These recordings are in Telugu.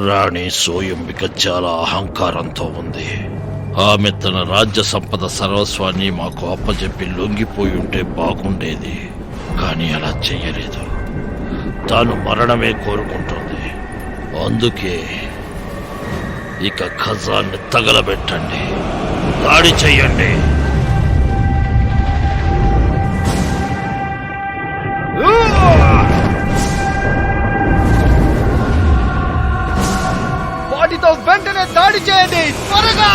రాణి సోయంబిక చాలా అహంకారంతో ఉంది. ఆమె తన రాజ్య సంపద సర్వస్వాన్ని మాకు అప్పచెప్పి లొంగిపోయి ఉంటే బాగుండేది. కానీ అలా చెయ్యలేదు. తాను మరణమే కోరుకుంటుంది. అందుకే ఇక ఖజాన్ని తగలబెట్టండి, దాడి చెయ్యండి. వాటితో వెంటనే దాడి చేయండి, త్వరగా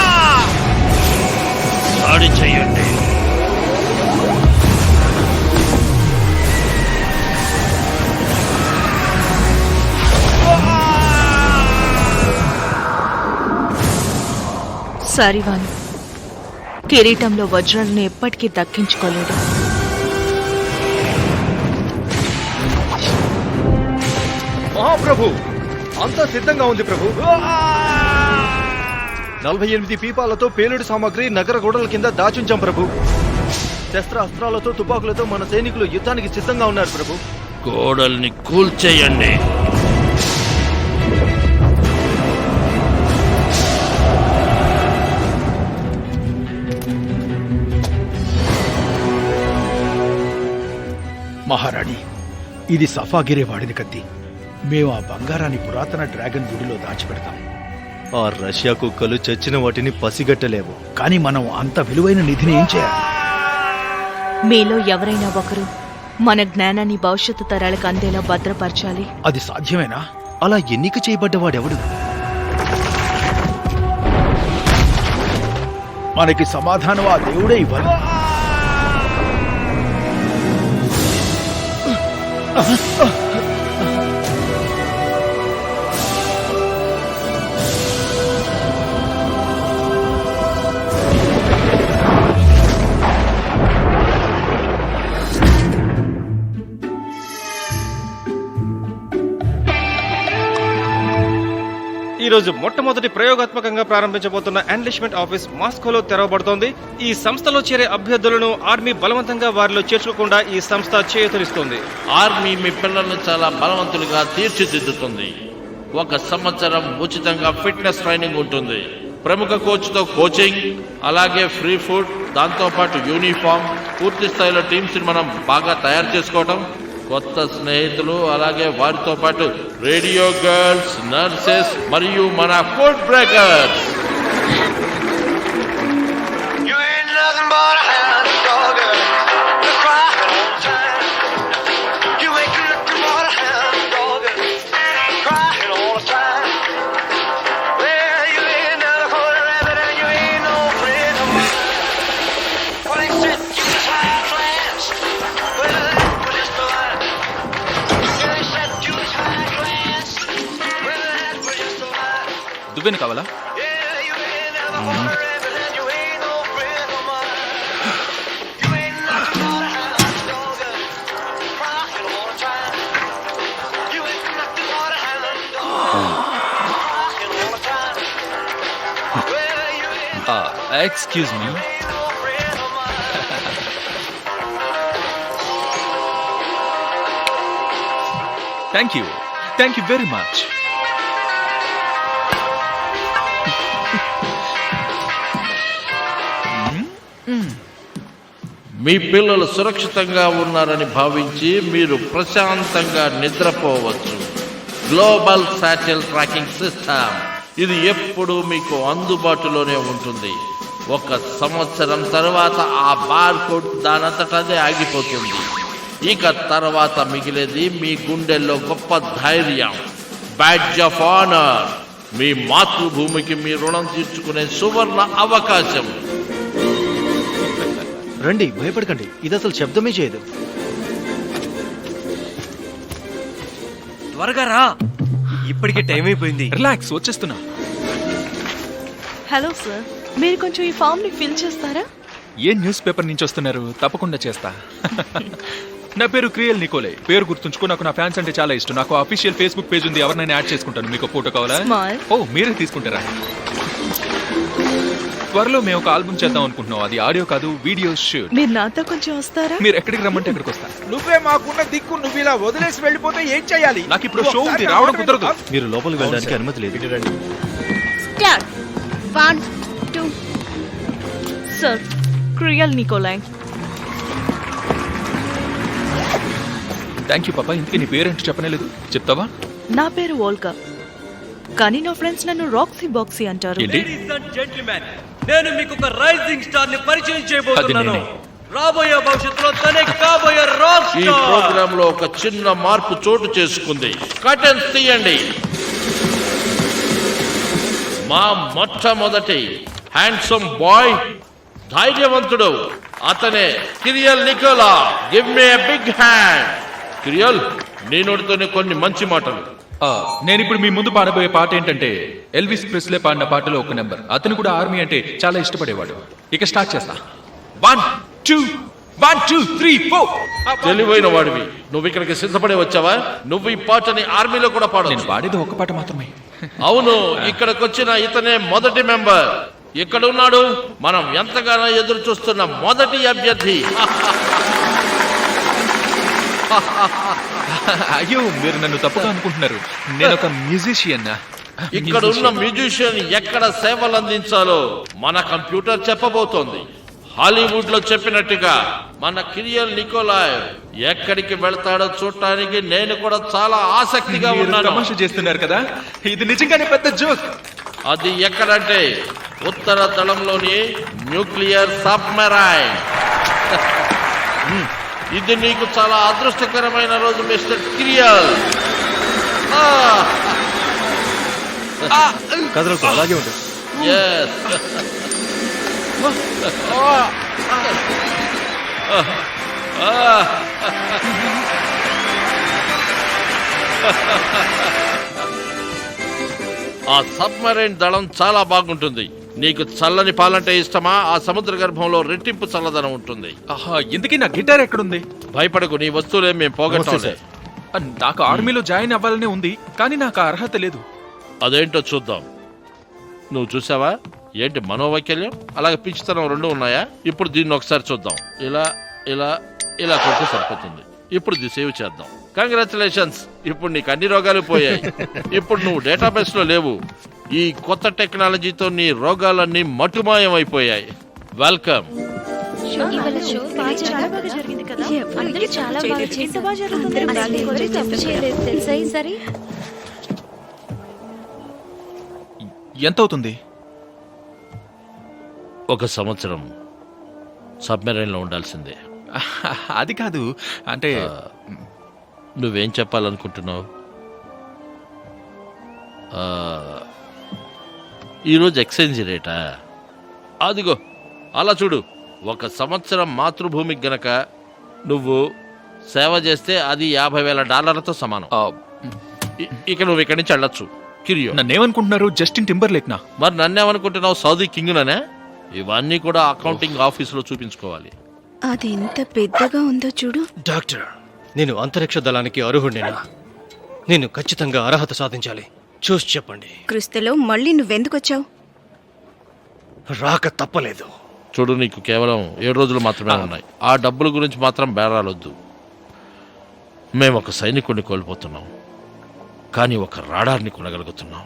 దాడి చెయ్యండి. సారివాన్ కిరీటంలో వజ్రాలను ఎప్పటికీ దక్కించుకోలేడు. మహాప్రభు, అంతా సిద్ధంగా ఉంది ప్రభు. 48 పీపాలతో పేలుడు సామాగ్రి నగర గోడల కింద దాచుంచాం ప్రభు. శస్త్రాస్త్రాలతో తుపాకులతో మన సైనికులు యుద్ధానికి సిద్ధంగా ఉన్నారు ప్రభు. గోడల్ని కూల్చేయండి. మహారాణి, ఇది సఫాగిరే వాడిన కత్తి. మేము ఆ బంగారాన్ని పురాతన డ్రాగన్ గుడిలో దాచిపెడతాం. ఆ రష్యా కుక్కలు చచ్చిన వాటిని పసిగట్టలేవు. కానీ మనం అంత విలువైన నిధిని ఏం చేయాలి? మీలో ఎవరైనా ఒకరు మన జ్ఞానాన్ని భవిష్యత్తు తరాలకు అందేలా భద్రపరచాలి. అది సాధ్యమేనా? అలా ఎన్నిక చేయబడ్డవాడెవడు? మనకి సమాధానం ఆ దేవుడే ఇవ్వాలి. ఈ రోజు మొట్టమొదటి ప్రయోగాత్మకంగా ప్రారంభించబోతున్న ఎన్లిష్మెంట్ ఆఫీస్ మాస్కోలో తెరవబడుతోంది. ఈ సంస్థలో చేరే అభ్యర్థులను ఆర్మీ బలవంతంగా వారిలో చేర్చుకోకుండా ఈ సంస్థ చేయూతనిస్తుంది. ఆర్మీ మీ పిల్లల్ని చాలా బలవంతులుగా తీర్చిదిద్దుతుంది. 1 సంవత్సరం ఉచితంగా ఫిట్నెస్ ట్రైనింగ్ ఉంటుంది. ప్రముఖ కోచ్తో కోచింగ్, అలాగే ఫ్రీ ఫుడ్, దాంతోపాటు యూనిఫామ్. పూర్తి స్థాయిలో టీమ్స్ మనం బాగా తయారు చేసుకోవటం, కొత్త స్నేహితులు, అలాగే వారితో పాటు రేడియో గర్ల్స్, నర్సెస్ మరియు మన ఫుడ్ బ్రేకర్స్. దువ్వెన కావాలా? Excuse me. Thank you very much. మీ పిల్లలు సురక్షితంగా ఉన్నారని భావించి మీరు ప్రశాంతంగా నిద్రపోవచ్చు. గ్లోబల్ శాటిల్ ట్రాకింగ్ సిస్టమ్, ఇది ఎప్పుడూ మీకు అందుబాటులోనే ఉంటుంది. 1 సంవత్సరం తర్వాత ఆ బార్ కోడ్ దానంతటదే ఆగిపోతుంది. ఇక తర్వాత మిగిలేది మీ గుండెల్లో గొప్ప ధైర్యం, బ్యాడ్జ్ ఆఫ్ ఆనర్, మీ మాతృభూమికి మీ రుణం తీర్చుకునే సువర్ణ అవకాశం. రండి, భయపడకండి. ఇది అసలు శబ్దమే చేయదు. త్వరగా రా, ఇప్పటికే టైం అయిపోయింది. రిలాక్స్, వచ్చేస్తున్నా. హలో సార్, మీరు కొంచెం ఈ ఫామ్ ని ఫిల్ చేస్తారా? ఏ న్యూస్ పేపర్ నుంచి వస్తున్నారు? తప్పకుండా చేస్తా. నా పేరు క్రియల్ నికోలే. పేరు గుర్తుంచుకో. నాకు నా ఫ్యాన్స్ అంటే చాలా ఇష్టం. నాకు అఫీషియల్ ఫేస్బుక్ పేజ్ ఉంది, ఎవరినైనా యాడ్ చేసుకుంటాను. మీకు ఫోటో కావాలా? Smile. ఓ, మీరే తీసుకుంటారా? త్వరలో మేము ఒక ఆల్బమ్ చేద్దాం అనుకుంటున్నాం. అది ఆడియో కాదు, వీడియో షూట్. మీరు నాతో కొంచెం వస్తారా? మీరు ఎక్కడికి రమ్మంటే ఎక్కడికి వస్తా. నువ్వే మాకున్న దిక్కు, నువ్వు ఇలా వదిలేసి వెళ్ళిపోతే ఏం చేయాలి? నాకు ఇప్పుడు షో ఉంది, రావడం కుదరదు. మీరు లోపలికి వెళ్ళడానికి అనుమతి లేదు. Start. 1, 2. సార్, క్రియల్ నికోలాయ్. థ్యాంక్ యూ పాపా. ఇంతకీ నీ పేరేంటో చెప్పనేలేదు, చెప్తావా? నా పేరు వోల్గా, కానీ నా ఫ్రెండ్స్ నన్ను రాక్సీ బాక్సీ అంటారు. ఏంటి? జెంట్మెన్, నేను మీకు ఒక రైజింగ్ స్టార్ ని పరిచయం చేయబోతున్నాను. అది నేనే. రాబోయే భవిష్యత్తులో తనే కాబోయే రాక్ ఈ స్టార్. ప్రోగ్రామ్ లో ఒక చిన్న మార్పు చోటు చేసుకుంది. కర్టెన్స్ తీయండి. మా మొట్టమొదటి హ్యాండ్సమ్ బాయ్, ధైర్యవంతుడు, అతనే Kiriyal Nikola. Give me a big hand. Kiriyal, నీ నోటితోనే కొన్ని మంచి మాటలు. నేను ఇప్పుడు మీ ముందు పాడబోయే పాట ఏంటంటే ఎల్విస్ ప్రెస్లే పాడిన పాటలో ఒక నెంబర్. అతను కూడా ఆర్మీ అంటే చాలా ఇష్టపడేవాడు. ఇక స్టార్ట్ చేస్తా. 1 2 1 2 3 4. తెలివైన వాడివి. నువ్వు ఇక్కడికి సిద్ధపడే వచ్చావా? నువ్వు ఈ పాటని ఆర్మీలో కూడా నేను పాడవచ్చు. పాడేది ఒక పాట మాత్రమే. అవును, ఇక్కడికి వచ్చిన ఇతనే మొదటి మెంబర్. ఇక్కడ ఉన్నాడు మనం ఎంతగానో ఎదురు చూస్తున్న మొదటి అభ్యర్థి. అయ్యో, మీరు నన్ను తప్పుగా అనుకుంటున్నారు. నేను ఒక మ్యూజిషియన్. ఇక్కడ ఉన్న మ్యూజిషియన్ ఎక్కడ సేవలు అందించాలో మన కంప్యూటర్ చెప్పబోతోంది. హాలీవుడ్ లో చెప్పినట్టుగా మన కిరియల్ నికోలాయ్ ఎక్కడికి వెళ్తాడో చూడటానికి నేను కూడా చాలా ఆసక్తిగా మీరు ఉన్నాను. తమాషా చేస్తున్నారు కదా, ఇది నిజంగానే పెద్ద జోక్. అది ఎక్కడంటే ఉత్తర దళంలోని న్యూక్లియర్ సబ్మెరైన్. ఇది నీకు చాలా అదృష్టకరమైన రోజు మిస్టర్ కిరియల్. కథలకు అలాగే ఉంటుంది. Yes. ఆ సబ్మరైన్ దళం చాలా బాగుంటుంది. నీకు చల్లని పాలంటే ఇష్టమా? ఆ సముద్ర గర్భంలో రెట్టింపు చల్లదనం ఉంటుంది. ఆహా, ఇంతకీ నా గిటార్ ఎక్కడుంది? భయపడకు, నీ వస్తువులే మేము పోగొట్టాలి. నాకు ఆర్మీలో జాయిన్ అవ్వాలనే ఉంది, కానీ నాకు ఆ అర్హత లేదు. అదేంటో చూద్దాం. నువ్వు చూసావా? ఏంటి మనోవైకల్యం అలాగే పిచ్చితనం రెండు ఉన్నాయా? ఇప్పుడు దీన్ని ఒకసారి చూద్దాం. ఇలా ఇలా ఇలా కొడితే సరిపోతుంది. ఇప్పుడు ఇది సేవ్ చేద్దాం. కంగ్రాచులేషన్స్, ఇప్పుడు నీకు అన్ని రోగాలు పోయాయి. ఇప్పుడు నువ్వు డేటాబేస్ లో లేవు. ఈ కొత్త టెక్నాలజీతో నీ రోగాలన్నీ మటుమాయం అయిపోయాయి. వెల్కమ్. ఇవాళ షో చాలా బాగా జరిగింది కదా. అందరూ చాలా బాగా చేశారు. అందరూ ఎవరు తప్పు చేయలేదు తెలుసా ఈసారి. ఎంత అవుతుంది? 1 సంవత్సరం సబ్మెరైన్ లో ఉండాల్సిందే. అది కాదు, అంటే నువ్వేం చెప్పాలనుకుంటున్నావు? ఈరోజు ఎక్స్చేంజ్ రేటా? అదిగో అలా చూడు. 1 సంవత్సరం మాతృభూమికి గనక నువ్వు సేవ చేస్తే అది $50,000 సమానం. ఇక నువ్వు ఇక్కడి నుంచి వెళ్ళొచ్చు. కిరియో, నన్నేమనుకుంటున్నారు? జస్టిన్ టింబర్లేక్ నా? మరి నన్నేమనుకుంటున్నావు? సౌదీ కింగ్ననే. ఇవన్నీ కూడా అకౌంటింగ్ ఆఫీసులో చూపించుకోవాలి. అది ఎంత పెద్దగా ఉందో చూడు. డాక్టర్, నేను అంతరిక్ష దళానికి అర్హుడినేనా? నేను ఖచ్చితంగా అర్హత సాధించాలి. చూసి చెప్పండి. క్రిస్తులో మళ్ళీ నువ్వెందుకు వచ్చావు? రాక తప్పలేదు. చూడు, నీకు కేవలం 7 రోజులు మాత్రమే ఉన్నాయి. ఆ డబ్బుల గురించి మాత్రం బేరాలొద్దు. మేము ఒక సైనికుడిని కోల్పోతున్నాం, కానీ ఒక రాడార్ని కొనగలుగుతున్నాం.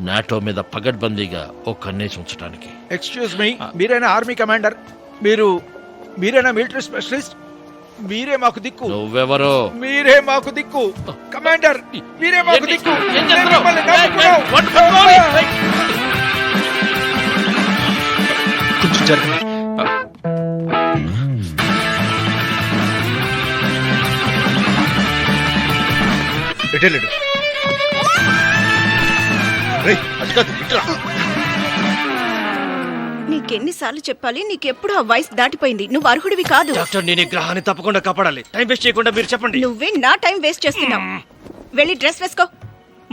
నాటో మీద పగడ్బందీగా ఒక కన్నేసి ఉంచడానికి. ఎక్స్క్యూజ్ మీ, మీరేనా ఆర్మీ కమాండర్? మీరేనా మిలిటరీ స్పెషలిస్ట్? మీరే మాకు దిక్కు. నువ్వెవరో? మీరే మాకు దిక్కు కమాండర్. మీరే మాకు దిక్కు. ఏం చేస్తున్నావు? మిమ్మల్ని నమ్ముకున్నాం. కొంచెం జరగండి. ఎటెళ్ళడు. నీకెన్నిసార్లు చెప్పాలి? నీకెప్పుడు ఆ వయసు దాటిపోయింది. నువ్వు అర్హుడివి కాదు. డాక్టర్, నేను ఈ గ్రహాన్ని తప్పకుండా కాపాడాలి. టైం వేస్ట్ చేయకుండా మీరు చెప్పండి. నువ్వే నా టైం వేస్ట్ చేస్తున్నావు. వెళ్ళి డ్రెస్ వేసుకో.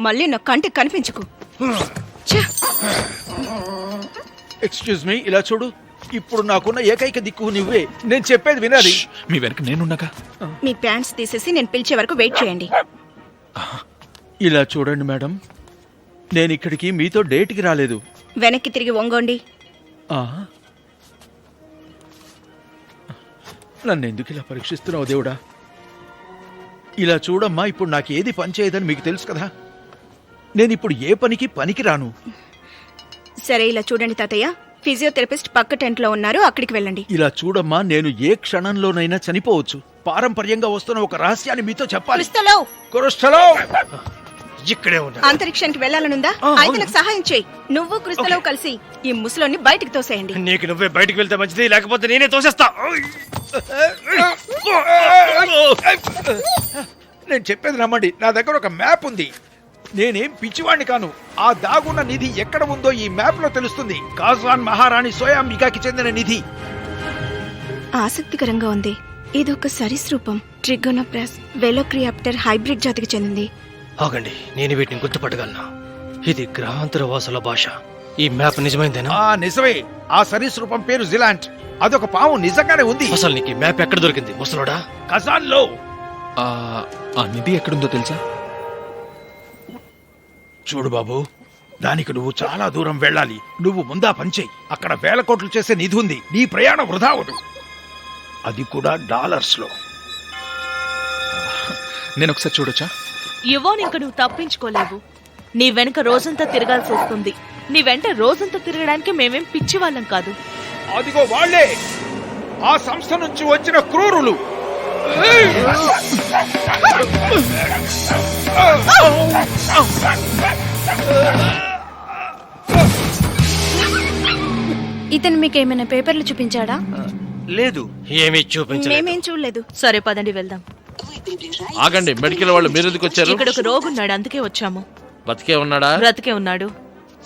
మళ్ళీ నా కంటికి కనిపించుకు. ఛ! ఎక్స్క్యూజ్ మీ, ఇలా చూడు. ఇప్పుడు నాకున్న ఏకైక దిక్కు నువ్వే. నేను చెప్పేది వినాలి. మీ వెనక నేనున్నాగా. మీ ప్యాంట్స్ తీసేసి నేను పిలిచే వరకు వెయిట్ చేయండి. ఇలా చూడండి మేడం, నేను ఇక్కడికి మీతో డేట్కి రాలేదు. వెనక్కి తిరిగి వంగోండి. ఆ? నన్ను ఎందుకు ఇలా పరీక్షిస్తున్నావు దేవుడా? ఇలా చూడమ్మా, ఇప్పుడు నాకు ఏది పని చేయదని మీకు తెలుసు కదా. నేను ఇప్పుడు ఏ పనికి పనికిరాను. సరే ఇలా చూడండి తాతయ్య, ఫిజియోథెరపిస్ట్ పక్క టెంట్ లో ఉన్నారు, అక్కడికి వెళ్ళండి. ఇలా చూడమ్మా, నేను ఏ క్షణంలోనైనా చనిపోవచ్చు. పారంపర్యంగా వస్తున్న ఒక రహస్యాన్ని మీతో చెప్పాలి. క్రిస్టలో, కురుష్టలో ఇక్కడే ఉన్నా. అంతరిక్షానికి వెళ్ళాలనుందా? అయితే నాకు సహాయం చేయి. నువ్వు క్రిస్టలో కలిసి ఈ ముసలోని బయటికి తోసేయండి. నీకు నువ్వే బయటికి వెళ్తే మంచిది, లేకపోతే నేనే తోసేస్తా. నేను చెప్పేది నమ్మండి, నా దగ్గర ఒక మ్యాప్ ఉంది. నేనేం పిచ్చివాణ్ణి కాను. ఆ దాగున్న నిధి ఎక్కడ ఉందో ఈ మ్యాప్ లో తెలుస్తుంది. కాజాన్ మహారాణి సోయాంబికాకి చెందిన నిధి. ఆసక్తికరంగా ఉంది. ఇది ఒక సరీసృపం, ట్రిగోనోప్రాస్ వెలోక్రియాప్టర్ హైబ్రిడ్ జాతికి చెందింది. ఆగండి, నేను వీటిని గుర్తుపట్టగలను. ఇది గ్రహాంతర వాసుల భాష. ఈ మ్యాప్ నిజమైందేనా? నిజమే. ఆ సరీసృపం పేరు జిలాంట్. అదొక పాము నిజంగానే ఉంది. అసలు నీకు ఈ మ్యాప్ ఎక్కడ దొరికింది ముసలోడా? కజాన్ లో. ఆ నిధి ఎక్కడుందో తెలుసా? చూడు బాబు, దానికి నువ్వు చాలా దూరం వెళ్ళాలి. నువ్వు ముందా పనిచేయి. అక్కడ వేల కోట్లు చేసే నిధి ఉంది. నీ ప్రయాణం వృధా అవదు. అది కూడా డాలర్స్ లో. నేను ఒకసారి చూడొచ్చా? యువోన్ ఇంక నువ్వు తప్పించుకోలేవు. నీ వెనక రోజంతా తిరగాల్సి వస్తుంది. నీ వెంట రోజంతా తిరగడానికి మేమేం పిచ్చి వాళ్ళం కాదు. అదిగో వాళ్ళే, ఆ సంస్థ నుంచి వచ్చిన క్రూరులు. ఇతను మీకు ఏమైనా పేపర్లు చూపించాడా? లేదు, ఏమీ చూపించలేదు. మేమేం చూడలేదు. సరే పదండి వెళ్దాం. ఆగండి, మెడికల్ వాళ్ళు మీరెందుకు వచ్చారు? ఇక్కడ ఒక రోగున్నాడు, అందుకే వచ్చాము. బతికే ఉన్నాడా? బ్రతికే ఉన్నాడు.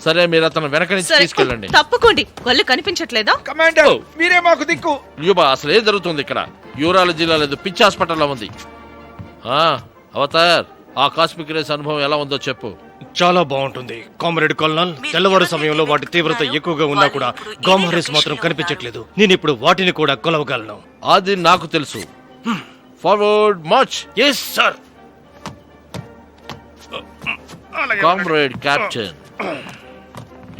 సరే, మీరు అతను వెనక నుంచి సరే, తీసుకెళ్ళండి. తప్పుకోండి. కళ్ళు కనిపించట్లేదా? కమాండర్, మీరే మాకు దిక్కు. యూబా, అసలు ఏం జరుగుతుంది ఇక్కడ? యూరాలజీలో లేదు, పిచ్చి హాస్పిటల్లో ఉంది. అవతార్, ఆ కాస్మిక్ రేస్ అనుభవం ఎలా ఉందో చెప్పు. చాలా బాగుంటుంది కామ్రేడ్ కల్నల్. తెల్లవారు సమయంలో వాటి తీవ్రత ఎక్కువగా ఉన్నా కూడా గామా రేస్ మాత్రం కనిపించట్లేదు. నేను ఇప్పుడు వాటిని కూడా కొలవగలను. అది నాకు తెలుసు. Forward march. Yes sir. Comrade captain,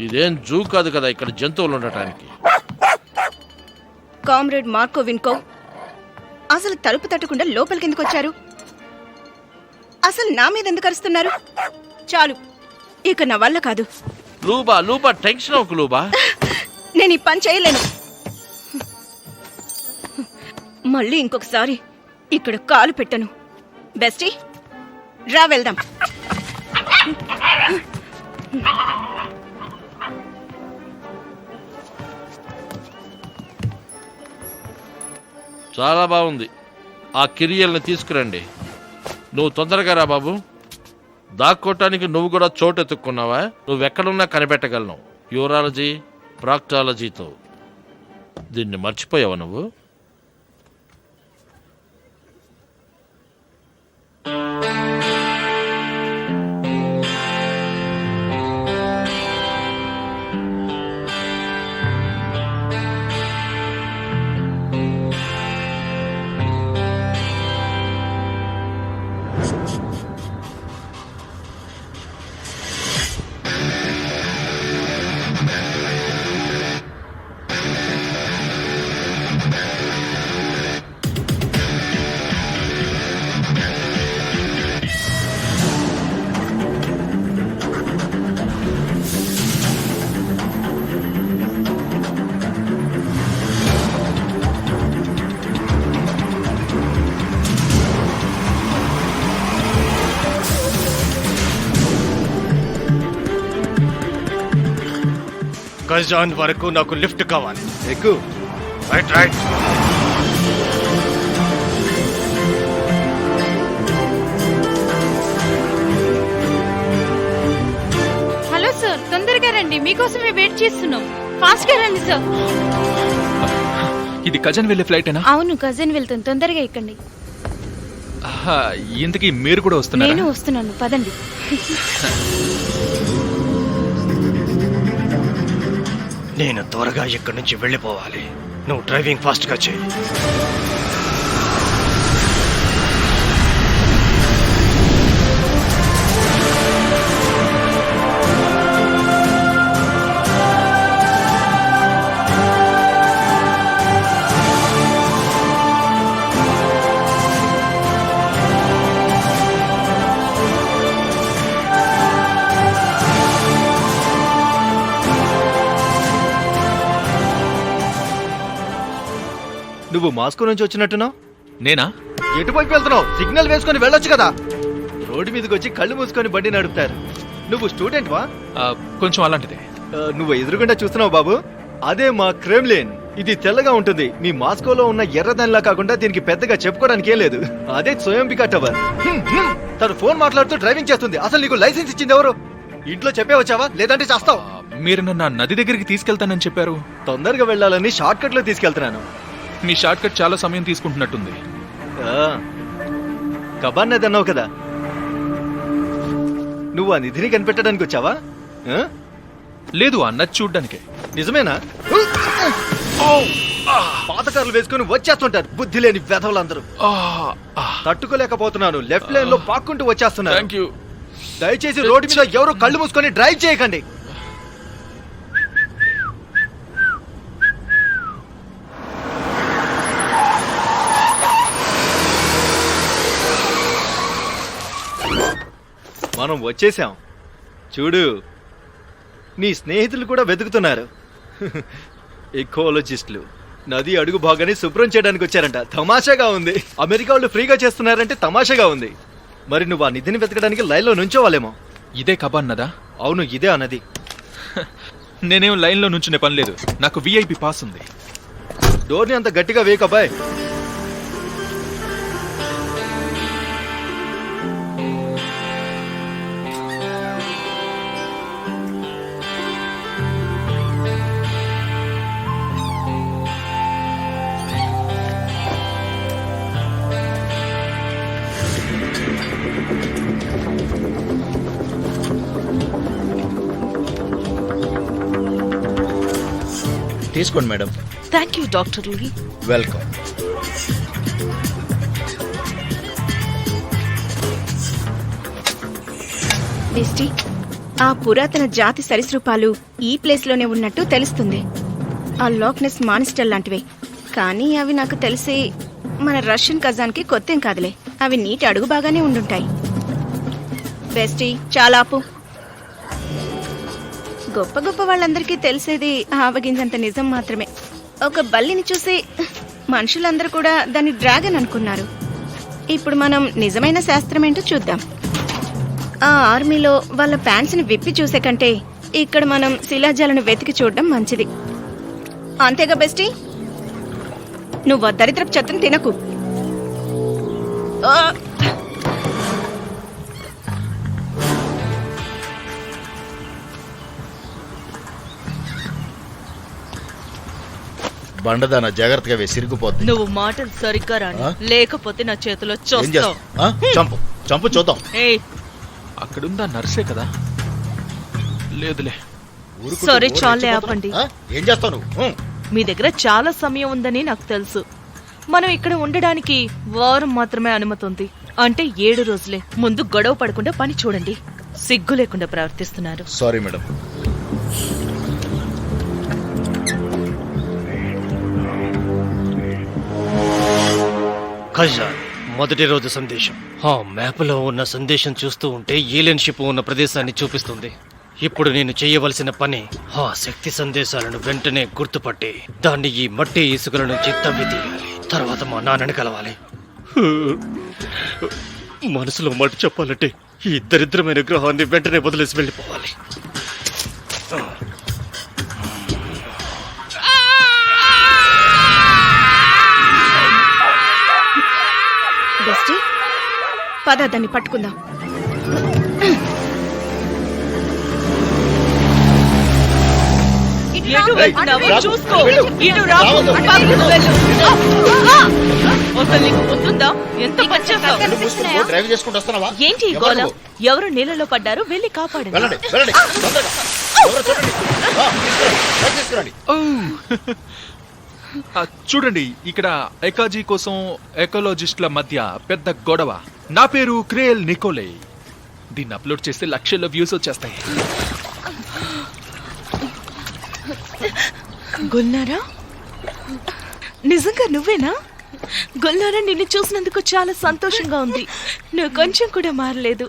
ఇదేం జూ కాదు కదా ఇక్కడ జంతువులు ఉండటానికి. కామ్రేడ్ మార్కో విన్కో, అసలు తలుపు తట్టకుండా లోపలికి ఎందుకు వచ్చారు? అసలు నా మీద ఎందుకు అరుస్తున్నారు? చాలు, ఇక నా వల్ల కాదు. లూబా టెన్షన్ అవ్వకు లూబా. నేను ఈ పని చేయలేను. మళ్ళీ ఇంకొకసారి ఇక్కడ కాలు పెట్టను. బెస్టీ, రా వెళ్దాం. చాలా బాగుంది. ఆ కిరియల్ని తీసుకురండి. నువ్వు తొందరగా రా బాబు. దాక్కోటానికి నువ్వు కూడా చోటు ఎత్తుక్కున్నావా? నువ్వెక్కడున్నా కనిపెట్టగలను. యూరాలజీ, ప్రాక్టాలజీతో. దీన్ని మర్చిపోయావా నువ్వు? కజాన్ వరకు నాకు లిఫ్ట్ కావాలి. ఎక్కు. Right right. హలో సార్, తొందరగా రండి, మీకోసమే వెయిట్ చేస్తున్నాం. ఫాస్ట్ గా రండి సార్. ఇది కజన్ వెళ్ళే ఫ్లైటేనా? అవును, కజిన్ వెళ్తాను, తొందరగా ఎక్కండి. ఇంతకీ మీరు కూడా వస్తున్నారా? నేను వస్తున్నాను, పదండి. నేను త్వరగా ఇక్కడి నుంచి వెళ్ళిపోవాలి. నువ్వు డ్రైవింగ్ ఫాస్ట్ గా చేయి. నువ్వు మాస్కో నుంచి వచ్చినట్టున్నావు. నేనా? ఎటువైపు వెళ్తున్నావు? సిగ్నల్ వేసుకొని వెళ్ళొచ్చు కదా. రోడ్డు మీదకి వచ్చి కళ్ళు మూసుకొని బండి నడుపుతారు. నువ్వు స్టూడెంట్ వా? కొంచెం అలాంటిదే. నువ్వు ఎదురుగుండా చూస్తున్నావు బాబు, అదే మా క్రెమ్లిన్. ఇది తెల్లగా ఉంటుంది. మీ మాస్కోలో ఉన్న ఎర్రదానిలా కాకుండా దీనికి పెద్దగా చెప్పుకోవడానికి ఏం లేదు. అదే స్వయంబికా టవర్. తను ఫోన్ మాట్లాడుతూ డ్రైవింగ్ చేస్తుంది. అసలు నీకు లైసెన్స్ ఇచ్చింది ఎవరు? ఇంట్లో చెప్పే వచ్చావా, లేదంటే చేస్తావు? మీరు నన్ను నది దగ్గరికి తీసుకెళ్తానని చెప్పారు. తొందరగా వెళ్ళాలని షార్ట్ కట్ లో తీసుకెళ్తున్నాను. మీ షార్ట్ కట్ చాలా సమయం తీసుకుంటున్నట్టుంది. కబాన్ నది అన్నావు కదా, నువ్వు ఆ నిధిని కనిపెట్టడానికి వచ్చావా? లేదు, అన్నది చూడ్డానికే. నిజమేనా? పాతకారులు వేసుకుని వచ్చేస్తుంటారు బుద్ధి లేని వెధవులందరూ. తట్టుకోలేకపోతున్నాను. లెఫ్ట్ లైన్ లో పాక్కుంటూ వచ్చేస్తున్నారు. థాంక్యూ. దయచేసి రోడ్డు మీద ఎవరు కళ్ళు మూసుకొని డ్రైవ్ చేయకండి. మనం వచ్చేసాం. చూడు, నీ స్నేహితులు కూడా వెతుకుతున్నారు. ఎకోలజిస్టులు నది అడుగు భాగాన్ని శుభ్రం చేయడానికి వచ్చారంట. తమాషాగా ఉంది. అమెరికా వాళ్ళు ఫ్రీగా చేస్తున్నారంటే తమాషాగా ఉంది. మరి నువ్వు ఆ నిధిని వెతకడానికి లైన్లో నుంచోవాలేమో. ఇదే కబాన్ నదా? అవును, ఇదే ఆ నది. నేనేం లైన్లో నుంచునే పని లేదు. నాకు విఐపి పాస్ ఉంది. డోర్ని అంత గట్టిగా వేయకబాయ్. తీసుకోండి madam. Thank you doctor Lee. Welcome. Bestie, ఆ పురాతన జాతి సరీసృపాలు ఈ ప్లేస్ లోనే ఉన్నట్టు తెలుస్తుంది. ఆ లాక్నెస్ మానిస్టర్ లాంటివే, కానీ అవి నాకు తెలిసి మన రష్యన్ కజాన్కి కొత్తేం కాదులే. అవి నీటి అడుగు బాగానే ఉండుంటాయి. బెస్టీ, చాలా ఆపు. గొప్ప గొప్ప వాళ్ళందరికీ తెలిసేది ఆవగింజంత నిజం మాత్రమే. ఒక బల్లిని చూసి మనుషులందరూ కూడా దాన్ని డ్రాగన్ అనుకున్నారు. ఇప్పుడు మనం నిజమైన శాస్త్రం ఏంటో చూద్దాం. ఆ ఆర్మీలో వాళ్ళ ప్యాంట్స్ని విప్పి చూసే కంటే ఇక్కడ మనం శిలాజాలను వెతికి చూడడం మంచిది. అంతేగా బెస్టీ? నువ్వు దరిద్రపు చెత్తను తినకు. బండదాన జాగ్రత్తగా వేసి సిరిగిపోద్ది. నువ్వు మాటలు సరిగ్గా రాని, లేకపోతే నా చేతిలో చూస్తావు. చంపు చంపు చూద్దాం. అక్కడుందా నర్సే కదా? లేదులే. సరే చాలే, ఆపండి. ఏం చేస్తావు నువ్వు? మీ దగ్గర చాలా సమయం ఉందని నాకు తెలుసు. మనం ఇక్కడ ఉండడానికి వారం మాత్రమే అనుమతి ఉంది. అంటే 7 రోజులే. ముందు గొడవ పడకుండా పని చూడండి. సిగ్గు లేకుండా ప్రవర్తిస్తున్నారు. Sorry madam. ఖజాన్ మొదటి రోజు సందేశం. ఆ మ్యాప్లో ఉన్న సందేశం చూస్తూ ఉంటే ఏలియన్ షిప్ ఉన్న ప్రదేశాన్ని చూపిస్తుంది. ఇప్పుడు నేను చేయవలసిన పని ఆ శక్తి సందేశాలను వెంటనే గుర్తుపట్టి దాన్ని ఈ మట్టి ఇసుకల నుంచి తవ్వి తీయాలి. తర్వాత మా నాన్నని కలవాలి. మనసులో మాట చెప్పాలంటే ఈ దరిద్రమైన గ్రహాన్ని వెంటనే వదిలేసి వెళ్ళిపోవాలి. బెస్టీ, పద దాన్ని పట్టుకుందాం. ఎటు వెళ్తున్నావో చూసుకో. ఇటు రా, పక్కకు వెళ్ళు. అసలు నీకు గుర్తుందా? ఎంత పని చేస్తావు? డ్రైవ్ చేసుకుంటూ వస్తున్నావా? ఏంటి ఈ గోల? ఎవరు నీళ్ళలో పడ్డారు, వెళ్ళి కాపాడండి. వెళ్ళండి వెళ్ళండి. ఎవరో చూడండి. తీసుకురండి. చూడండి, ఇక్కడ ఎకాజీ కోసం ఎకాలజిస్టుల మధ్య పెద్ద గొడవ. నా పేరు క్రేల్ నికోలే. దీన్ని అప్లోడ్ చేస్తే లక్షల్లో వ్యూస్ వచ్చేస్తాయి. గుల్నారా, నిజంగా నువ్వేనా? గుల్నారా, నిన్ను చూసినందుకు చాలా సంతోషంగా ఉంది. నువ్వు కొంచెం కూడా మారలేదు.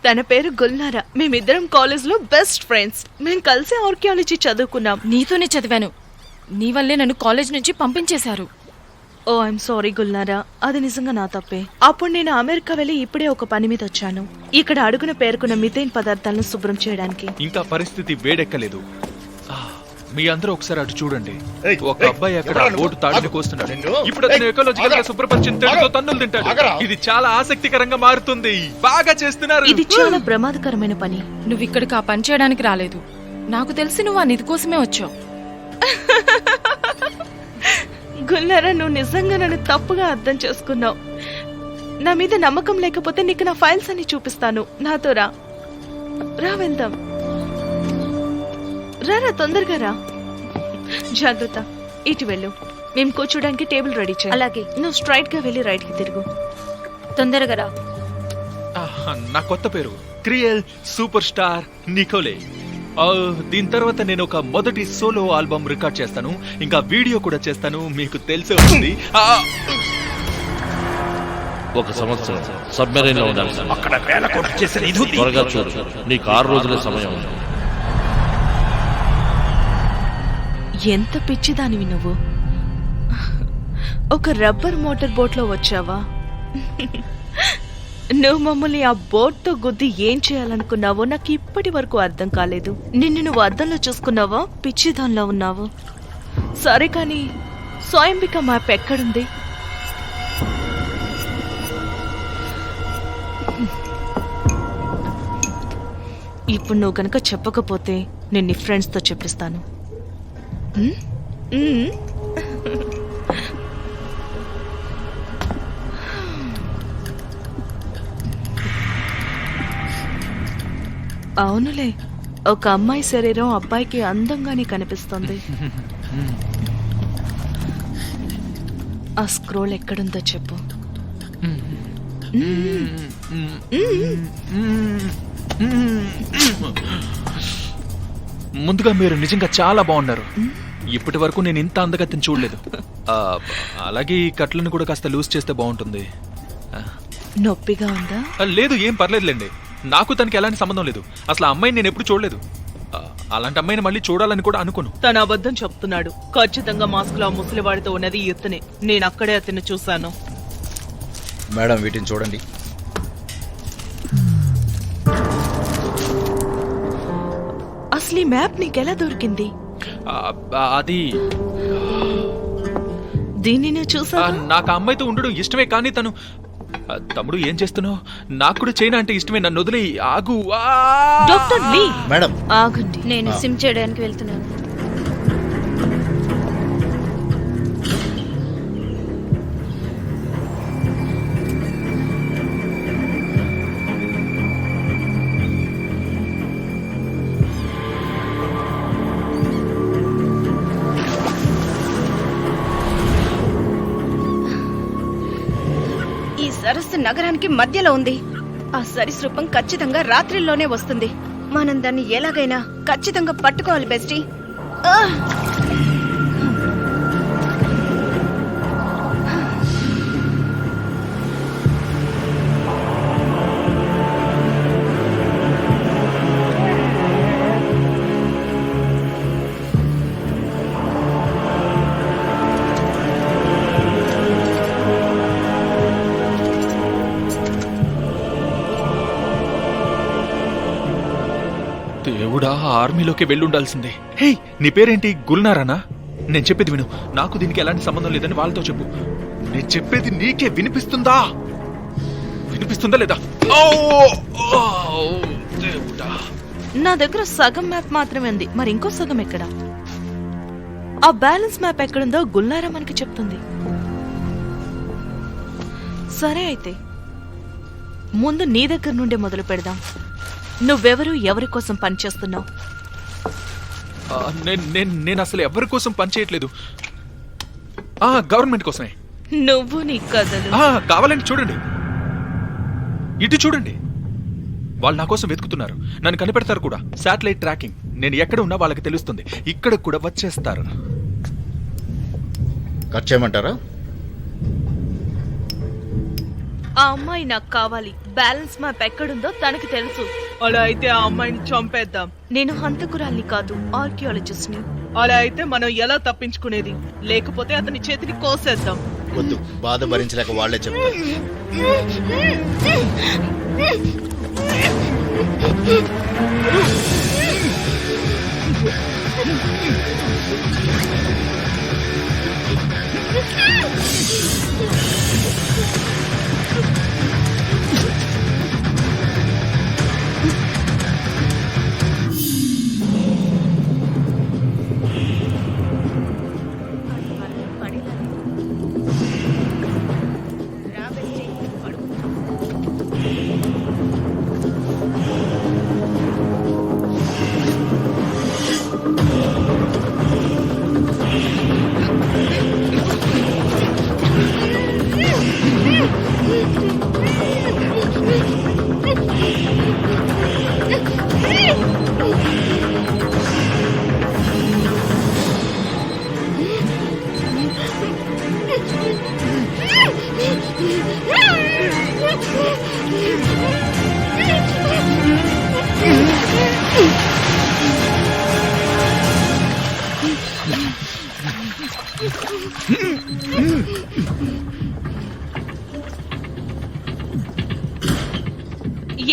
తన పేరు గుల్నారా. మేమిద్దరం కాలేజ్లో బెస్ట్ ఫ్రెండ్స్. మేము కలిసి ఆర్కియాలజీ చదువుకున్నాం. నీతోనే చదివాను. నీ వల్లే నన్ను కాలేజ్ నుంచి పంపించేశారు. ఓ ఐఎమ్ సారీ గుల్నారా, అది నిజంగా నా తప్పే. అప్పుడు నేను అమెరికా వెళ్ళి ఇప్పుడే ఒక పని మీద వచ్చాను. ఇక్కడ అడుగున పేర్కొన్న మిథేన్ పదార్థాలను శుభ్రం చేయడానికి. ఇంకా పరిస్థితి వేడెక్కలేదు. మీ అందరూ ఒకసారి అటు చూడండి. ఒక అబ్బాయి అక్కడ బోటు తాడుని కోస్తున్నాడు. ఇప్పుడు అతను ఎకలాజికల్ గా శుభ్రపరిచిన తేడుతో తన్నులు తింటాడు. ఇది చాలా ఆసక్తికరంగా మారుతుంది. బాగా చేస్తున్నారు. ఇది చాలా ప్రమాదకరమైన పని. నువ్వు ఇక్కడికి ఆ పని చేయడానికి రాలేదు. నాకు తెలిసి నువ్వు ఆ నిధి కోసమే వచ్చావు. గుల్నారా, నువ్వు నిజంగా నన్ను తప్పుగా అర్థం చేసుకున్నావు. నా మీద నమ్మకం లేకపోతే నీకు నా ఫైల్స్ అన్ని చూపిస్తాను. నాతో రా వెళ్దాం. రా తొందరగా రా. జాగ్రత్త, ఇటు వెళ్ళు. మేము కూర్చోడానికి టేబుల్ రెడీ చేయి. అలాగే. నువ్వు స్ట్రైట్ గా వెళ్ళి రైట్ కి తిరుగు. తొందరగా రా. నా కొత్త పేరు క్రియల్ సూపర్ స్టార్ నికోలే. దీని తర్వాత నేను ఒక మొదటి సోలో ఆల్బమ్ రికార్డ్ చేస్తాను. ఇంకా వీడియో కూడా చేస్తాను. మీకు తెలిసే ఉంది. ఒక సంవత్సరం సబ్మెరైన్ లో ఉండాలి. అక్కడ వేల కోట్లు చేసిన ఇది ఉంది. త్వరగా చూడు, నీకు 6 రోజుల సమయం ఉంది. ఎంత పిచ్చిదానివి నువ్వు. ఒక రబ్బర్ మోటార్ బోట్ లో వచ్చావా? నువ్వు మమ్మల్ని ఆ బోట్ తో గుద్ది ఏం చేయాలనుకున్నావో నాకు ఇప్పటి వరకు అర్థం కాలేదు. నిన్ను నువ్వు అద్దంలో చూసుకున్నావా? పిచ్చిదానిలో ఉన్నావు. సరే కానీ స్వయంబిక మ్యాప్ ఎక్కడుంది? ఇప్పుడు నువ్వు గనక చెప్పకపోతే నేను నీ ఫ్రెండ్స్ తో చెప్పిస్తాను. అవునులే, ఒక అమ్మాయి శరీరం అబ్బాయికి అందంగానే కనిపిస్తుంది. ఆ స్క్రోల్ ఎక్కడుందో చెప్పు. ముందుగా మీరు నిజంగా చాలా బాగున్నారు. ఇప్పటి వరకు నేను ఇంత అందగతిని చూడలేదు. అలాగే ఈ కట్లను కూడా కాస్త లూజ్ చేస్తే బాగుంటుంది. నొప్పిగా ఉందా? లేదు, ఏం పర్లేదులేండి. నాకు తనకి ఎలాంటి సంబంధం లేదు. అసలు ఆ అమ్మాయిని నేను ఎప్పుడు చూడలేదు. అలాంటి అమ్మాయిని మళ్ళీ చూడాలని కూడా అనుకోను. తన అబద్ధం చెప్తున్నాడు. ఖచ్చితంగా మాస్క్ లో ముసలివాడితో ఉన్నది ఇతనే. నేను అక్కడే అతన్ని చూశాను. మేడం, వీటిని చూడండి. అసలు ఈ మ్యాప్ నీకెలా దొరికింది? అది దీన్ని నేను చూసా. నాకు ఆ అమ్మాయితో ఉండడం ఇష్టమే, కానీ తను తమ్ముడు ఏం చేస్తున్నావు? నాకు కూడా చైనా అంటే ఇష్టమే. నన్ను వదిలే ఆగు. డాక్టర్ లీ, మేడం ఆగండి. నేను సిమ్ చేయడానికి వెళ్తున్నాను. సరస్సు నగరానికి మధ్యలో ఉంది. ఆ సరీసృపం ఖచ్చితంగా రాత్రిలోనే వస్తుంది. మనం దాన్ని ఎలాగైనా ఖచ్చితంగా పట్టుకోవాలి బెస్టీ. దేవుడా, ఆర్మీలోకి వెళ్ళుండాల్సిందే. హే, నీ పేరేంటి? గుల్నారానా? నేను చెప్పేది విను. నాకు దీనికి ఎలాంటి సంబంధం లేదని వాళ్ళతో చెప్పు. నేను చెప్పేది నీకే వినిపిస్తుందా? వినిపిస్తుందా లేదా? దేవుడా, నా దగ్గర సగం మ్యాప్ మాత్రమే ఉంది. మరి ఇంకో సగం ఎక్కడ? ఆ బ్యాలెన్స్ మ్యాప్ ఎక్కడుందో గుల్నారా మనకి చెప్తుంది. సరే అయితే ముందు నీ దగ్గర నుండే మొదలు పెడదాం. నువ్వెవరు, ఎవరి కోసం పనిచేస్తున్నావు? నేను అసలు ఎవరి కోసం పనిచేయట్లేదు. గవర్నమెంట్ కోసమే. నువ్వు నీ కథలు. కావాలంటే చూడండి, ఇటు చూడండి. వాళ్ళు నా కోసం వెతుకుతున్నారు. నన్ను కనిపెడతారు కూడా. Satellite tracking. నేను ఎక్కడ ఉన్నా వాళ్ళకి తెలుస్తుంది. ఇక్కడ కూడా వచ్చేస్తారు. కట్ చేయమంటారా? ఆ అమ్మాయి నాకు కావాలి. బ్యాలెన్స్ మ్యాప్ ఎక్కడుందో తనకి తెలుసు. అలా అయితే ఆ అమ్మాయిని చంపేద్దాం. నేను హంతకురాల్ని కాదు, ఆర్కియాలజిస్ట్ ని. అలా అయితే మనం ఎలా తప్పించుకునేది? లేకపోతే అతని చేతిని కోసేద్దాం. వద్దు, బాధ భరించలేక వాళ్లే చెప్తారు.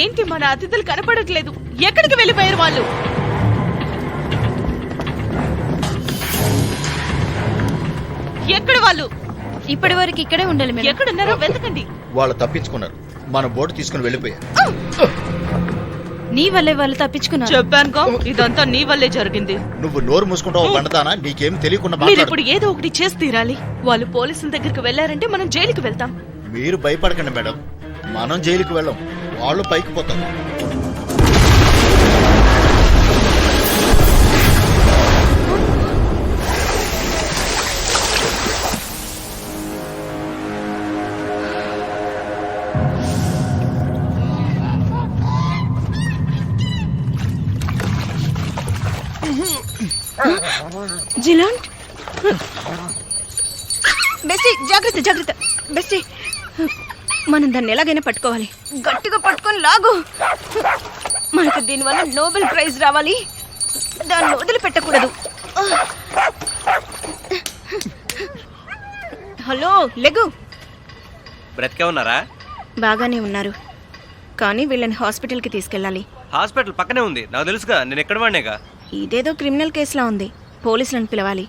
ఏంటి మన అతిథులు కనపడట్లేదు? ఎక్కడికి వెళ్ళిపోయారు వాళ్ళు? ఎక్కడ వాళ్ళు? ఇప్పటి వరకు ఇక్కడే ఉండాలి మేడం. ఎక్కడున్నారో వెతకండి. వాళ్ళు తప్పించుకున్నారు. మన బోటు తీసుకుని వెళ్ళిపోయారు. నీ వల్లే వాళ్ళు తప్పించుకున్నారు. చెప్పానుకో, ఇదంతా నీ వల్లే జరిగింది. నువ్వు నోరు మూసుకుంటావు బండతానా? నీకేం తెలియకుండా మీరు మాట్లాడు. ఇప్పుడు ఏదో ఒకటి చేసి తీరాలి. వాళ్ళు పోలీసుల దగ్గరికి వెళ్లారంటే మనం జైలుకి వెళ్తాం. మీరు భయపడకండి మేడం, మనం జైలుకి వెళ్ళం, వాళ్ళు పైకి పోతారు. జిలాన్, బెస్టీ జాగ్రత్త జాగ్రత్త. బెస్టీ, మనం దాన్ని ఎలాగైనా పట్టుకోవాలి. గట్టిగా పట్టుకొని లాగు. మనకు దీనివల్ల నోబెల్ ప్రైజ్ రావాలి. దాన్ని వదిలిపెట్టకూడదు. హలో, లెగు. బ్రతికే ఉన్నారా? బాగానే ఉన్నారు, కానీ వీళ్ళని హాస్పిటల్కి తీసుకెళ్ళాలి. హాస్పిటల్ పక్కనే ఉంది, నాకు తెలుసుగా. నేను ఎక్కడ వాడినేగా. ఇదేదో క్రిమినల్ కేసులా ఉంది. పోలీసులను పిలవాలి.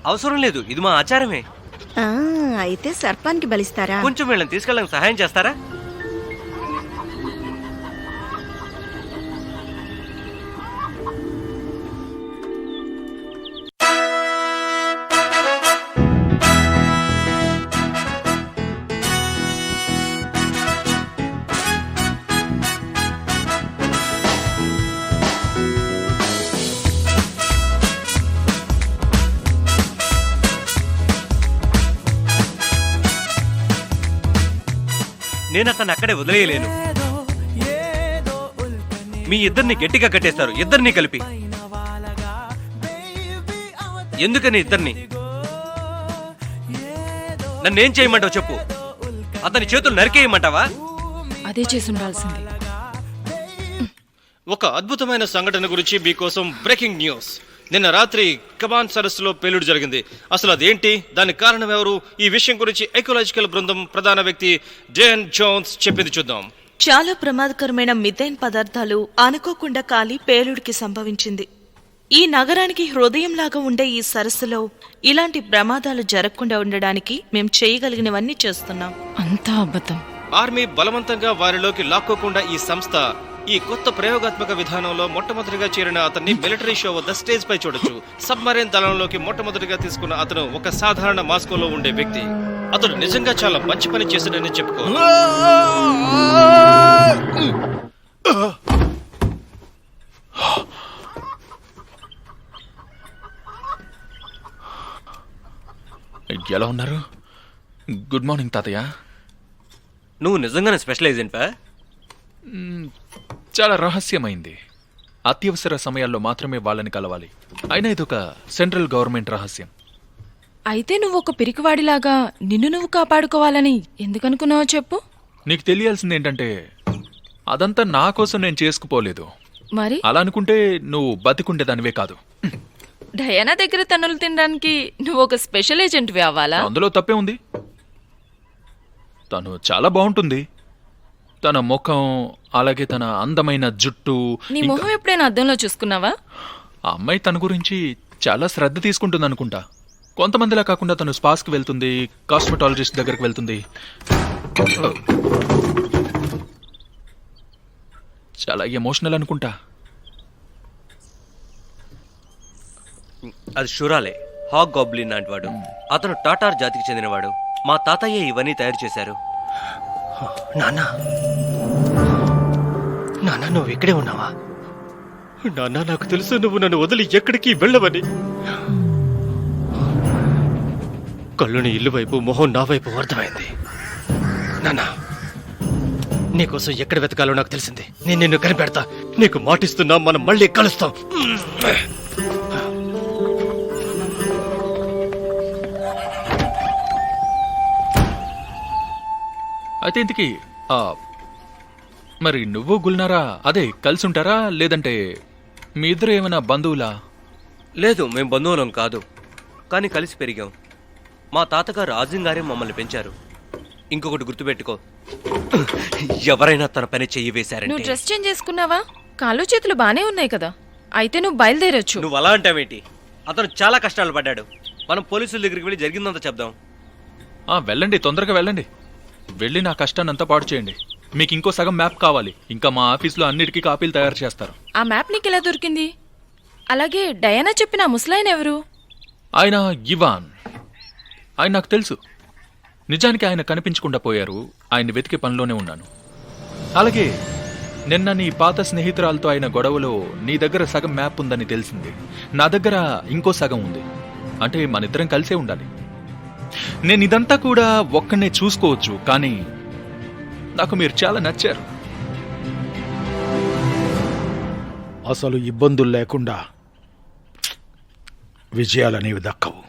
అవసరం లేదు, ఇది మా ఆచారమే. అయితే సర్పానికి బలిస్తారా? కొంచెం వీళ్ళని తీసుకెళ్ళడానికి సహాయం చేస్తారా? నేను అతన్ని అక్కడే వదిలేయలేను. మీ ఇద్దరిని గట్టిగా కట్టేస్తారు, ఇద్దరిని కలిపి. ఎందుకని ఇద్దరిని? నన్నేం చేయమంటావు చెప్పు. అతని చేతులు నరికేయమంటావా? అదే చేసి ఉండాల్సింది. ఒక అద్భుతమైన సంఘటన గురించి మీకోసం బ్రేకింగ్ న్యూస్. నిన్న రాత్రి కబాన్ సరస్సులో పేలుడు జరిగింది. అసలు అదేంటి, దానికి కారణం ఎవరు? ఈ విషయం గురించి ఎకలాజికల్ బృందం ప్రధాన వ్యక్తి జేన్ జోన్స్ చెప్పింది చూద్దాం. చాలా ప్రమాదకరమైన మిథేన్ పదార్థాలు అనుకోకుండా కాలి పేలుడికి సంభవించింది. ఈ నగరానికి హృదయంలాగా ఉండే ఈ సరస్సులో ఇలాంటి ప్రమాదాలు జరగకుండా ఉండడానికి మేం చేయగలిగినవన్నీ చేస్తున్నాం. అంతా అబద్ధం. ఆర్మీ బలవంతంగా వారిలోకి లాక్కోకుండా ఈ సంస్థ ఈ కొత్త ప్రయోగాత్మక విధానంలో మొట్టమొదటిగా చేరిన అతన్ని మిలిటరీ షో వద్ద స్టేజ్ పై చూడొచ్చు. సబ్మరైన్ దళంలోకి మొట్టమొదటిగా తీసుకున్న అతను ఒక సాధారణ మాస్కోలో ఉండే వ్యక్తి. అతడు నిజంగా చాలా మంచి పని చేశాడని చెప్పుకోవాలి. ఎలా ఉన్నారు? గుడ్ మార్నింగ్ తాతయ్య. నువ్వు నిజంగానే స్పెషల్ ఏజెంట్వా? చాలా రహస్యమైంది. అత్యవసర సమయాల్లో మాత్రమే వాళ్ళని కలవాలి. అయినా ఇదొక సెంట్రల్ గవర్నమెంట్ రహస్యం. అయితే నువ్వు ఒక పిరికివాడిలాగా నిన్ను నువ్వు కాపాడుకోవాలని ఎందుకనుకున్నావో చెప్పు. నీకు తెలియాల్సింది ఏంటంటే అదంతా నా కోసం నేను చేసుకుపోలేదు. మరి అలా అనుకుంటే నువ్వు బతికుండేదానివే కాదు. డయానా దగ్గర తన్నులు తినడానికి నువ్వు ఒక స్పెషల్ ఏజెంట్వి అవ్వాలా? అందులో తప్పే ఉంది. తను చాలా బాగుంటుంది. తన ముఖం, అలాగే తన అందమైన జుట్టు. నీ ఇంకా మొహం ఎప్పుడైనా అద్దంలో చూసుకున్నావా? ఆ అమ్మాయి తన గురించి చాలా శ్రద్ధ తీసుకుంటుంది అనుకుంటా. కొంతమందిలా కాకుండా తను స్పాస్కి వెళ్తుంది, కాస్మెటాలజిస్ట్ దగ్గరికి వెళ్తుంది. చాలా ఎమోషనల్ అనుకుంటా. అది షురాలే, హాగ్ గాబ్లిన్ లాంటి వాడు. అతను టాటార్ జాతికి చెందినవాడు. మా తాతయ్య ఇవన్నీ తయారు చేశారు. నాన్నా, నాన్నా నువ్వు ఇక్కడే ఉన్నావా? నాన్నా, నాకు తెలుసు నువ్వు నన్ను వదిలి ఎక్కడికి వెళ్ళవని. కళ్ళుని ఇల్లు వైపు, మొహం నా వైపు అర్థమైంది. నాన్నా, నీకోసం ఎక్కడ వెతకాలో నాకు తెలిసింది. నేను నిన్ను కనిపెడతా. నీకు మాటిస్తున్నా, మనం మళ్ళీ కలుస్తాం. అయితే ఇంతకీ మరి నువ్వు గుల్నారా అదే కలిసి ఉంటారా, లేదంటే మీ ఇద్దరు ఏమైనా బంధువులా? లేదు, మేము బంధువులం కాదు, కానీ కలిసి పెరిగాం. మా తాతగారు ఆజిం గారే మమ్మల్ని పెంచారు. ఇంకొకటి గుర్తుపెట్టుకో, ఎవరైనా తన పని చెయ్యి నువ్వు వేశారంటే. డ్రెస్ చేంజ్ చేసుకున్నావా? కాళ్ళు చేతులు బానే ఉన్నాయి కదా, అయితే నువ్వు బయలుదేరొచ్చు. నువ్వు అలా అంటావేంటి? అతను చాలా కష్టాలు పడ్డాడు. మనం పోలీసుల దగ్గరికి వెళ్ళి జరిగిందంతా చెప్దాం. వెళ్ళండి, తొందరగా వెళ్ళండి. వెళ్ళి నా కష్టాన్ని అంతా పాడు చేయండి. మీకు ఇంకో సగం మ్యాప్ కావాలి. ఇంకా మా ఆఫీస్లో అన్నిటికీ కాపీలు తయారు చేస్తారు. ఆ మ్యాప్ నీకు ఎలా దొరికింది? అలాగే డయానా చెప్పిన ఆ ముసలాయన ఎవరు? ఆయన ఇవాన్. ఆయన నాకు తెలుసు. నిజానికి ఆయన కనిపించకుండా పోయారు. ఆయన వెతికే పనిలోనే ఉన్నాను. అలాగే నిన్న నీ పాత స్నేహితురాలతో అయిన గొడవలో నీ దగ్గర సగం మ్యాప్ ఉందని తెలిసింది. నా దగ్గర ఇంకో సగం ఉంది. అంటే మనిద్దరం కలిసే ఉండాలి. నేను ఇదంతా కూడా ఒక్కనే చూసుకోవచ్చు, కానీ నాకు మీరు చాలా నచ్చారు. అసలు ఇబ్బందులు లేకుండా విజయాలనేవి దక్కవు.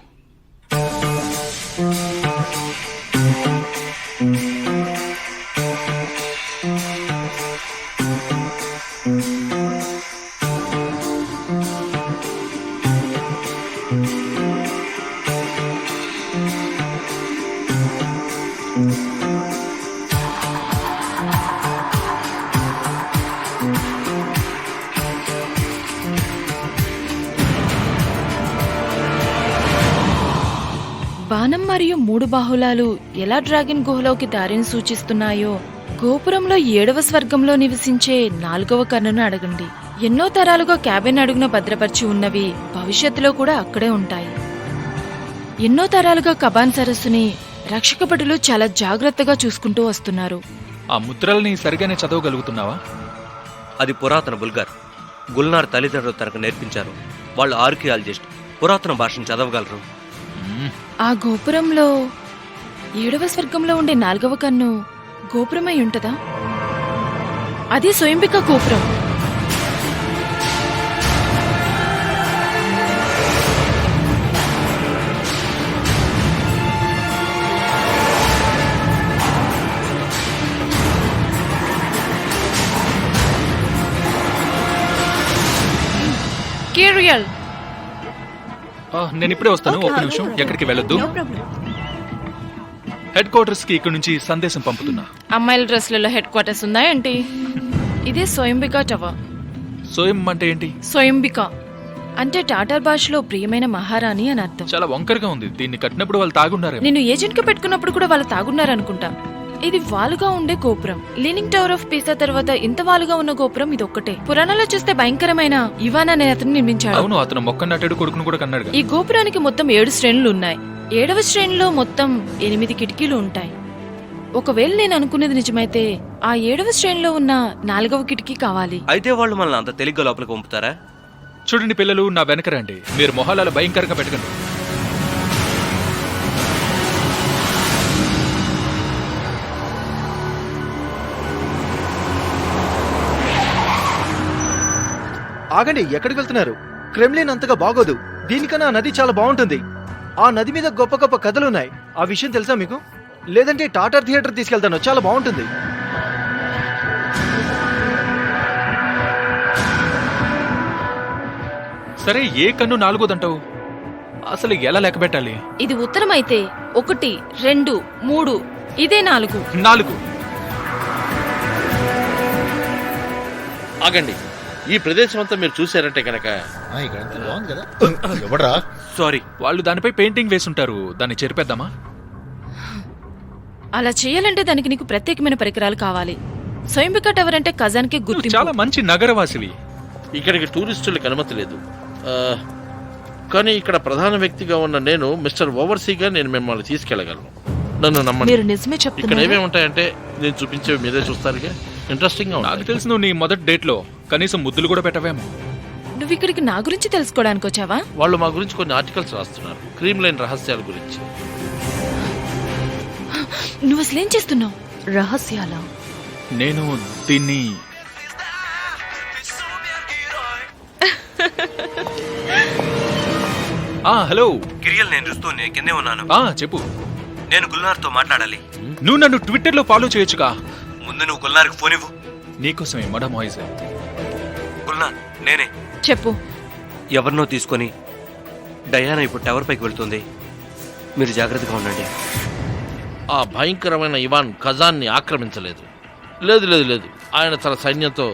బాణం మరియు 3 బాహులాలు ఎలా డ్రాగన్ గుహలోకి దారిని సూచిస్తున్నాయో, గోపురంలో 7వ స్వర్గంలో నివసించే 4వ కన్నును అడగండి. ఎన్నో తరాలుగా క్యాబిన్ అడుగున భద్రపరిచి ఉన్నవి భవిష్యత్తులో కూడా అక్కడే ఉంటాయి. ఎన్నో తరాలుగా కబాన్ సరస్సుని రక్షక భటులు చాలా జాగ్రత్తగా చూసుకుంటూ వస్తున్నారు. ఆ ముద్రల్ని సరిగానే చదవగలుగుతున్నావా? అది పురాతన బుల్గార్. గుల్నార్ తల్లిదండ్రులు తనకు నేర్పించారు. వాళ్ళు ఆర్కియాలజిస్ట్, పురాతన భాషను చదవగలరు. ఆ గోపురంలో 7వ స్వర్గంలో ఉండే 4వ కన్ను గోపురమై ఉంటదా? అదే స్వయంభిక గోపురం. కేరియల్, నేను ఇప్పుడే వస్తాను. ఒక్క నిమిషం, ఎక్కడికి వెళ్ళొద్దు. హెడ్ క్వార్టర్స్ కి ఇక్కడ నుంచి సందేశం పంపుతున్నా. అమ్మాయిల డ్రెస్లలో హెడ్ క్వార్టర్స్ ఉన్నాయేంటి? ఇదే స్వయంభిక టవర్. సోయం అంటే ఏంటి? స్వయంభిక అంటే టాటార్ భాషలో ప్రియమైన మహారాణి అని అర్థం. చాలా వంకరగా ఉంది. దీన్ని కట్టినప్పుడు వాళ్ళు తాగున్నారేమో. నేను ఏజెంట్ గా పెట్టుకున్నప్పుడు కూడా వాళ్ళు తాగున్నారనుకుంటా. ఇది వాలుగా ఉండే గోపురం. లీనింగ్ టవర్ ఆఫ్ పీసా తర్వాత ఇంత వాలుగా ఉన్న గోపురం ఇది ఒక్కటే. పురాణాల్లో చూస్తే భయంకరమైన ఇవాన్ అనే అతను నిర్మించాడు. అవును, అతను మొక్క నాటాడు, కొడుకును కూడా కన్నాడు. ఈ గోపురానికి మొత్తం 7 శ్రేణులు ఉన్నాయి. 7వ శ్రేణిలో మొత్తం 8 కిటికీలు ఉంటాయి. ఒకవేళ నేను అనుకునేది నిజమైతే ఆ 7వ శ్రేణిలో ఉన్న 4వ కిటికీ కావాలి. అయితే వాళ్ళు మనల్ని అంత తేలిగ్గా లోపలికి పంపుతారా? చూడండి పిల్లలు, నా వెనక రండి. మీరు మొహాలలో భయంకరంగా పెట్టకండి. ఆగండి, ఎక్కడికి వెళ్తున్నారు? క్రెమ్లిన్ అంతగా బాగోదు. దీనికన్నా ఆ నది చాలా బాగుంటుంది. ఆ నది మీద గొప్ప గొప్ప కథలున్నాయి. ఆ విషయం తెలుసా మీకు? లేదంటే టాటార్ థియేటర్ తీసుకెళ్తాను, చాలా బాగుంటుంది. సరే ఏ కన్ను నాలుగోదంటావు? అసలు ఎలా లెక్క పెట్టాలి? ఇది ఉత్తరం అయితే 1, 2, 3, ఇదే 4. 4. ఆగండి, ఈ ప్రదేశం అంతా మీరు చూశారంటే కనుక ఇక్కడంతా బాగుంది కదా. ఎవడరా? సారీ. వాళ్ళు దానిపై పెయింటింగ్ వేసుంటారు. దాన్ని చెరిపేద్దామా? అలా చేయాలంటే దానికి నీకు ప్రత్యేకమైన పరికరాలు కావాలి. స్వయంభిక టవర్ అంటే ఖజాన్కే నువ్వు గుర్తింపు. చాలా మంచి నగరవాసివి. ఇక్కడికి టూరిస్టులకు అనుమతి లేదు. కానీ ఇక్కడ ప్రధాన వ్యక్తిగా ఉన్న నేను మిస్టర్ ఓవర్సీగా నేను మిమ్మల్ని తీసుకెళ్లగలను. నన్ను నమ్మండి. మీరు నిజమే ఇక్కడ చెప్తున్నారు. ఏమేమి ఉంటాయంటే నేను చూపించేవి మీరే చూస్తారుగా. ఇంట్రెస్టింగ్ గా నాకు ఉంటుంది. తెలుసు నువ్వు నీ మొదటి డేట్ లో కనీసం ముద్దులు కూడా పెట్టవేమో. నువ్వు ఇక్కడికి నా గురించి తెలుసుకోవడానికి వచ్చావా? వాళ్ళు మా గురించి కొన్ని ఆర్టికల్స్ రాస్తున్నారు, క్రీమ్ లైన్ రహస్యాల గురించి. నువ్వు అసలేం చేస్తున్నావు? రహస్యాల నేను దీన్ని హలో కిరియల్, నేను చూస్తూ నేను కిందే ఉన్నాను. చెప్పు. నేను గుల్నార్తో మాట్లాడాలి. నువ్వు నన్ను ట్విట్టర్ లో ఫాలో చేయొచ్చుగా. ముందు నువ్వు గుల్నార్కి ఫోన్ ఇవ్వు. నీకోసమే మడా మాయిస్. గుల్నార్, నేనే. చెప్పు. ఎవరినో తీసుకొని డయానా ఇప్పుడు టవర్ పైకి వెళ్తుంది. మీరు జాగ్రత్తగా ఉండండి. ఆ భయంకరమైన ఇవాన్ ఖజాన్ని ఆక్రమించలేదు. లేదు లేదు లేదు, ఆయన తన సైన్యంతో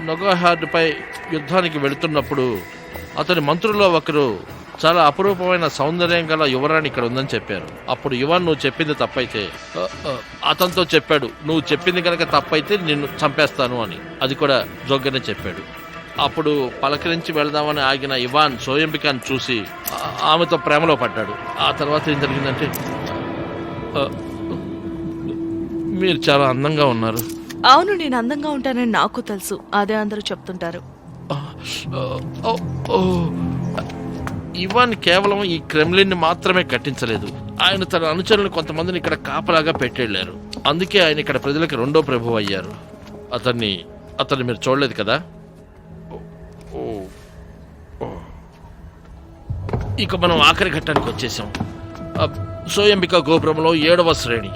నొగహార్డ్పై యుద్ధానికి వెళుతున్నప్పుడు అతని మంత్రుల్లో ఒకరు చాలా అపురూపమైన సౌందర్యం గల యువరాణి ఇక్కడ ఉందని చెప్పారు. అప్పుడు ఇవాన్ నువ్వు చెప్పింది తప్పైతే అతనితో చెప్పాడు, నువ్వు చెప్పింది కనుక తప్పైతే నిన్ను చంపేస్తాను అని. అది కూడా జోగ్గానే చెప్పాడు. అప్పుడు పలకరించి వెళదామని ఆగిన ఇవాన్ సోయంబికాను చూసి ఆమెతో ప్రేమలో పడ్డాడు. ఆ తర్వాత ఏం జరిగిందంటే మీరు చాలా అందంగా ఉన్నారు. అవును, నేను అందంగా ఉంటానని నాకు తెలుసు. అదే అందరూ చెప్తుంటారు. ఇవాన్ కేవలం ఈ క్రెమ్లిన్ ని మాత్రమే కట్టించలేదు, ఆయన తన అనుచరులను కొంతమందిని ఇక్కడ కాపలాగా పెట్టెళ్లారు. అందుకే ఆయన ఇక్కడ ప్రజలకు రెండో ప్రభువు అయ్యారు. అతన్ని మీరు చూడలేదు కదా. ఇక మనం ఆఖరి ఘట్టానికి వచ్చేసాం. సోయంబిక గోపురంలో 7వ శ్రేణి.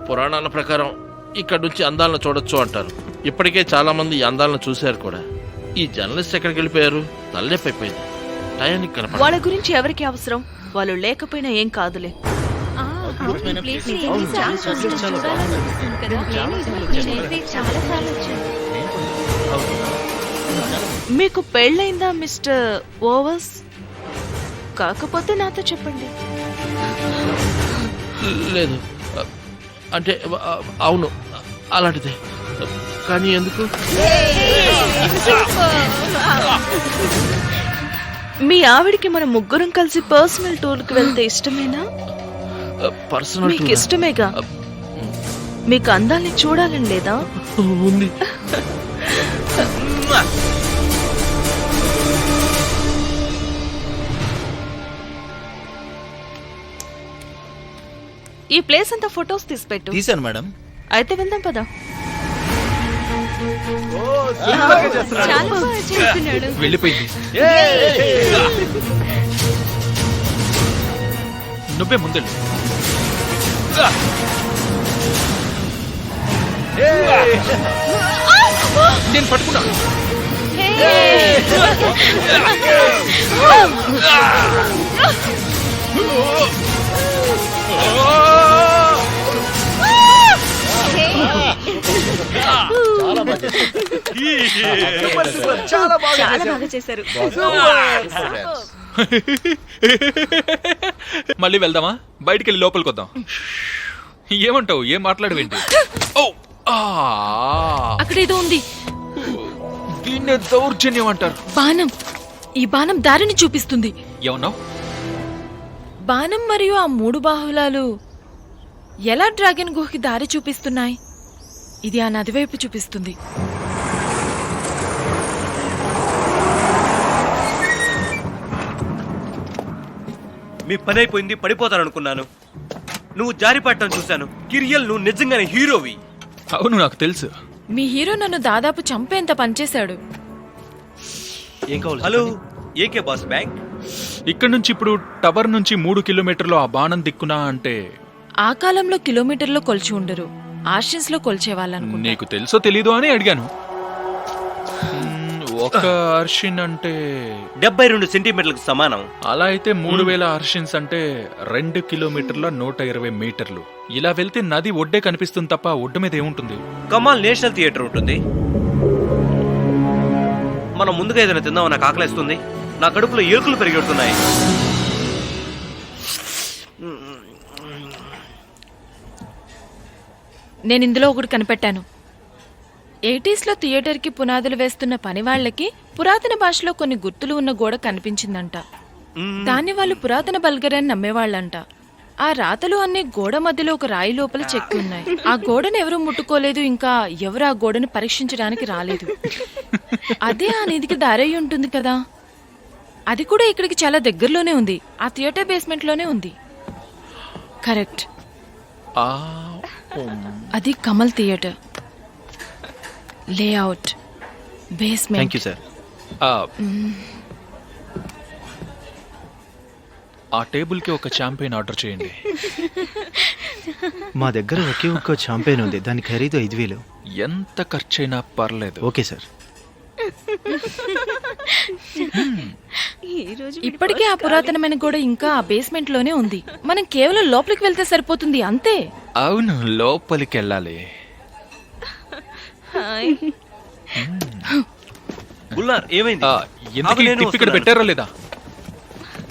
పురాణాల ప్రకారం ఇక్కడ నుంచి అందాలను చూడొచ్చు అంటారు. ఇప్పటికే చాలా మంది ఈ అందాలను చూశారు కూడా. ఈ జర్నలిస్ట్ ఎక్కడికి వెళ్ళిపోయారు? తల్లెప్పైపోయింది. టయానికి కనపడ. వాళ్ళ గురించి ఎవరికి అవసరం? వాళ్ళు లేకపోయినా ఏం కాదులే. మీకు పెళ్ళైందా మిస్టర్ ఓవర్స్? కాకపోతే నాతో చెప్పండి. లేదు, అంటే అవును, అలాంటిదే. కానీ ఎందుకు? మీ ఆవిడికి మన ముగ్గురం కలిసి పర్సనల్ టూర్కి వెళ్తే ఇష్టమేనా? పర్సనల్ మీకు ఇష్టమేగా. మీకు అందాల్ని చూడాలని లేదా? ఉంది. ఈ ప్లేస్ అంతా ఫొటోస్ తీసిపెట్టు. తీశాను మేడం. అయితే వెళ్దాం పదా. వెళ్ళిపోయింది. నువ్వే ముందెళ్ళు. నేను పట్టుకున్నా. చాలా బాగా చేశారు. మళ్ళీ వెళ్దామా? బయటికి వెళ్ళి లోపలికి వద్దాం. ఏమంటావు? ఏం మాట్లాడవేంటి? అక్కడేదో ఉంది. దీన్నే దౌర్జన్యం అంటారు. బాణం. ఈ బాణం దారిని చూపిస్తుంది. ఏమన్నావు? బాణం మరియు ఆ 3 బాహులాలు ఎలా డ్రాగన్ గుహకి దారి చూపిస్తున్నాయి? ఇది ఆ నది వైపు చూపిస్తుంది. మీ పని అయిపోయింది, పడిపోతాననుకున్నాను. నువ్వు జారిపడటం చూశాను. కిరియల్, నువ్వు నిజంగానే హీరోవి. అవును, నాకు తెలుసు. మీ హీరో నన్ను దాదాపు చంపేంత పనిచేశాడు. ఏం కావాలి? Hello, AK boss bank. ఇక్కడ నుంచి ఇప్పుడు టవర్ నుంచి 3 కిలోమీటర్లు ఆ బాణం దిక్కునా అంటే ఆ కాలంలో కిలోమీటర్లో కొలిచి ఉండరు, ఆర్షన్స్ లో కొలిచేవాళ్ళను. నీకు తెలుసో తెలీదు అని అడిగాను. ఒక అర్షిన్ అంటే 72 సెంటీమీటర్లకు సమానం. అలా అయితే 3000 అర్షిన్స్ అంటే 2 కిలోమీటర్ల 120 మీటర్లు. ఇలా వెళ్తే నది ఒడ్డే కనిపిస్తుంది తప్ప ఒడ్డు మీద ఏముంటుంది? కమాల్ నేషనల్ థియేటర్ ఉంటుంది. మనం ముందుగా ఏదైనా తిందామని నాకు ఆకలిస్తుంది. నా కడుపులో ఎలుకలు పెరిగెడుతున్నాయి. నేను ఇందులో ఒకటి కనిపెట్టాను. 80s లో థియేటర్కి పునాదులు వేస్తున్న పని వాళ్ళకి పురాతన భాషలో కొన్ని గుర్తులు ఉన్న గోడ కనిపించిందంట. దాన్ని వాళ్ళు పురాతన బల్గరని నమ్మేవాళ్ళంట. ఆ రాతలు అన్ని గోడ మధ్యలో ఒక రాయి లోపల చెక్కి ఉన్నాయి. ఆ గోడను ఎవరూ ముట్టుకోలేదు, ఇంకా ఎవరు ఆ గోడను పరీక్షించడానికి రాలేదు. అదే ఆ నిధికి దారయ్యి ఉంటుంది కదా. అది కూడా ఇక్కడికి చాలా దగ్గరలోనే ఉంది. ఆ థియేటర్ బేస్మెంట్ లోనే ఉంది. కరెక్ట్, అది Kamal theatre. Layout, basement. Thank you sir. ఆ టేబుల్ కి ఒక చాంపియన్ ఆర్డర్ చేయండి. మా దగ్గర ఒకే ఒక్క చాంపియన్ ఉంది, దాని ఖరీదు 5000. ఎంత ఖర్చైనా పర్లేదు. Okay sir. ఇప్పటికే ఆ పురాతనమైన గోడ ఇంకా ఆ బేస్మెంట్ లోనే ఉంది. మనం కేవలం లోపలికి వెళ్తే సరిపోతుంది, అంతే. అవును, లోపలికి వెళ్ళాలి. గుల్నార్ ఏమైంది? ఎందుకు ఈ టిప్ ఇక్కడ పెట్టారో లేదా?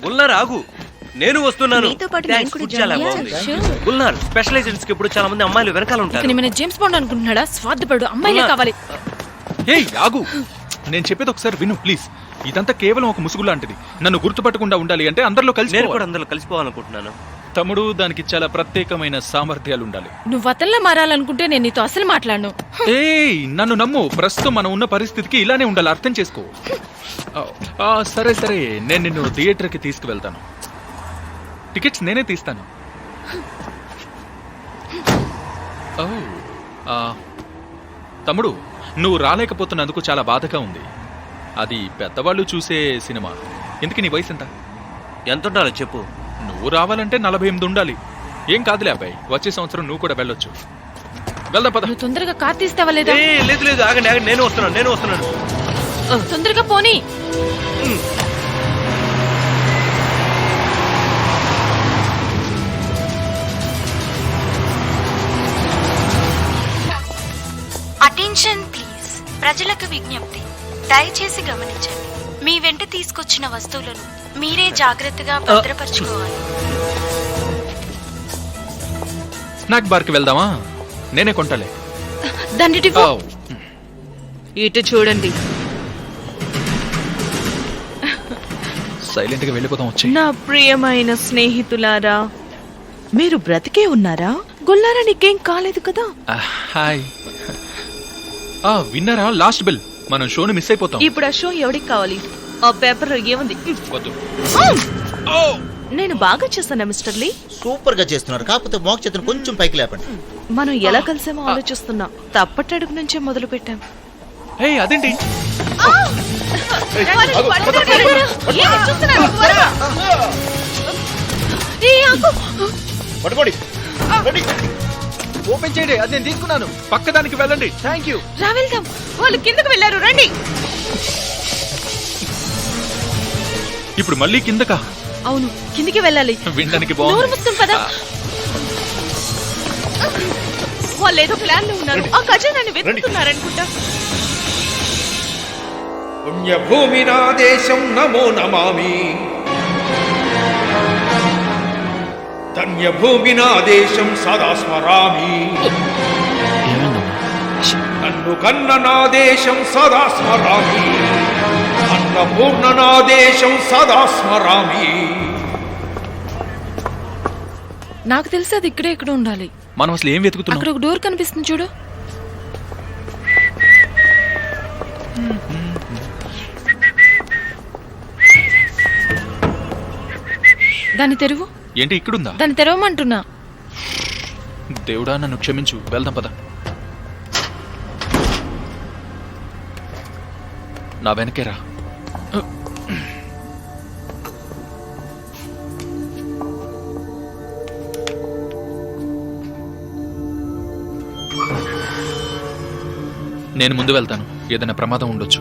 గుల్నార్ ఆగు, నేను వస్తున్నాను. మీతో పాటు నేను థాంక్స్, కూడా ఫుడ్ చాలా జాయిన్ బాగుంది. అయ్యాను. గుల్నార్ స్పెషలైజేషన్స్ కి ఇప్పుడు చాలా మంది అమ్మాయిలు వెనకాల ఉంటారు. నేను జేమ్స్ బాండ్ అనుకుంటున్నాడా? స్వార్థపడు, అమ్మాయిలే కావాలి. ఏయ్ ఆగు, నేను చెప్పేది ఒకసారి విను ప్లీజ్. ఇదంతా కేవలం ఒక ముసుగు లాంటిది. నన్ను గుర్తుపట్టకుండా ఉండాలి అంటే అందరిలో కలిసి నేను కూడా అందరిలో కలిసిపోవాలనుకుంటున్నాను. తమ్ముడు, దానికి చాలా ప్రత్యేకమైన సామర్థ్యాలు ఉండాలి. నువ్వు అతల్లా మారాలనుకుంటే నేను నీతో అసలు మాట్లాడను. ఏయ్ నన్ను నమ్ము, ప్రస్తుతం మనం ఉన్న పరిస్థితికి ఇలానే ఉండాలి, అర్థం చేసుకో. సరే సరే, నేను నిన్ను థియేటర్కి తీసుకువెళ్తాను. టికెట్స్ నేనే తీస్తాను. తమ్ముడు, నువ్వు రాలేకపోతున్నందుకు చాలా బాధగా ఉంది. అది పెద్దవాళ్ళు చూసే సినిమా. ఎందుకు నీ వయసు ఎంత? ఎంత ఉండాలో చెప్పు. నువ్వు రావాలంటే 48 ఉండాలి. ఏం కాదులే అబ్బాయి, వచ్చే సంవత్సరం నువ్వు కూడా వెళ్ళొచ్చు. వెళ్దాం పద. నువ్వు తొందరగా కార్ తీస్తావా లేదా? లేదు లేదు, ఆగండి ఆగండి, నేను వస్తున్నాను. తొందరగా పోనీ. Attention please. ప్రజలకు విజ్ఞప్తి, దయచేసి గమనించండి. మీ వెంట తీసుకొచ్చిన వస్తువులను మీరే జాగ్రత్తగా భద్రపరచుకోవాలి. స్నాక్ బార్కి వెళ్దామా? నేనే కొంటాలే. దాన్ని ఇటు చూడండి. సైలెంట్ గా వెళ్ళిపోతాం. వచ్చి నా ప్రియమైన స్నేహితులారా, మీరు బ్రతికే ఉన్నారా? గుల్లారా నీకేం కాలేదు కదా? హాయ్. విన్నారా? Last bell. మనం షోని మిస్ అయిపోతాం. ఇప్పుడు ఆ షో ఎవరికి కావాలి? ఆ పేపర్ ఏముంది? వద్దు. నేను బాగా చేస్తానా మిస్టర్ లీ? సూపర్ గా చేస్తున్నారు, కాకపోతే మోక చేతులు కొంచెం పైకి లేపండి. మనం ఎలా కలిసామో ఆలోచిస్తున్నా. తప్పటడుగు నుంచే మొదలు పెట్టాం. అదేంటి? పట్టుకోండి. ఓపెన్ చేయండి, అది నేను తీసుకున్నాను. పక్కదానికి వెళ్ళండి. Thank you. రా వెళ్దాం. వాళ్ళు కిందకు వెళ్ళారు, రండి. ఇప్పుడు మళ్ళీ కిందకా? అవును, కిందికి వెళ్ళాలి. వినడానికి నోరు బాగుంది. మూసుకుని పద. వాళ్ళు ఏదో ప్లాన్ లో ఉన్నారు. ఆ ఖజానాన్ని వెతుకుతున్నారనుకుంటా. పుణ్యభూమి నా దేశం నమో నమామి. ధన్యభూమి నా దేశం సదా స్మరామి. నన్ను కన్న నా దేశం సదా స్మరామి. అన్నపూర్ణ నా దేశం సదా స్మరామి. నాకు తెలిసి అది ఇక్కడే ఇక్కడ ఉండాలి. మనం అసలు ఏం వెతుకుతున్నాం? అక్కడ ఒక డోర్ కనిపిస్తుంది చూడు. దాన్ని తెరువు. ఏంటి ఇక్కడుందా? దాన్ని తెరవమంటున్నా. దేవుడా నన్ను క్షమించు, వెళ్దాం పద. నా వెనకేరా. నేను ముందు వెళ్తాను, ఏదైనా ప్రమాదం ఉండొచ్చు.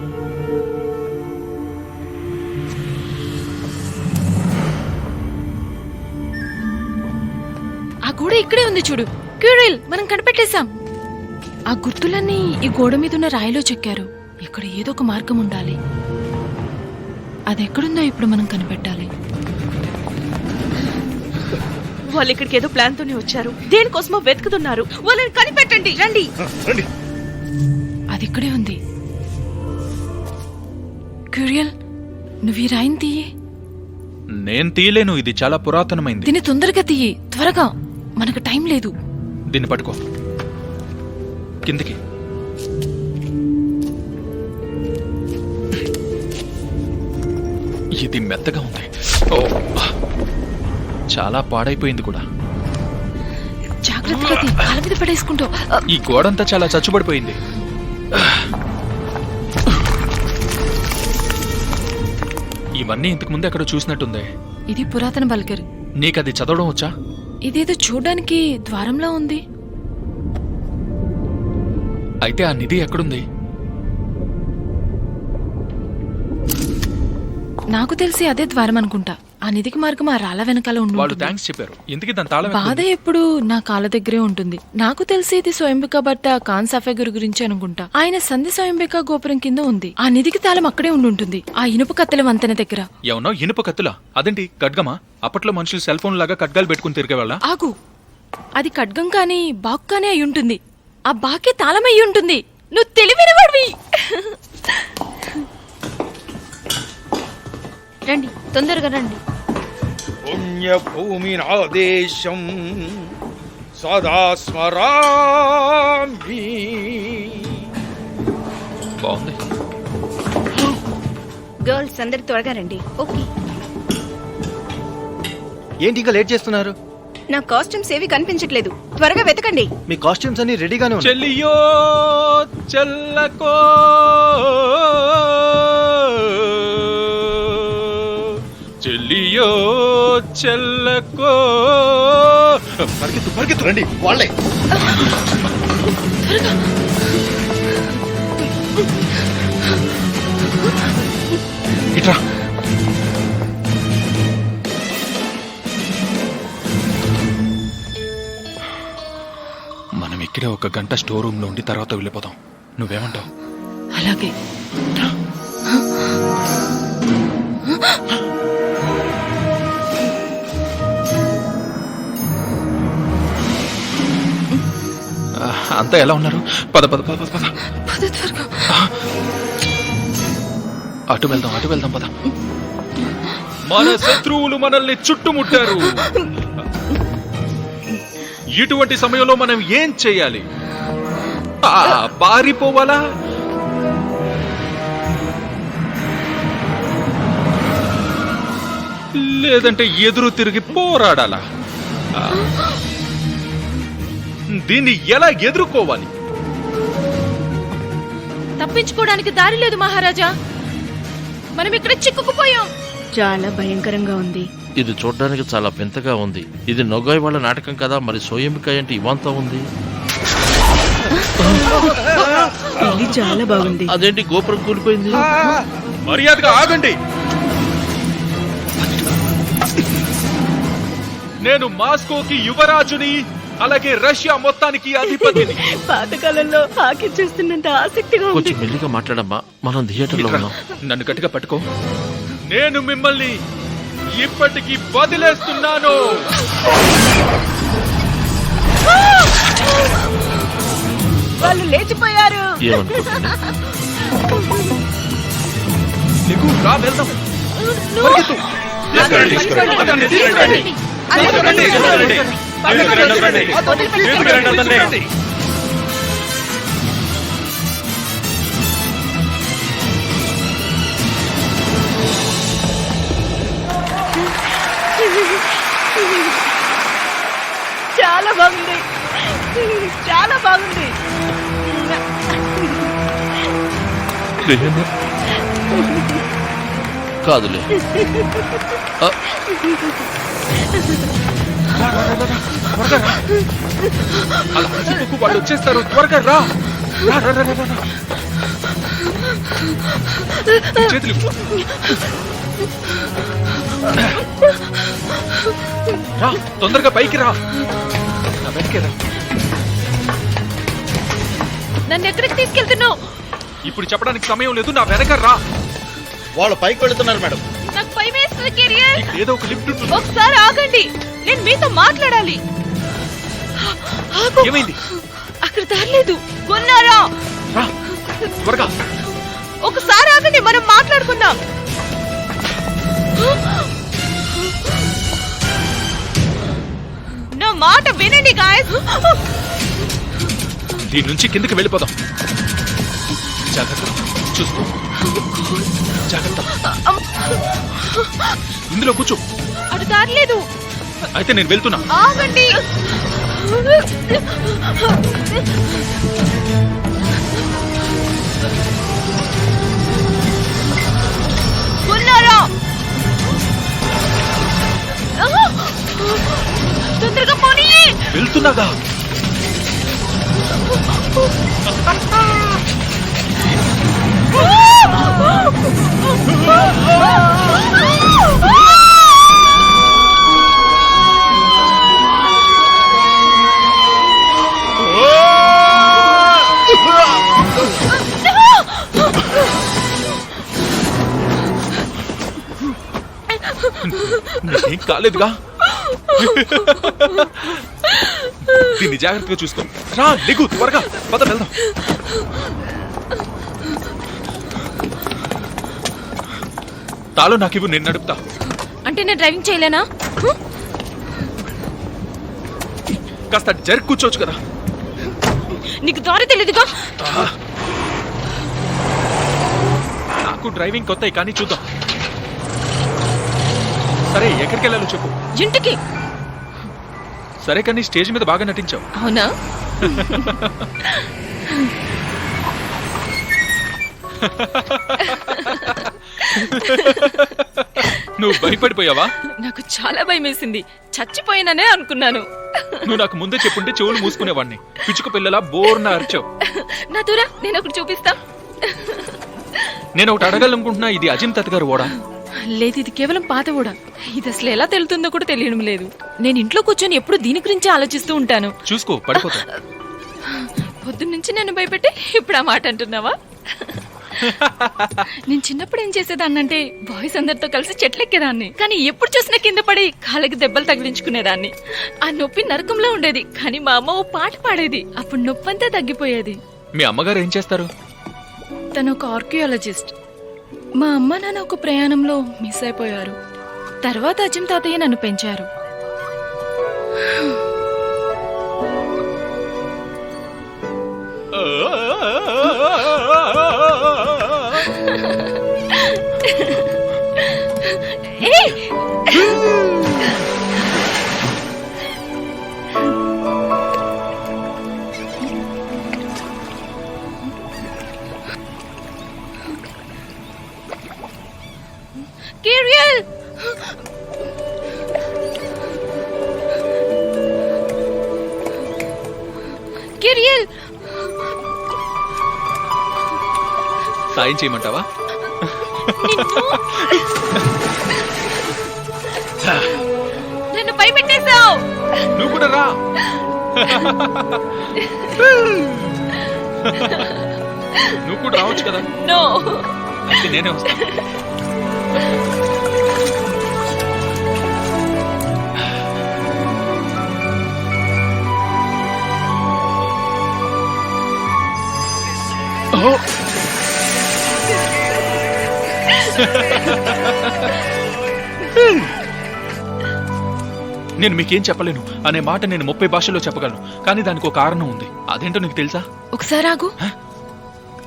గోడ ఇక్కడే ఉంది చూడు. క్యూరిల్, మనం కనిపెట్టేశాం. ఆ గుర్తులన్నీ ఈ గోడ మీద ఉన్న రాయిలో చెక్కారు. ఇక్కడ ఏదో ఒక మార్గం ఉండాలి. అది ఎక్కడుందో ఇప్పుడు మనం కనిపెట్టాలి. వాళ్ళు ఇక్కడికి ఏదో ప్లాన్ తోనే వచ్చారు. దేనికోసమో వెతుకుతున్నారు. వాళ్ళని కనిపెట్టండి. రండి. అది ఇక్కడే ఉంది. క్యూరియల్, నువ్వు ఈ రాయిని తీయి. నేను తీయలేను, ఇది చాలా పురాతనమైంది. దీన్ని తొందరగా తీయి, త్వరగా, మనకు టైం లేదు. దీన్ని పట్టుకో, కిందికి. ఇది మెత్తగా ఉంది. ఓ, చాలా పాడైపోయింది కూడా. జాగ్రత్తగా తీ, కాళ్ళ మీద పడేసుకుంటూ. ఈ గోడంతా చాలా చచ్చుబడిపోయింది. ఇవన్నీ ఇంతకు ముందు ఎక్కడ చూసినట్టుంది. ఇది పురాతన బల్గర్. నీకది చదవడం వచ్చా? ఇదేదో చూడడానికి ద్వారంలా ఉంది. అయితే ఆ నిధి ఎక్కడుంది? నాకు తెలిసి అదే ద్వారం అనుకుంటా. ఆ నిధికి మార్గం ఆ రాళ్ళ వెనకాల వాళ్ళు ఉంటుంది. థ్యాంక్స్ చెప్పారు. ఇంతకీ దాని తాళం బాధ ఎక్కడుంది? ఎప్పుడు నా కాళ్ళ దగ్గరే ఉంటుంది. నాకు తెలిసి ఇది స్వయంబిక భర్త ఖాన్ సఫేగురు గురించి అనుకుంటా. ఆయన సంధి స్వయంబిక గోపురం కింద ఉంది. ఆ నిధికి తాళం అక్కడే ఉంటుంది, ఆ ఇనుప కత్తెల వంతెన దగ్గర. ఏమన్నా ఇనుప కత్తులా? అదేంటి ఖడ్గమా? అప్పట్లో మనుషులు సెల్ ఫోన్ లాగా ఖడ్గాలు పెట్టుకుని తిరిగేవాళ్ళ? ఆగు, అది ఖడ్గం కానీ బాక్ కానీ అయి ఉంటుంది. ఆ బాకే తాళం అయి ఉంటుంది. నువ్వు తెలివినవాడివి. రండి, తొందరగా రండి. పుణ్యభూమి నాదేశం సదా స్మరామి. బాగుంది. గర్ల్స్ అందరు త్వరగా రండి. ఓకే. ఏంటి ఇంకా లేట్ చేస్తున్నారు? నా కాస్ట్యూమ్స్ ఏవి కనిపించట్లేదు. త్వరగా వెతకండి. మీ కాస్ట్యూమ్స్ అన్ని రెడీగానే ఉన్నాయి. చెల్లియో చెల్లకో చెల్లియో చెల్లకో. పరిగెత్తు పరిగెత్తు, రండి వాళ్ళే. ఇట్రా. మనం ఇక్కడే ఒక గంట స్టోర్ రూమ్ లో ఉండి తర్వాత వెళ్ళిపోతాం. నువ్వేమంటావు? అలాగే. అంతా ఎలా ఉన్నారు? పద పద పద పద. పద త్వరగా. అటు వెళ్దాం పద. మన శత్రువులు మనల్ని చుట్టుముట్టారు. ఇటువంటి సమయంలో మనం ఏం చేయాలి? పారిపోవాలా? లేదంటే ఎదురు తిరిగి పోరాడాలా? దీన్ని ఎలా ఎదుర్కోవాలి? తప్పించుకోవడానికి దారి లేదు మహారాజా. మనం ఇక్కడ చిక్కుకుపోయాం. చాలా భయంకరంగా ఉంది. ఇది చూడడానికి చాలా వింతగా ఉంది. ఇది నొగాయ్ వాళ్ళ నాటకం కదా. మరి సోయంబిక అంటే ఇవంతా ఉంది. ఇది చాలా బాగుంది. అదేంటి గోపురం కూలిపోయింది? మర్యాదగా ఆగండి. నేను మాస్కోకి యువరాజుని, అలాగే రష్యా మొత్తానికి అధిపతిని. పాతకాలంలో హాకీ చూస్తున్నంత ఆసక్తిగా ఉంది. కొంచెం మెల్లిగా మాట్లాడమ్మా, మనం థియేటర్లో ఉన్నాం. నన్ను గట్టిగా పట్టుకో. నేను మిమ్మల్ని ఇప్పటికి వదిలేస్తున్నాను. వాళ్ళు లేచిపోయారు. నీకు రా వెళ్దాం. పరిగెత్తు. చాలా బాగుంది, చాలా బాగుంది. కాదులే. వాళ్ళు వచ్చేస్తారు. త్వరగా రా. చేతులు రా, తొందరగా పైకి రా. నా వెనకేరా. నన్ను ఎక్కడికి తీసుకెళ్తున్నావు? ఇప్పుడు చెప్పడానికి సమయం లేదు, నా వెనక రా. వాళ్ళు పైకి వెళుతున్నారు మేడం. నాకు భయం వేస్తుంది కెరియర్. ఏదో ఒక లిఫ్ట్ ఉంటుంది. ఒకసారి ఆగండి, నేను మీతో మాట్లాడాలి. ఆగు. ఏమైంది? అక్కడ దారిలేదు. కొన్నారా? రా త్వరగా. ఒకసారి ఆగండి, మనం మాట్లాడుకుందాం. నా మాట వినండి గాయస్. దీని నుంచి కిందకి వెళ్ళిపోదాం. జాగ్రత్త, చూసుకో. జాగ్రత్త. ఇందులో కూర్చో. అటు దారిలేదు. అయితే నేను వెళ్తున్నా. ఆగండి. కొన్నారా? తొందరగా పోనీ. వెళ్తున్నాగా. ఏం కాలేదుగా. దీన్ని జాగ్రత్తగా చూసుకో. రా దిగు త్వరగా, పద వెళ్దాం. తాలో నాకు ఇవ్వు, నేను నడుపుతా. అంటే నేను డ్రైవింగ్ చేయలేనా? కాస్త జరి కూర్చోవచ్చు కదా. నీకు దారి తెలియదుగా. నాకు డ్రైవింగ్ కొత్త, కానీ చూద్దాం. సరే ఎక్కడికి వెళ్ళాలో చెప్పు. ఇంటికి. సరే, కానీ స్టేజ్ మీద బాగా నటించావు. అవునా? నువ్వు భయపడిపోయావా? నాకు చాలా భయం వేసింది, చచ్చిపోయిననే అనుకున్నాను. నువ్వు నాకు ముందే చెప్పుంటే చెవులు మూసుకునేవాడిని. పిచ్చుక పిల్లలా బోర్న అరిచావు. నా దూరా, నేను ఒకటి చూపిస్తా. నేను ఒకటి అడగాలనుకుంటున్నా, ఇది అజిమ్ తాత గారు ఓడా? లేదు, ఇది కేవలం పాత ఓడ. ఇది అసలు ఎలా తెలుతుందో కూడా తెలియడం లేదు. నేను ఇంట్లో కూర్చొని ఎప్పుడు దీని గురించి ఆలోచిస్తూ ఉంటాను. చూసుకో, పడిపోతా. పొద్దున్నుంచి నన్ను భయపెట్టి ఇప్పుడు ఆ మాట అంటున్నావా? నేను చిన్నప్పుడు ఏం చేసేదాన్నంటే బాయ్స్ అందరితో కలిసి చెట్లెక్కేదాన్ని. కానీ ఎప్పుడు చూసినా కింద పడి కాళ్ళకి దెబ్బలు తగిలించుకునేదాన్ని. ఆ నొప్పి నరకంలో ఉండేది. కానీ మా అమ్మ ఓ పాట పాడేది, అప్పుడు నొప్పంతా తగ్గిపోయేది. మీ అమ్మగారు ఏం చేస్తారు? తను ఒక ఆర్కియాలజిస్ట్. మా అమ్మ నాన్న ఒక ప్రయాణంలో మిస్ అయిపోయారు. తర్వాత అజిమ్ తాతయ్య నన్ను పెంచారు. Gabriel! Gabriel! సాయం చేయమంటావా? నన్ను భయపెట్టేశావు. నువ్వు కూడా రా. నువ్వు కూడా రావచ్చు కదా. నో, అయితే నేనే వస్తాను. నేను మీకేం చెప్పలేను అనే మాట నేను 30 భాషల్లో చెప్పగలను. కానీ దానికి ఒక కారణం ఉంది. అదేంటో నీకు తెలుసా? ఒకసారి ఆగు.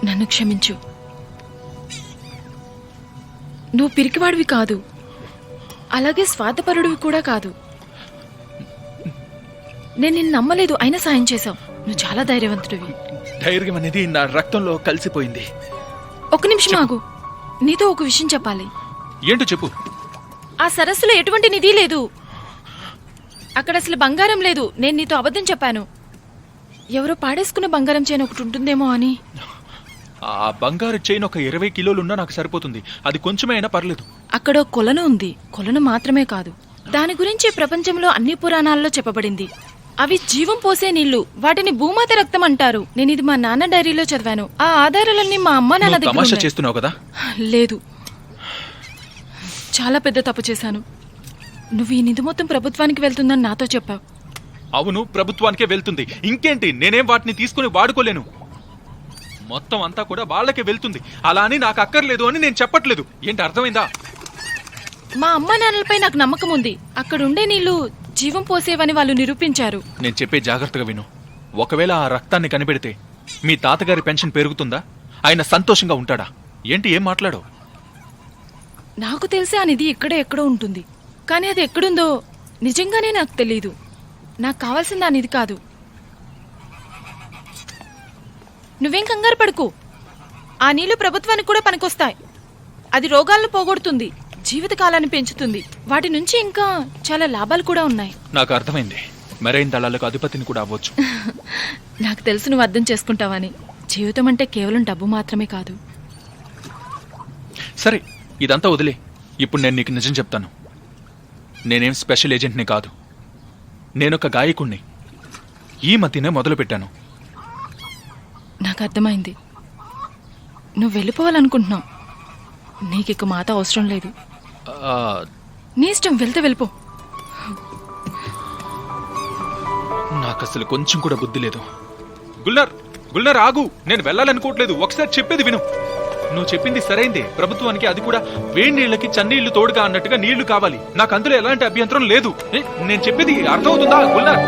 నన్ను క్షమించు. నువ్వు పిరికివాడివి కాదు, అలాగే స్వార్థపరుడివి కూడా కాదు. నేను నిన్ను నమ్మలేదు, అయినా సాయం చేశావు. నువ్వు చాలా ధైర్యవంతుడివి. ధైర్యం అనేది నా రక్తంలో కలిసిపోయింది. ఒక నిమిషం ఆగు, నీతో ఒక విషయం చెప్పాలి. ఏంటో చెప్పు. ఆ సరస్సులో ఎటువంటి నిధి లేదు. అక్కడ అసలు బంగారం లేదు. నేను నీతో అబద్ధం చెప్పాను. ఎవరో పాడేసుకున్న బంగారం చైన్ ఒకటి ఉంటుందేమో అని. ఆ బంగారు చైన్ ఒక 20 కిలోలున్నా నాకు సరిపోతుంది. అది కొంచెమే అయినా పర్లేదు. అక్కడ కొలను ఉంది. కొలను మాత్రమే కాదు, దాని గురించి ప్రపంచంలో అన్ని పురాణాల్లో చెప్పబడింది. అవి జీవం పోసే నీళ్లు. వాటిని భూమాత రక్తం అంటారు. నేను ఇది మా నాన్న డైరీలో చదివాను. ఆ ఆధారాలన్నీ మా అమ్మ నాన్న నువ్వు దగ్గర తమాషా ఉన్నాయి. చేస్తున్నావు కదా? లేదు, చాలా పెద్ద తప్పు చేశాను. నువ్వు ఈ నిధి మొత్తం ప్రభుత్వానికి వెళ్తుందని నాతో చెప్పావు. అవును, ప్రభుత్వానికే వెళ్తుంది. ఇంకేంటి, నేనేం వాటిని తీసుకుని వాడుకోలేను. మొత్తం అంతా కూడా వాళ్ళకే వెళ్తుంది. అలా అని నాకు అక్కర్లేదు అని నేను చెప్పట్లేదు. ఏంటి, అర్థమైందా? మా అమ్మ నాన్నలపై నాకు నమ్మకం ఉంది. అక్కడుండే నీళ్లు జీవం పోసేవని వాళ్ళు నిరూపించారు. నేను చెప్పే జాగ్రత్తగా విను. ఒకవేళ ఆ రక్తాన్ని కనిపెడితే మీ తాతగారి పెన్షన్ పెరుగుతుందా? ఆయన సంతోషంగా ఉంటాడా? ఏంటి, ఏం మాట్లాడో? నాకు తెలిసి ఆ నిధి ఇక్కడే ఎక్కడో ఉంటుంది. కానీ అది ఎక్కడుందో నిజంగానే నాకు తెలీదు. నాకు కావాల్సింది ఆ నిధి కాదు. నువ్వేం కంగారు పడుకు. ఆ నీళ్లు ప్రభుత్వానికి కూడా పనికొస్తాయి. అది రోగాలను పోగొడుతుంది, జీవితకాలాన్ని పెంచుతుంది. వాటి నుంచి ఇంకా చాలా లాభాలు కూడా ఉన్నాయి. నాకు అర్థమైంది. మెరైన్ దళాలకు అధిపతిని కూడా అవ్వచ్చు. నాకు తెలుసు నువ్వు అర్థం చేసుకుంటావని. జీవితం అంటే కేవలం డబ్బు మాత్రమే కాదు. సరే, ఇదంతా వదిలే. ఇప్పుడు నేను నీకు నిజం చెప్తాను. నేనేం స్పెషల్ ఏజెంట్ని కాదు. నేనొక గాయకుణ్ణి. ఈ మధ్యనే మొదలుపెట్టాను. నాకు అర్థమైంది. నువ్వు వెళ్ళిపోవాలనుకుంటున్నావు. నీకు మాత అవసరం లేదు. నీ ఇష్టం, వెళ్తే వెళ్ళిపో. నాకు అసలు కొంచెం కూడా బుద్ధి లేదు. గుల్నర్ ఆగు. నేను వెళ్ళాలనుకోవట్లేదు. ఒకసారి చెప్పేది విను. నువ్వు చెప్పింది సరైందే. ప్రభుత్వానికి అది కూడా వేడి నీళ్ళకి చన్నీళ్లు తోడుగా అన్నట్టుగా నీళ్లు కావాలి. నాకు అందులో ఎలాంటి అభ్యంతరం లేదు. నేను చెప్పేది అర్థమవుతుందా గుల్నర్?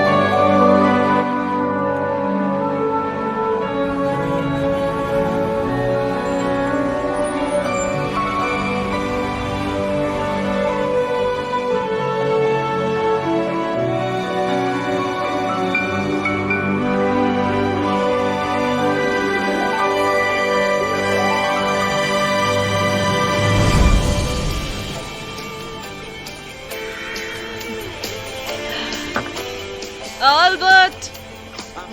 ఆల్బర్ట్,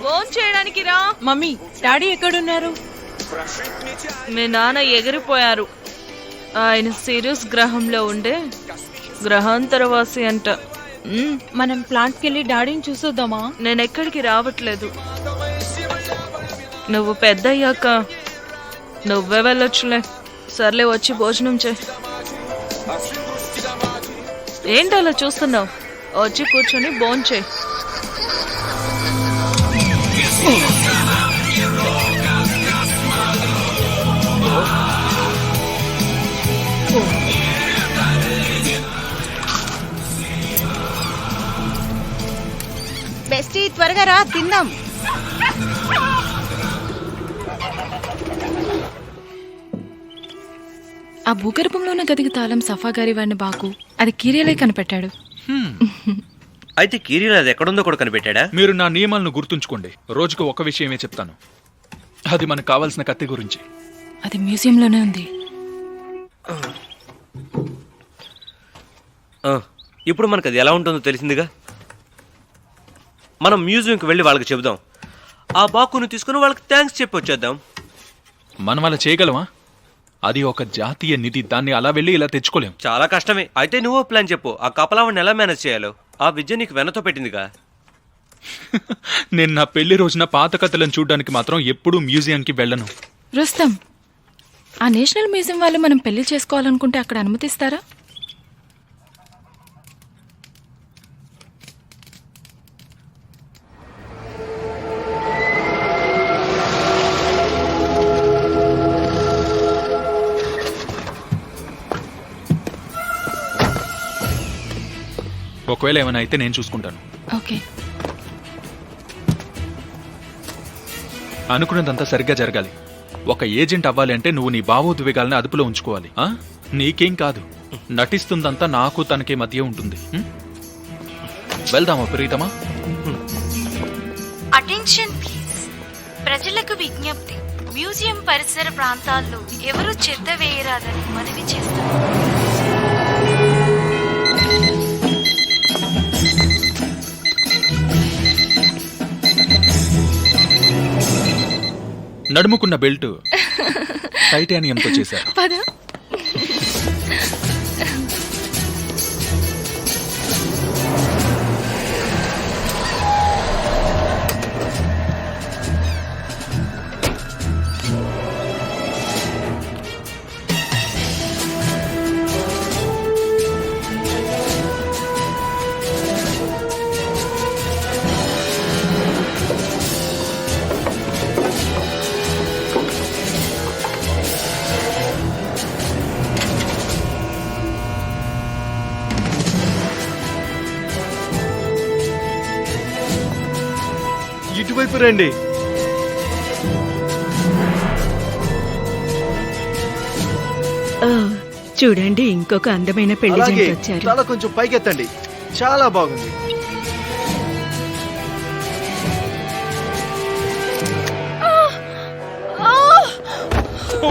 ఫోన్ చేయడానికి రా. మమ్మీ, డాడీ ఎక్కడున్నారు? మీ నాన్న ఎగిరిపోయారు. ఆయన సిరియస్ గ్రహంలో ఉండే గ్రహాంతరవాసి అంట. మనం ప్లాంట్కి వెళ్ళి డాడీని చూసొద్దామా? నేను ఎక్కడికి రావట్లేదు. నువ్వు పెద్దయ్యాక నువ్వే వెళ్ళొచ్చులే. సర్లే, వచ్చి భోజనం చేయి. ఏంటి అలా చూస్తున్నావు? వచ్చి కూర్చొని భోంచేయి. బెస్టీ, త్వరగా రా, తిందాం. ఆ భూగర్భంలో ఉన్న గదికి తాళం సఫా గారి వాడిని బాకు అది కీరియలే కనిపెట్టాడు. అయితే కీరియల్ అది ఎక్కడుందో కూడా కనిపెట్టాడా? మీరు నా నియమాలను గుర్తుంచుకోండి. రోజుకు ఒక విషయమే చెప్తాను. అది మనకు కావాల్సిన కత్తి గురించి. అది మ్యూజియంలోనే ఉంది. ఇప్పుడు మనకు అది ఎలా ఉంటుందో తెలిసిందిగా. మనం మ్యూజియంకి వెళ్ళి వాళ్ళకి చెబుదాం. ఆ బాకును తీసుకుని వాళ్ళకి థ్యాంక్స్ చెప్పి వచ్చేద్దాం. మనం అలా చేయగలమా? అది ఒక జాతీయ నిధి. దాన్ని అలా వెళ్ళి ఇలా తెచ్చుకోలేం. చాలా కష్టమే. అయితే నువ్వు ప్లాన్ చెప్పు. ఆ కపలావని ఎలా మేనేజ్ చేయాలో. ఆ విద్య నీకు వెనతో పెట్టిందిగా. నేను నా పెళ్లి రోజున పాత కథలను చూడడానికి మాత్రం ఎప్పుడూ మ్యూజియంకి వెళ్ళను. రుస్తమ్, ఆ నేషనల్ మ్యూజియం వాళ్ళు మనం పెళ్లి చేసుకోవాలనుకుంటే అక్కడ అనుమతిస్తారా? ఒకవేళ ఏమైనా అయితే నేను చూసుకుంటాను. ఓకే. అనుకున్నదంతా సరిగ్గా జరగాలి. ఒక ఏజెంట్ అవ్వాలి అంటే నువ్వు నీ భావోద్వేగాలను అదుపులో ఉంచుకోవాలి. నీకేం కాదు, నటిస్తుందంతా నాకు తనకి మధ్య ఉంటుంది. వెళ్దామా ప్రీతమా? Attention please. ప్రజలకు విజ్ఞప్తి. మ్యూజియం పరిసర ప్రాంతాల్లో ఎవరు చెత్త వేయరాదని మనవి చేస్తారు. నడుముకున్న బెల్ట్ టైటానియంతో చేశారు. పద. ఇటువైపు రండి. చూడండి, ఇంకొక అందమైన పెళ్లి అలాగే జంట వచ్చారు. తల కొంచెం పైకెత్తండి. చాలా బాగుంది.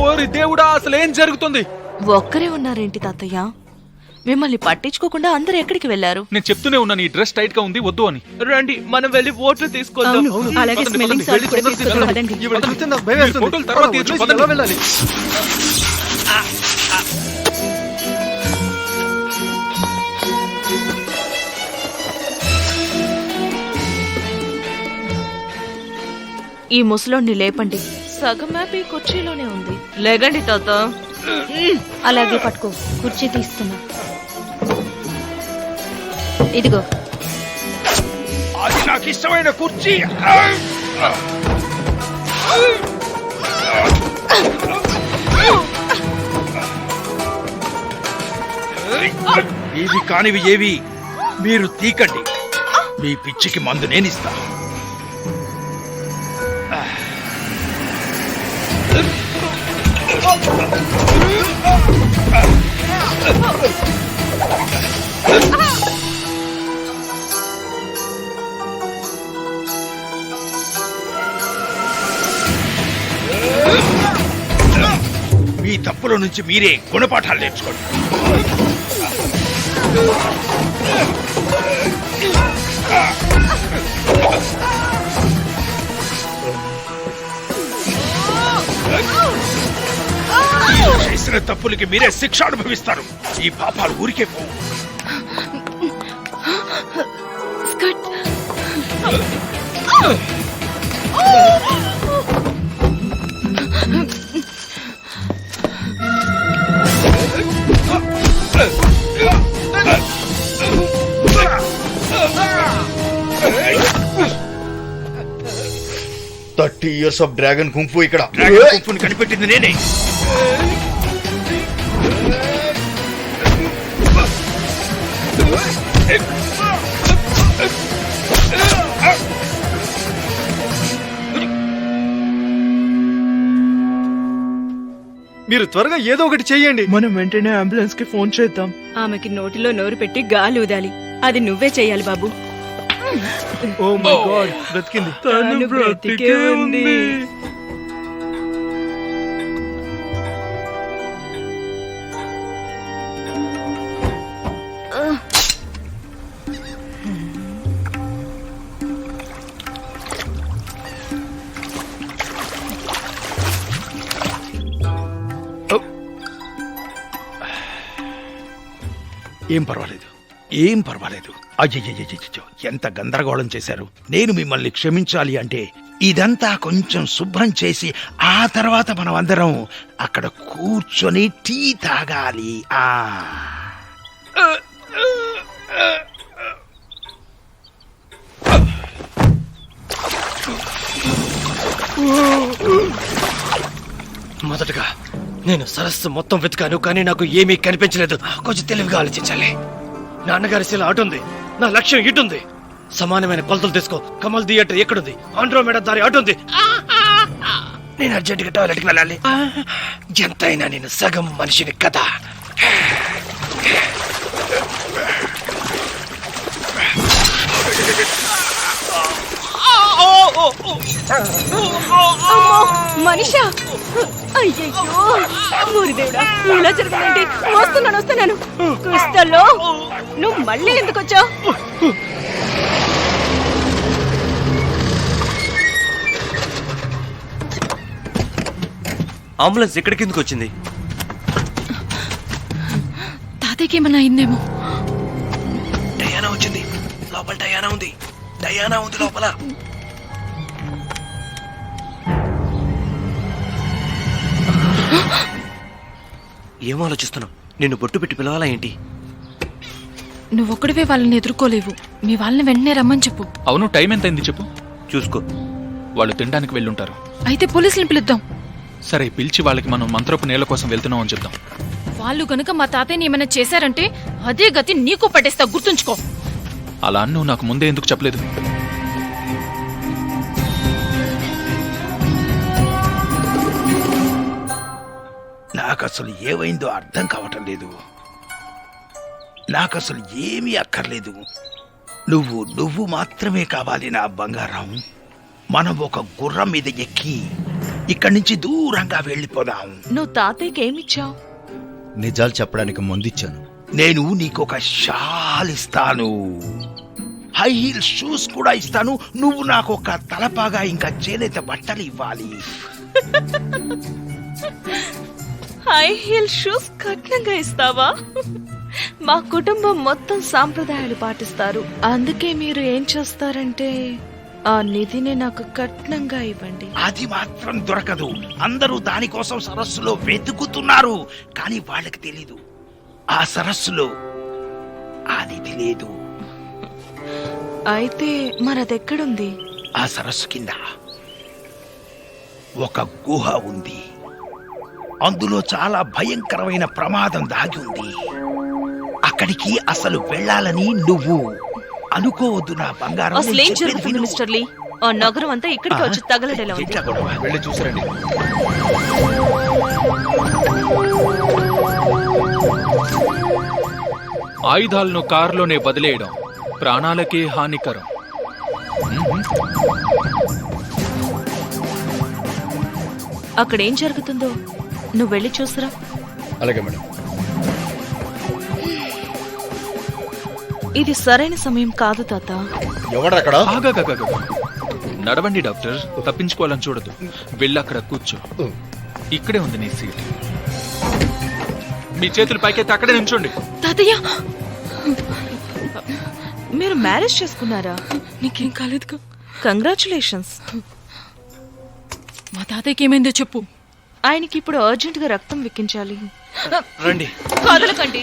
ఓరి దేవుడా, అసలు ఏం జరుగుతుంది? ఒక్కరే ఉన్నారేంటి తాతయ్య? మిమ్మల్ని పట్టించుకోకుండా అందరు ఎక్కడికి వెళ్లారు? నేను చెప్తూనే ఉన్నాను, ఈ డ్రెస్ టైట్ గా ఉంది, వద్దు అని. రండి మనం వెళ్ళి ఓట్లు తీసుకొద్దాం. అవును, అలాగే స్మెల్లింగ్ సాల్ట్ కూడా తీసుకొద్దాం, పదండి. ఈవిడ చూస్తే నాకు భయం వేస్తుంది. ఫోటోలు తర్వాత తీయొచ్చు, వదిలేసి పదండి. ఎలా వెళ్ళాలి? ఈ ముసలోడిని లేపండి. సగం మ్యాప్ ఈ కుర్చీలోనే ఉంది. లేగండి తాత. అలాగే పట్టుకో, కుర్చీ తీస్తున్నా. ఇదిగో. అది నాకు ఇష్టమైన కుర్చీ. ఇవి కానివి ఏవి మీరు తీకండి. మీ పిచ్చికి మందు నేనిస్తా. మీ తప్పుల నుంచి మీరే గుణపాఠాలు నేర్చుకోండి. చేసిన తప్పులకి మీరే శిక్ష అనుభవిస్తారు. ఈ పాపాలు ఊరికే పోవు. years of Dragon Kung Fu ఇక్కడ. డ్రాగన్ కుంఫుని కనిపెట్టింది నేనే. మీరు త్వరగా ఏదో ఒకటి చెయ్యండి. మనం వెంటనే అంబులెన్స్ కి ఫోన్ చేద్దాం. ఆమెకి నోటిలో నోరు పెట్టి గాలి ఊదాలి. అది నువ్వే చెయ్యాలి బాబు. Oh my God, బ్రతికింది. తను బ్రతికే ఉంది. ఏం పర్వాలేదు, ఏం పర్వాలేదు. అయ్యయ్యో, ఎంత గందరగోళం చేశారు. నేను మిమ్మల్ని క్షమించాలి అంటే ఇదంతా కొంచెం శుభ్రం చేసి ఆ తర్వాత మనం అందరం అక్కడ కూర్చొని టీ తాగాలి. మొదటగా నేను సరస్సు మొత్తం వెతికాను, కానీ నాకు ఏమీ కనిపించలేదు. కొంచెం తెలివిగా ఆలోచించాలి. నాన్నగారి శిల అటుంది, నా లక్ష్యం ఇటుంది. సమానమైన కొలతలు తీసుకో. కమల్ థియేటర్ ఎక్కడుంది? ఆండ్రోమేడా దారి అటుంది. నేను అర్జెంటుగా టాయిలెట్కి వెళ్ళాలి. ఎంతైనా నేను సగం మనిషిని కదా. మనిషా, అయ్యయ్యో, ఊరిదేవుడా, ఇలా జరగదండి. వస్తున్నాను. క్రిస్టల్లో నువ్వు మళ్ళీ ఎందుకు వచ్చావు? అంబులెన్స్ ఎక్కడికి ఎందుకు వచ్చింది? తాతయ్యకి ఏమన్నా అయిందేమో. డయానా వచ్చింది లోపల. డయానా ఉంది లోపల. ఏం ఆలోచిస్తున్నావు? నిన్ను బొట్టు పెట్టి పిలవాలా ఏంటి? నువ్వొక్కడివే వాళ్ళని ఎదుర్కోలేవు. మీ వాళ్ళని వెంటనే రమ్మని చెప్పు. అవును, టైం ఎంతైంది చెప్పు. చూసుకో. వాళ్ళు తినడానికి వెళ్ళుంటారు. అయితే పోలీసులను పిలుద్దాం. సరే, పిలిచి వాళ్ళకి మనం మంత్రపు నేల కోసం వెళ్తున్నాం అని చెప్దాం. వాళ్ళు గనుక మా తాతయ్యని ఏమైనా చేశారంటే అదే గతి నీకు పట్టేస్తా, గుర్తుంచుకో. అలా నువ్వు నాకు ముందే ఎందుకు చెప్పలేదు? నాకు అసలు ఏమైందో అర్థం కావటం లేదు. నాకు అసలు ఏమీ అక్కర్లేదు. నువ్వు మాత్రమే కావాలి నా బంగారం. మనం ఒక గుర్రం మీద ఎక్కి ఇక్కడి నుంచి దూరంగా వెళ్ళిపోదాం. నువ్వు తాతయ్యకి ఏమిచ్చావు? నిజాలు చెప్పడానికి ముందిచ్చాను. నేను నీకొక షాల్ ఇస్తాను, హై హీల్ షూస్ కూడా ఇస్తాను. నువ్వు నాకు ఒక తలపాగా ఇంకా చేనేత బట్టలు ఇవ్వాలి. హై హీల్ షూస్ కట్నంగా ఇస్తావా? మా కుటుంబం మొత్తం సాంప్రదాయాలు పాటిస్తారు. అందుకే మీరు ఏం చేస్తారంటే ఆ నిధిని నాకు కట్నంగా ఇవ్వండి. అది మాత్రం దొరకదు. అందరూ దానికోసం సరస్సులో వెతుకుతున్నారు, కానీ వాళ్ళకి తెలీదు ఆ సరస్సులో ఆ నిధి లేదు. అయితే మరదెక్కడుంది? ఆ సరస్సు కింద ఒక గుహ ఉంది. అందులో చాలా భయంకరమైన ప్రమాదం దాగి ఉంది. అక్కడికి అసలు వెళ్ళాలని నువ్వు అనుకోవద్దు నా బంగారం. అసలు ఏం జరుగుతుంది మిస్టర్ లీ? ఆ నగరం అంతా ఇక్కడికి వచ్చి తగలడేలా ఉంది. వెళ్ళి చూసారండి. ఆయుధాలను కారులోనే వదిలేయడం ప్రాణాలకే హానికరం. అక్కడేం జరుగుతుందో నువ్వు వెళ్ళి చూసురా. అలాగే మేడం. ఇది సరైన సమయం కాదు తాత. ఎవడక్కడ? ఆగాగాగాగా. నడవండి డాక్టర్, తప్పించుకోవాలని చూడదు. వెళ్ళి అక్కడ కూర్చో. ఇక్కడే ఉంది నీ సీట్. మీ చేతులు పైకెత్తి అక్కడే నించోండి. తాతయ్య, మీరు మ్యారేజ్ చేసుకున్నారా? నీకేం కాలేదుగా? కంగ్రాచులేషన్స్. మా తాతయ్యకి ఏమైందో చెప్పు. ఆయనకి ఇప్పుడు అర్జెంట్ గా రక్తం వెక్కించాలి. రండి. కదలకండి.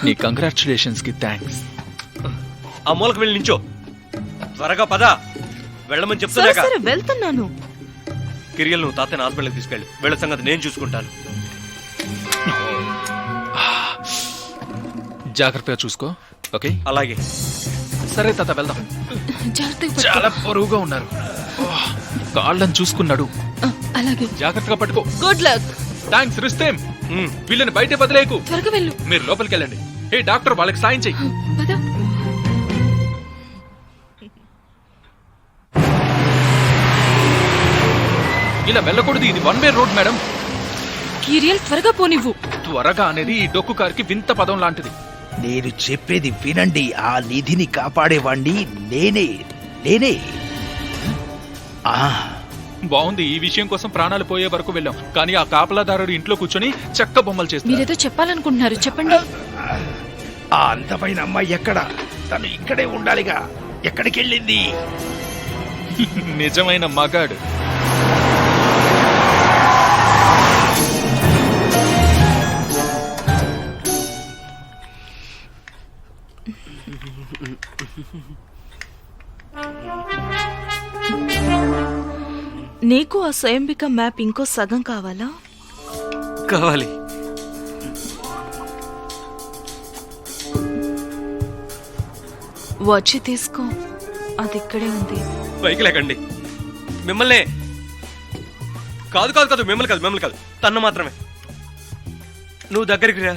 నీ కంగ్రాచులేషన్స్ కి థ్యాంక్స్. ఆ మూలకు వెళ్ళి నించో. త్వరగా పద. వెళ్ళమని సరే చెప్తున్నా. సరే వెళ్తున్నాను. కిరియల్ నువ్వు తాతని హాస్పిటల్కి తీసుకెళ్ళి వెళ్ళ సంగతి నేను చూసుకుంటాను. జాగ్రత్తగా చూసుకో. ఓకే అలాగే. సరే తాత వెళ్దాం. చాలా పొరుగుగా ఉన్నారు. కాళ్ళని చూసుకున్నాడు. అలాగే జాగ్రత్తగా పట్టుకో. Good luck. థ్యాంక్స్ రుస్తేం. వీళ్ళని బయట వదిలేకు. త్వరగా వెళ్ళు. మీరు లోపలికి వెళ్ళండి. ఏ డాక్టర్, వాళ్ళకి సాయం చెయ్యి. ఇలా వెళ్ళకూడదు. ఇది వన్ వే రోడ్ మేడం. కిరియల్ త్వరగా పోనివ్వు. త్వరగా అనేది ఈ డొక్కు కారుకి వింత పదం లాంటిది. నేను చెప్పేది వినండి. ఆ నిధిని కాపాడేవాణ్ణి నేనే. బాగుంది. ఈ విషయం కోసం ప్రాణాలు పోయే వరకు వెళ్ళాం, కానీ ఆ కాపలాదారుడు ఇంట్లో కూర్చొని చెక్క బొమ్మలు చేస్తారు. మీరేదో చెప్పాలనుకుంటున్నారు, చెప్పండి. ఆ అందమైన అమ్మాయి ఎక్కడ? తను ఇక్కడే ఉండాలిగా. ఎక్కడికి వెళ్ళింది? నిజమైన మగాడు. నీకు ఆ స్వయంబిక మ్యాప్ ఇంకో సగం కావాలా? కావాలి. వచ్చి తీసుకో. అది ఇక్కడే ఉంది. పైకి లేకండి. మిమ్మల్ని కాదు మిమ్మల్ని కాదు తన్ను మాత్రమే. నువ్వు దగ్గరికి రా.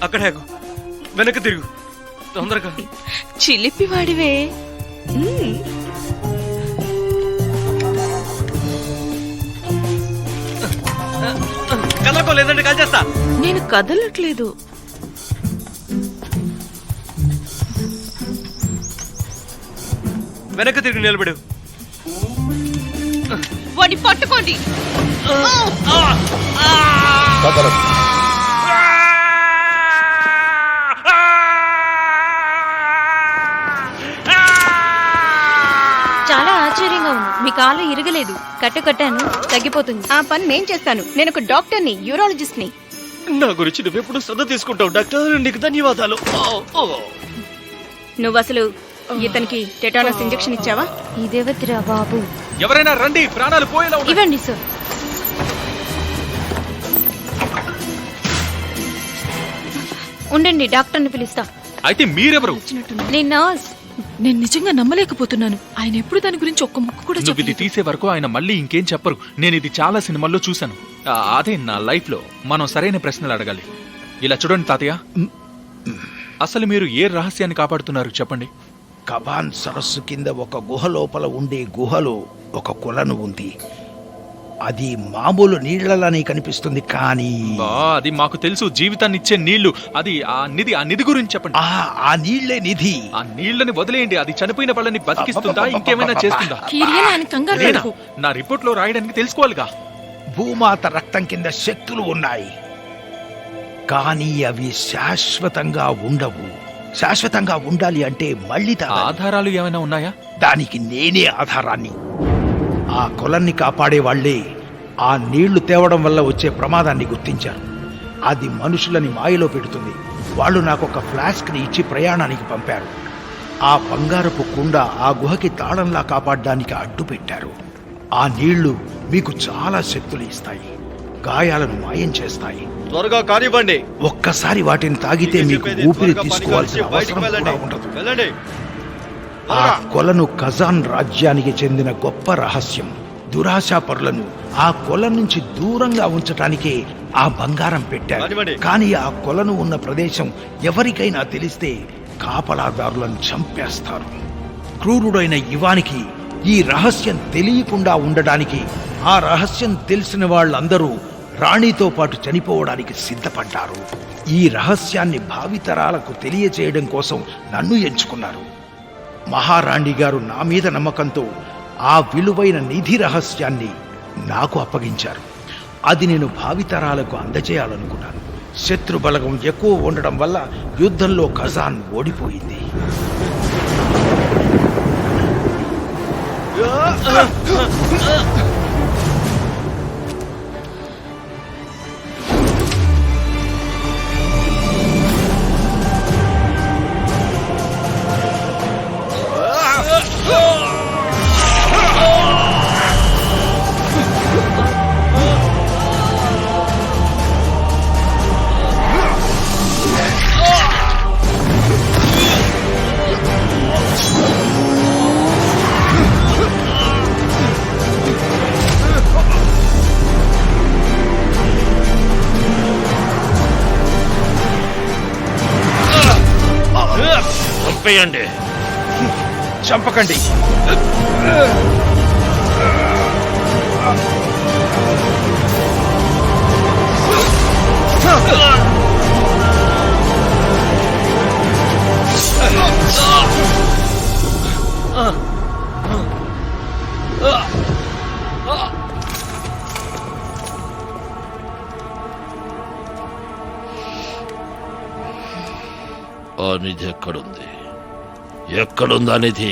అక్కడే వెనక్కి తిరుగు తొందరగా. చిలిపి వాడివే. కదలకో, లేదంటే కాల్ చేస్తా. నేను కదలట్లేదు. వెనక్కి తిరిగి నిలబడు. వాడిని పట్టుకోండి. చాలా ఆశ్చర్యంగా ఉంది. మీ కాలు ఇరగలేదు. కట్టాను, తగ్గిపోతుంది. ఆ పని నేను చేస్తాను. నేను ఒక డాక్టర్ని, యూరాలజిస్ట్ ని. నా గురించి నువ్వెప్పుడు శ్రద్ధ తీసుకుంటావు డాక్టర్. నీకు ధన్యవాదాలు. నువ్వు అసలు ఇతనికి టెటానస్ ఇంజెక్షన్ ఇచ్చావా? ఇదేవతిరా బాబు. ఎవరైనా రండి, ప్రాణాలు పోయేలా ఉన్నాయి. ఇవ్వండి సార్. ఉండండి, డాక్టర్ని పిలుస్తా. అయితే మీరెవరు? నేను నర్స్. నేను నిజంగా నమ్మలేకపోతున్నాను. ఆయన ఎప్పుడు దాని గురించి ఒక్క ముక్క కూడా నువ్వు ఇది చెప్పలేదు. తీసే వరకు ఆయన మళ్ళీ ఇంకేం చెప్పరు. నేను ఇది చాలా సినిమాల్లో చూశాను. అదే నా లైఫ్ లో మనం సరైన ప్రశ్నలు అడగాలి. ఇలా చూడండి తాతయ్య, అసలు మీరు ఏ రహస్యాన్ని కాపాడుతున్నారు చెప్పండి. కబాన్ సరస్సు కింద ఒక గుహ లోపల ఉండే గుహలో ఒక కొలను ఉంది. అది మామూలు నీళ్లలానే కనిపిస్తుంది, కానీ అది మాకు తెలుసు. జీవితాన్ని ఇచ్చే నీళ్లు, అది ఆ నిధి గురించి చెప్పండి. ఆ నీళ్లే నిధి. ఆ నీళ్లని వదిలేయండి. అది చనిపోయిన వాళ్ళని బతికిస్తుందా, ఇంకేమైనా చేస్తుందా? కిరియన్, ఆయన కంగారు లేదా? పడకు. నా రిపోర్ట్ లో రాయడానికి తెలుసుకోవాలిగా. భూమాత రక్తం కింద శక్తులు ఉన్నాయి, కానీ అవి శాశ్వతంగా ఉండవు. శాశ్వతంగా ఉండాలి అంటే మళ్ళీ ఆధారాలు ఏమైనా ఉన్నాయా? దానికి నేనే ఆధారాన్ని. ఆ కొలన్ని కాపాడే వాళ్లే ఆ నీళ్లు తేవడం వల్ల వచ్చే ప్రమాదాన్ని గుర్తించారు. అది మనుషులని మాయలో పెడుతుంది. వాళ్ళు నాకు ఒక ఫ్లాస్క్ ని ఇచ్చి ప్రయాణానికి పంపారు. ఆ బంగారపు కుండ ఆ గుహకి తాళంలా కాపాడడానికి అడ్డు పెట్టారు. ఆ నీళ్లు మీకు చాలా శక్తులు ఇస్తాయి, గాయాలను మాయం చేస్తాయి. త్వరగా కానివ్వండి. ఒక్కసారి వాటిని తాగితే మీకు ఊపిరి తీసుకోవాల్సిన అవసరం కూడా ఉండదు. ఆ కొలను ఖజాన్ రాజ్యానికి చెందిన గొప్ప రహస్యం. దురాశాపరులను ఆ కొల నుంచి దూరంగా ఉంచటానికే ఆ బంగారం పెట్టారు. కానీ ఆ కొలను ఉన్న ప్రదేశం ఎవరికైనా తెలిస్తే కాపలాదారులను చంపేస్తారు. క్రూరుడైన ఇవానికి ఈ రహస్యం తెలియకుండా ఉండడానికి ఆ రహస్యం తెలిసిన వాళ్ళందరూ రాణితో పాటు చనిపోవడానికి సిద్ధపడ్డారు. ఈ రహస్యాన్ని భావితరాలకు తెలియచేయడం కోసం నన్ను ఎంచుకున్నారు. మహారాణి గారు నా మీద నమ్మకంతో ఆ విలువైన నిధి రహస్యాన్ని నాకు అప్పగించారు. అది నేను భావితరాలకు అందజేయాలనుకున్నాను. శత్రు బలగం ఎక్కువ ఉండడం వల్ల యుద్ధంలో ఖజాన్ ఓడిపోయింది. చంపేయండి. చంపకండి. ఆ నిధి ఎక్కడుంది? ఎక్కడుందా నిధి?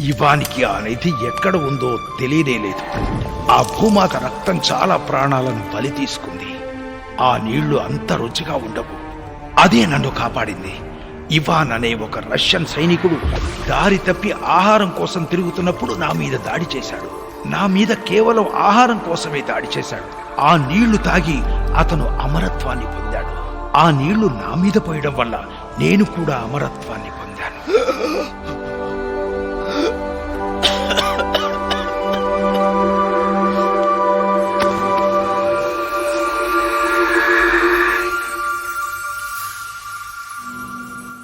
ఇవానికి ఆ నిధి ఎక్కడ ఉందో తెలియలేదు. ఆ భూమాత రక్తం చాలా ప్రాణాలను బలి తీసుకుంది. ఆ నీళ్లు అంత రుచిగా ఉండవు. అదే నన్ను కాపాడింది. ఇవాన్ అనే ఒక రష్యన్ సైనికుడు దారి తప్పి ఆహారం కోసం తిరుగుతున్నప్పుడు నా మీద దాడి చేశాడు. నా మీద కేవలం ఆహారం కోసమే దాడి చేశాడు. ఆ నీళ్లు తాగి అతను అమరత్వాన్ని పొందాడు. ఆ నీళ్లు నా మీద పోయడం వల్ల నేను కూడా అమరత్వాన్ని పొందాను.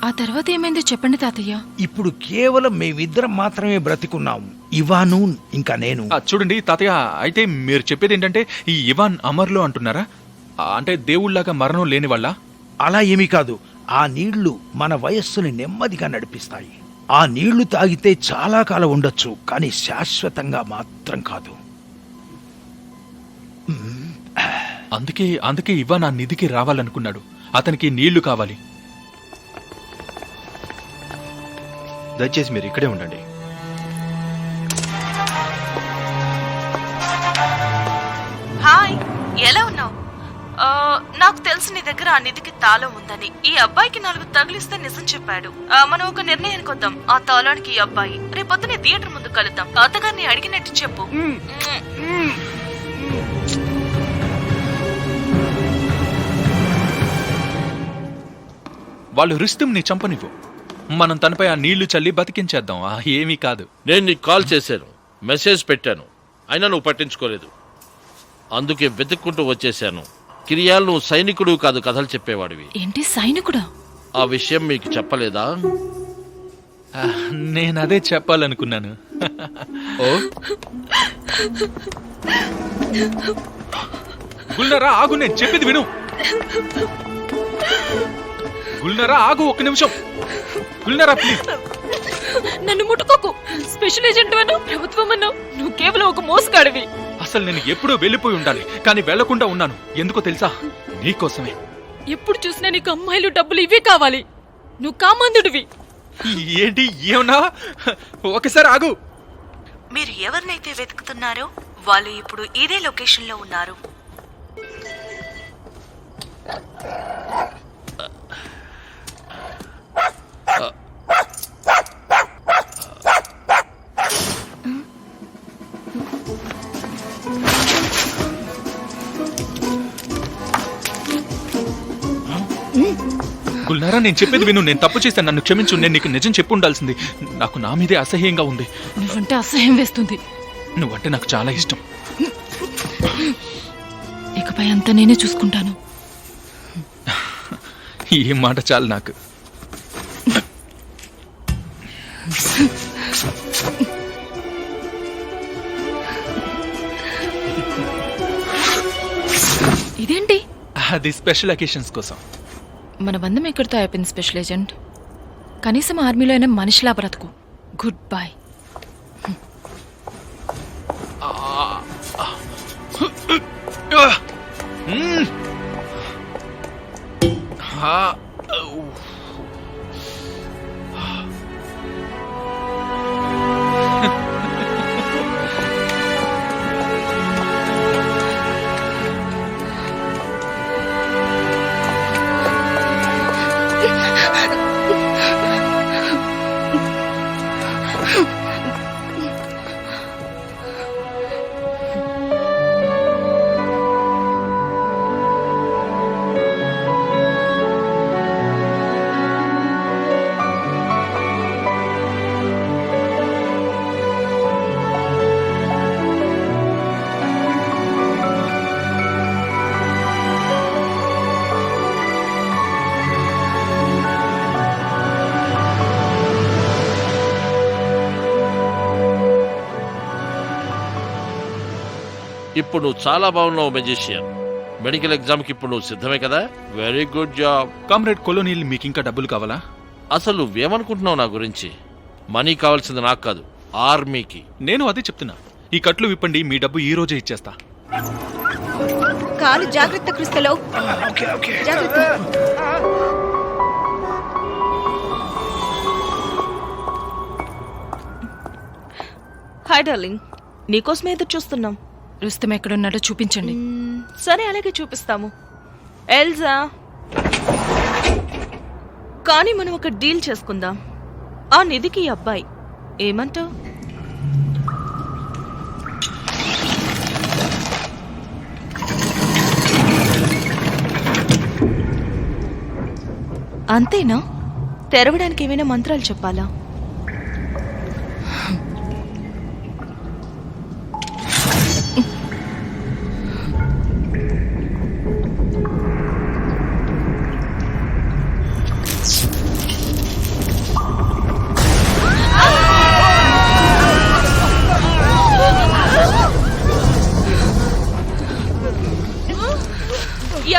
ఆ తర్వాత ఏమైందో చెప్పండి తాతయ్య. ఇప్పుడు కేవలం మేమిద్దరం మాత్రమే బ్రతికున్నాం, ఇవాను ఇంకా నేను. చూడండి తాతయ్య, అయితే మీరు చెప్పేది ఏంటంటే ఈ ఇవాన్ అమర్లో అంటున్నారా? అంటే దేవుళ్లాగా మరణం లేని వాళ్ళ? అలా ఏమీ కాదు. ఆ నీళ్లు మన వయస్సుని నెమ్మదిగా నడిపిస్తాయి. ఆ నీళ్లు తాగితే చాలా కాలం ఉండొచ్చు, కానీ శాశ్వతంగా మాత్రం కాదు. అందుకే ఇవాన్ ఆ నిధికి రావాలనుకున్నాడు. అతనికి నీళ్లు కావాలి. దయచేసి మీరు ఇక్కడే ఉండండి. హాయ్, ఎలా ఉన్నావు? నాకు తెలిసి నీ దగ్గర ఆ నిధికి తాళం ఉందని. ఈ అబ్బాయికి 4 తగిలిస్తే నిజం చెప్పాడు. మనం ఒక నిర్ణయానికి వద్దాం. ఆ తాళానికి ఈ అబ్బాయి రేపొద్దునే థియేటర్ ముందు కలుద్దాం. తాతగారిని అడిగినట్టు చెప్పు. వాళ్ళు రిస్తంని చంపనివ్వు. మనం తనపై ఆ నీళ్లు చల్లి బతికించేద్దాం. ఏమీ కాదు. నేను నీకు కాల్ చేశాను, మెసేజ్ పెట్టాను, అయినా నువ్వు పట్టించుకోలేదు. అందుకే వెతుక్కుంటూ వచ్చేసాను. కిరియాల్, నువ్వు సైనికుడు కాదు, కథలు చెప్పేవాడివి. ఏంటి సైనికుడా? ఆ విషయం మీకు చెప్పలేదా? నేను అదే చెప్పాలనుకున్నాను. ఓ గుల్నరా ఆగు, నేను చెప్పేది విను. గుల్నరా ఆగు, ఒక్క నిమిషం. గుల్నరా ప్లీజ్. నన్ను ముట్టుకోకు. స్పెషల్ ఏజెంట్ అను, ప్రభుత్వం అను, నువ్వు కేవలం ఒక మోసగాడివి. అసలు నేను ఎప్పుడూ వెళ్ళిపోయి ఉండాలి, కానీ వెళ్లకుండా ఉన్నాను. ఎందుకో తెలుసా? నీకోసమే. ఎప్పుడు చూసినా నీకు అమ్మాయిలు, డబ్బులు ఇవే కావాలి. నువ్వు కామందుడివి. ఏంటి ఏమన్నా? ఒకసారి ఆగు. మీరు ఎవరినైతే వెతుకుతున్నారో వాళ్ళు ఇప్పుడు ఇదే లొకేషన్ లో ఉన్నారు. గుల్నారా, నేను చెప్పేది విను. నేను తప్పు చేశాను, నన్ను క్షమించు. నేను నీకు నిజం చెప్పు ఉండాల్సింది. నాకు నా మీదే అసహ్యంగా ఉంది. నువ్వంటే అసహ్యం వేస్తుంది. నువ్వంటే నాకు చాలా ఇష్టం. ఇకపై అంతా నేనే చూసుకుంటాను. ఈ మాట చాలు నాకు. ఇదేంటి? అది స్పెషల్ అకేషన్స్ కోసం. మన బంధం ఎక్కడితో అయిపోయింది స్పెషల్ ఏజెంట్. కనీసం ఆర్మీలో అయినా మనిషిలా బ్రతుకు. Good bye. ఇప్పుడు నువ్వు చాలా బాగున్నావు మెజిషియన్. మెడికల్ ఎగ్జామ్కి ఇప్పుడు నువ్వు సిద్ధమే కదా? Very good job. Comrade colonial, మీకు ఇంకా డబ్బులు కావాలా? అసలు నువ్వేమనుకుంటున్నావు నా గురించి? మనీ కావాల్సింది నాకు కాదు, ఆర్మీకి. నేను అదే చెప్తున్నా. ఈ కట్లు విప్పండి, మీ డబ్బు ఈ రోజే ఇచ్చేస్తా. కాలు జాగ్రత్త క్రిస్తలో. జాగ్రత్త. హాయ్ డార్లింగ్, నీకోసమే ఎదురు చూస్తున్నాం. రుస్తం ఎక్కడున్నాడో చూపించండి. సరే, అలాగే చూపిస్తాము. ఎల్జా, కానీ మనం ఒక డీల్ చేసుకుందాం. ఆ నిధికి ఈ అబ్బాయి ఏమంటావు? అంతేనా? తెరవడానికి ఏమైనా మంత్రాలు చెప్పాలా?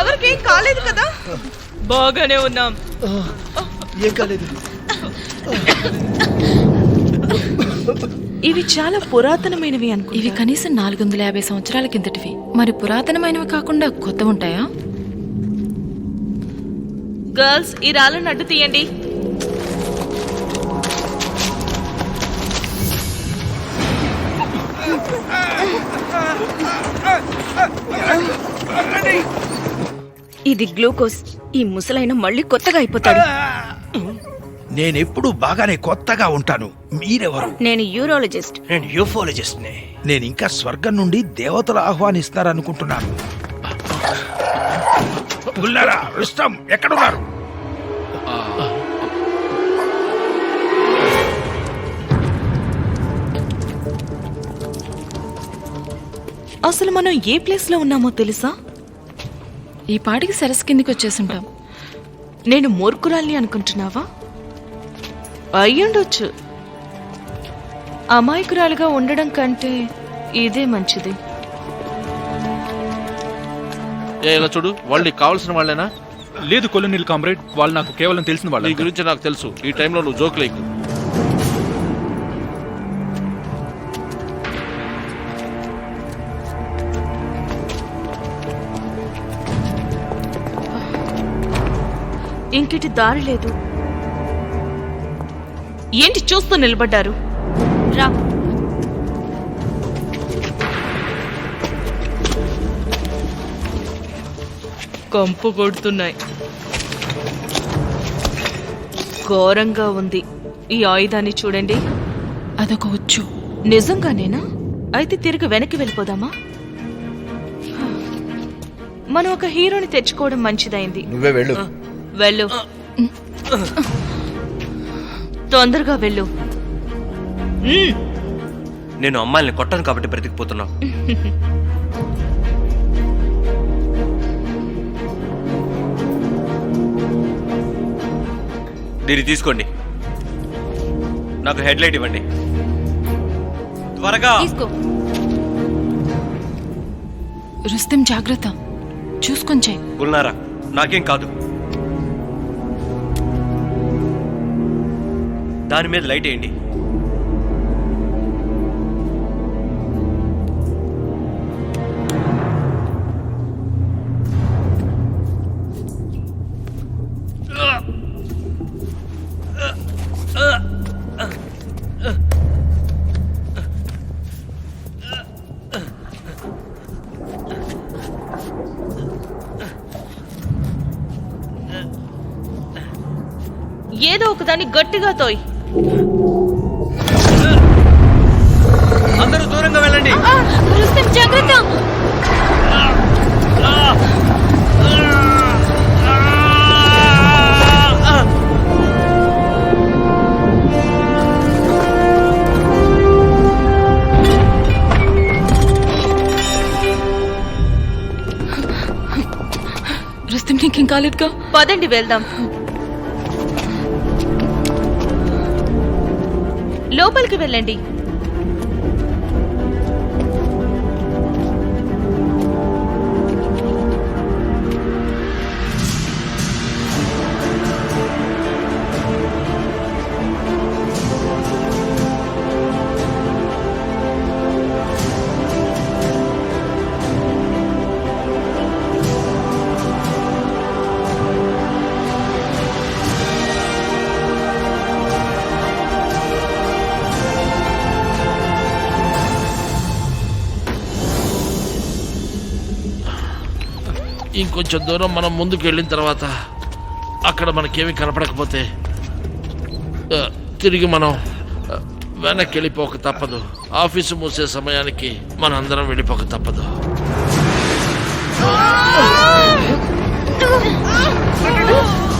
ఎవరికేం కాలేదు కదా? బాగానే ఉన్నాం. ఏం కాలేదు. ఇవి చాలా పురాతనమైనవి అనుకో. ఇవి కనీసం 450 సంవత్సరాల కిందటివి. మరి పురాతనమైనవి కాకుండా కొత్త ఉంటాయా? గర్ల్స్, ఈ రాళ్ళను అడ్డు తీయండి. ఇది గ్లూకోజ్. ఈ ముసలైన మళ్ళీ కొత్తగా అయిపోతాడు. నేనెప్పుడు బాగానే కొత్తగా ఉంటాను. మీరెవరు? నేను యూరాలజిస్ట్. నేను యూఫాలజిస్ట్ నే. నేను ఇంకా స్వర్గం నుండి దేవతలు ఆహ్వానిస్తారనుకుంటున్నాను. గుల్లారా, రుస్తం ఎక్కడున్నారు? అసలు మనం ఏ ప్లేస్ లో ఉన్నామో తెలుసా? ఈ పాటికి సరస్సు కిందికి వచ్చేసుంటాం. నేను మూర్ఖురాల్ని అనుకుంటున్నావా? అయ్యుండొచ్చు. అమాయకురాలుగా ఉండడం కంటే ఇదే మంచిది. ఇలా చూడు, వాళ్ళు నీకు కావాల్సిన వాళ్ళేనా? లేదు కొలోనియల్ కామ్రేడ్, వాళ్ళు నాకు కేవలం తెలిసిన నీ వాళ్ళు. గురించి నాకు తెలుసు. ఈ టైంలో నువ్వు జోకులేకు. ఇంకిటి దారి లేదు. ఏంటి చూస్తూ నిలబడ్డారు? రా. కంపు కొడుతున్నాయి. ఘోరంగా ఉంది. ఈ ఆయుధాన్ని చూడండి. అదొక ఉచ్చు. నిజంగానేనా? అయితే తిరిగి వెనక్కి వెళ్ళిపోదామా? మనం ఒక హీరోని తెచ్చుకోవడం మంచిదైంది. నువ్వే వెళ్ళు. వెళ్ళు, తొందరగా వెళ్ళు. నేను అమ్మాయిల్ని కొట్టాను కాబట్టి బ్రతికిపోతున్నావు. దీన్ని తీసుకోండి. నాకు హెడ్ లైట్ ఇవ్వండి త్వరగా. తీసుకో. రుస్తం జాగ్రత్త, చూసుకొని చెయ్యి. గుల్నారా, నాకేం కాదు. దాని మీద లైట్ వేయండి. ఏదో ఒకదాన్ని గట్టిగా తోయ్. అందరూ దూరంగా వెళ్ళండి. రుస్తం జాగ్రత్త. రుస్తం నీకేం కాలేదుగా? పదండి వెళ్దాం. లోపలికి వెళ్ళండి. ఇంకొంచెం దూరం మనం ముందుకు వెళ్ళిన తర్వాత అక్కడ మనకేమీ కనపడకపోతే తిరిగి మనం వెనక్కి వెళ్ళిపోక తప్పదు. ఆఫీసు మూసే సమయానికి మనందరం వెళ్ళిపోక తప్పదు.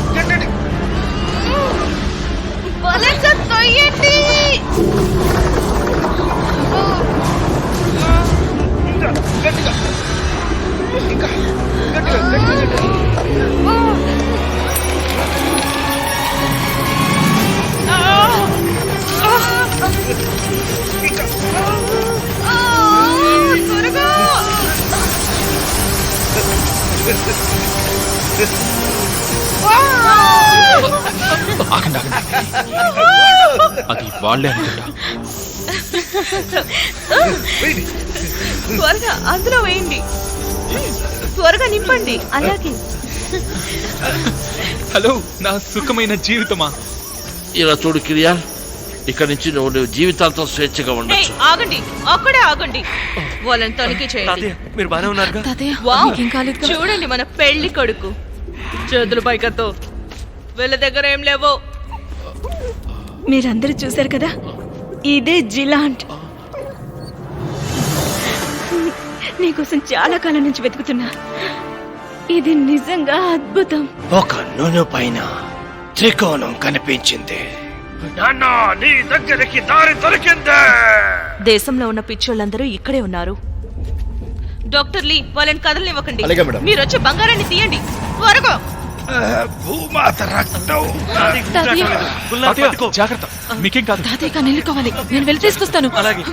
ఆగండి, ఆగండి. అది వాళ్ళే అనుకుంటా. త్వరగా అందులో వేయండి. త్వరగా నింపండి. అలాగే. హలో నా సుఖమైన జీవితమా. ఇలా చూడు కిరియా, ఇక్కడ నుంచి నువ్వు జీవితాంతం స్వేచ్ఛగా ఉండొచ్చు. ఆగండి, అక్కడే ఆగండి. వాళ్ళని తనిఖీ చేయండి. మీరు బానే ఉన్నారు. వావ్, చూడండి మన పెళ్లి కొడుకు. చేతులు పైకతో. వీళ్ళ దగ్గర ఏం లేవో. మీరందరూ చూశారు కదా, ఇదే జిలాంట్. నీకోసం చాలా కాలం నుంచి వెతుకుతున్నా. ఇది నిజంగా అద్భుతం. ఒక నూనె పైన త్రికోణం కనిపించింది. నాన్న, నీ దగ్గరికి దారి దొరికిందే. దేశంలో ఉన్న పిచ్చోళ్ళందరూ ఇక్కడే ఉన్నారు. డాక్టర్ లీ, వాళ్ళని కదలనివ్వకండి. అలాగే మేడం. మీరు వచ్చి బంగారాన్ని తీయండి త్వరగా. భూమాత రక్తం. జాగ్రత్త, మీకేం కాదు. తాతయ్య నీళ్ళు కావాలి, నేను వెళ్ళి తీసుకొస్తాను. అలాగే.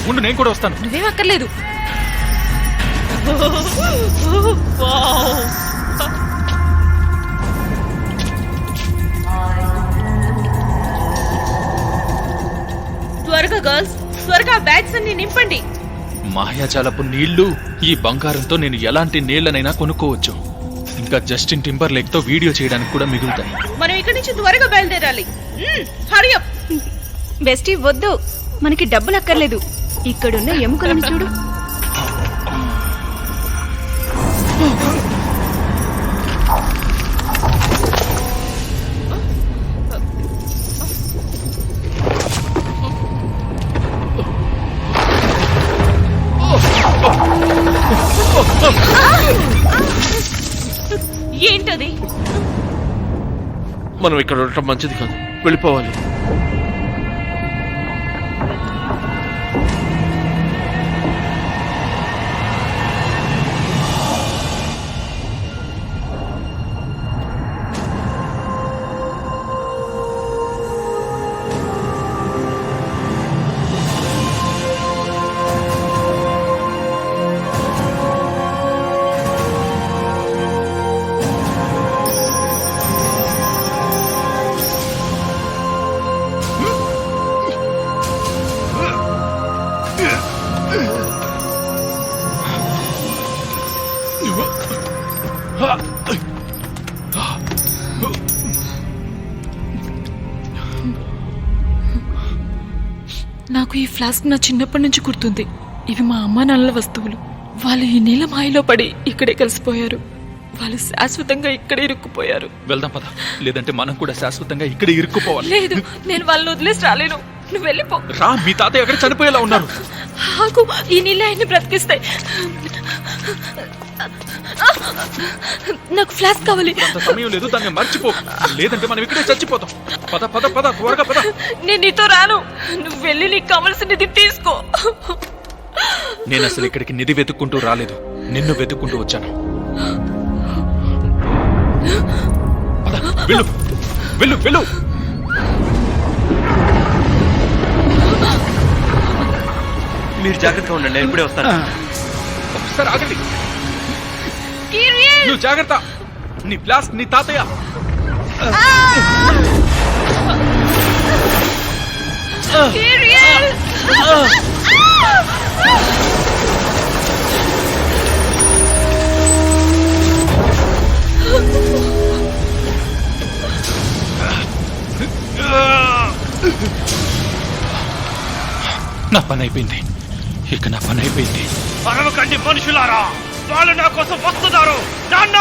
ఉండు, నేను కూడా వస్తాను. నువ్వేం అక్కర్లేదు. త్వరగా గర్ల్స్, త్వరగా బ్యాగ్స్ అన్ని నింపండి. మాయాజాలపు నీళ్లు. ఈ బంగారంతో నేను ఎలాంటి నీళ్లనైనా కొనుక్కోవచ్చు. ఇంకా జస్టిన్ టింబర్లేక్ తో వీడియో చేయడానికి కూడా మిగులుతాయి. మనం ఇక్కడి నుంచి త్వరగా బయలుదేరాలి. హరి అప్. బెస్టీ వద్దు, మనకి డబ్బులు అక్కర్లేదు. ఇక్కడున్న ఎముకలను చూడు. ఏంటది? మనం ఇక్కడ ఉండటం మంచిది కాదు, వెళ్ళిపోవాలి. నాకు ఈ ఫ్లాస్క్ నా చిన్నప్పటి నుంచి గుర్తుంది. ఇవి మా అమ్మా నాన్నల వస్తువులు. వాళ్ళు ఈ నీళ్ళ మాయలో పడి ఇక్కడే కలిసిపోయారు. వాళ్ళు శాశ్వతంగా ఇక్కడే ఇరుక్కుపోయారు. వెళ్దాం పద, లేదంటే మనం కూడా శాశ్వతంగా ఇక్కడే ఇరుక్కుపోవాలి. లేదు, నేను వాళ్ళని వదిలేసి రాలేను. నువ్వు వెళ్ళిపో. రా, మీ తాతయ్య ఎక్కడ చనిపోయేలా ఉన్నారు. ఆకు, ఈ నీళ్ళ ఆయన్ని బ్రతికిస్తాయి. నాకు ఫ్లాస్క్ కావాలి. అంత సమయం లేదు, దాన్ని మర్చిపో, లేదంటే మనం ఇక్కడే చచ్చిపోతాం. పద పద పద, త్వరగా పద. నేను నీతో రాను. నువ్వు వెళ్ళి నీకు కావలసినది తీసుకో. నేను అసలు ఇక్కడికి నిధి వెతుక్కుంటూ రాలేదు, నిన్ను వెతుక్కుంటూ వచ్చాను. పద, వెళ్ళు వెళ్ళు వెళ్ళు. మీరు జాగ్రత్తగా ఉండండి, నేను ఇప్పుడే వస్తాను. ఒకసారి ఆగండి. నువ్వు జాగ్రత్త. నీ ప్లాస్, నీ తాతయ్య. నా పని అయిపోయింది, ఇక నా పని అయిపోయింది. అరవకండి మనుషులారా, వాళ్ళు నా కోసం వస్తున్నారు. నాన్న!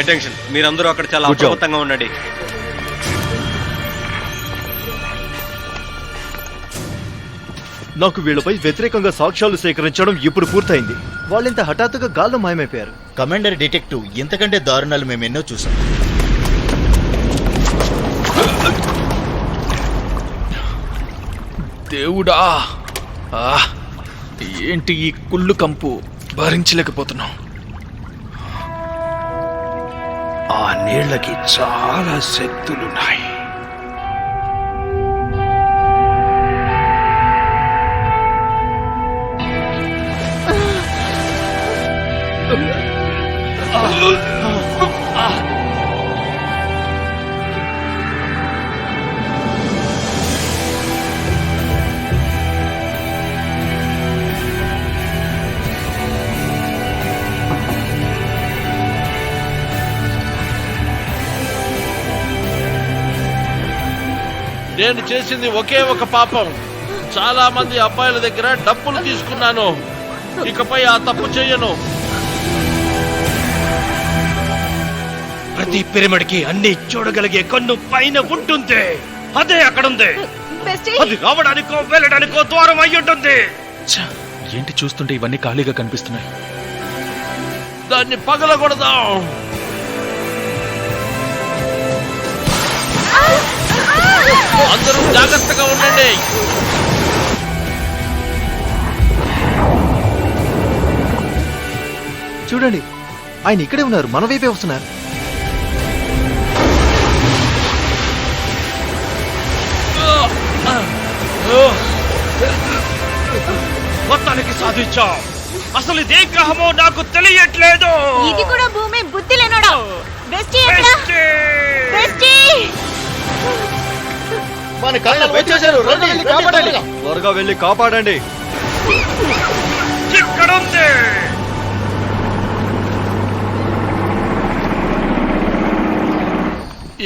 అటెన్షన్, మీరందరూ అక్కడ చాలా అప్రమత్తంగా ఉండండి. నాకు వీళ్ళపై వ్యతిరేకంగా సాక్ష్యాలు సేకరించడం ఇప్పుడు పూర్తయింది. వాళ్ళింత హఠాత్తుగా గాల్లో మాయమైపోయారు. కమాండర్ డిటెక్టివ్, ఇంతకంటే దారుణాలు మేము ఎన్నో చూసాం. దేవుడా, ఏంటి ఈ కుళ్ళు కంపు, భరించలేకపోతున్నాం. ఆ నీళ్ళకి చాలా శక్తులున్నాయి. నేను చేసింది ఒకే ఒక పాపం. చాలా మంది అబ్బాయిల దగ్గర డబ్బులు తీసుకున్నాను. ఇకపై ఆ తప్పు చెయ్యను. ప్రతి పిరమిడ్ కి అన్ని చూడగలిగే కన్ను పైన ఉంటుంది. అదే అక్కడుంది. అది రావడానికో వెళ్ళడానికో ద్వారం అయి ఉంటుంది. ఏంటి చూస్తుంటే ఇవన్నీ ఖాళీగా కనిపిస్తున్నాయి. దాన్ని పగలగొడదాం. అందరూ జాగ్రత్తగా ఉండండి. చూడండి, ఆయన ఇక్కడే ఉన్నారు, మన వైపే వస్తున్నారు. మొత్తానికి సాధించాం. అసలు ఇదే గ్రహమో నాకు తెలియట్లేదు. ఇది కూడా భూమి, బుద్ధి లేనోడా. బెస్టీ ఎక్కడ? బెస్టీ! మన కళ్ళ వచ్చేసారు. రండి, కాపాడండి. త్వరగా వెళ్ళి కాపాడండి. ఇక్కడుంది.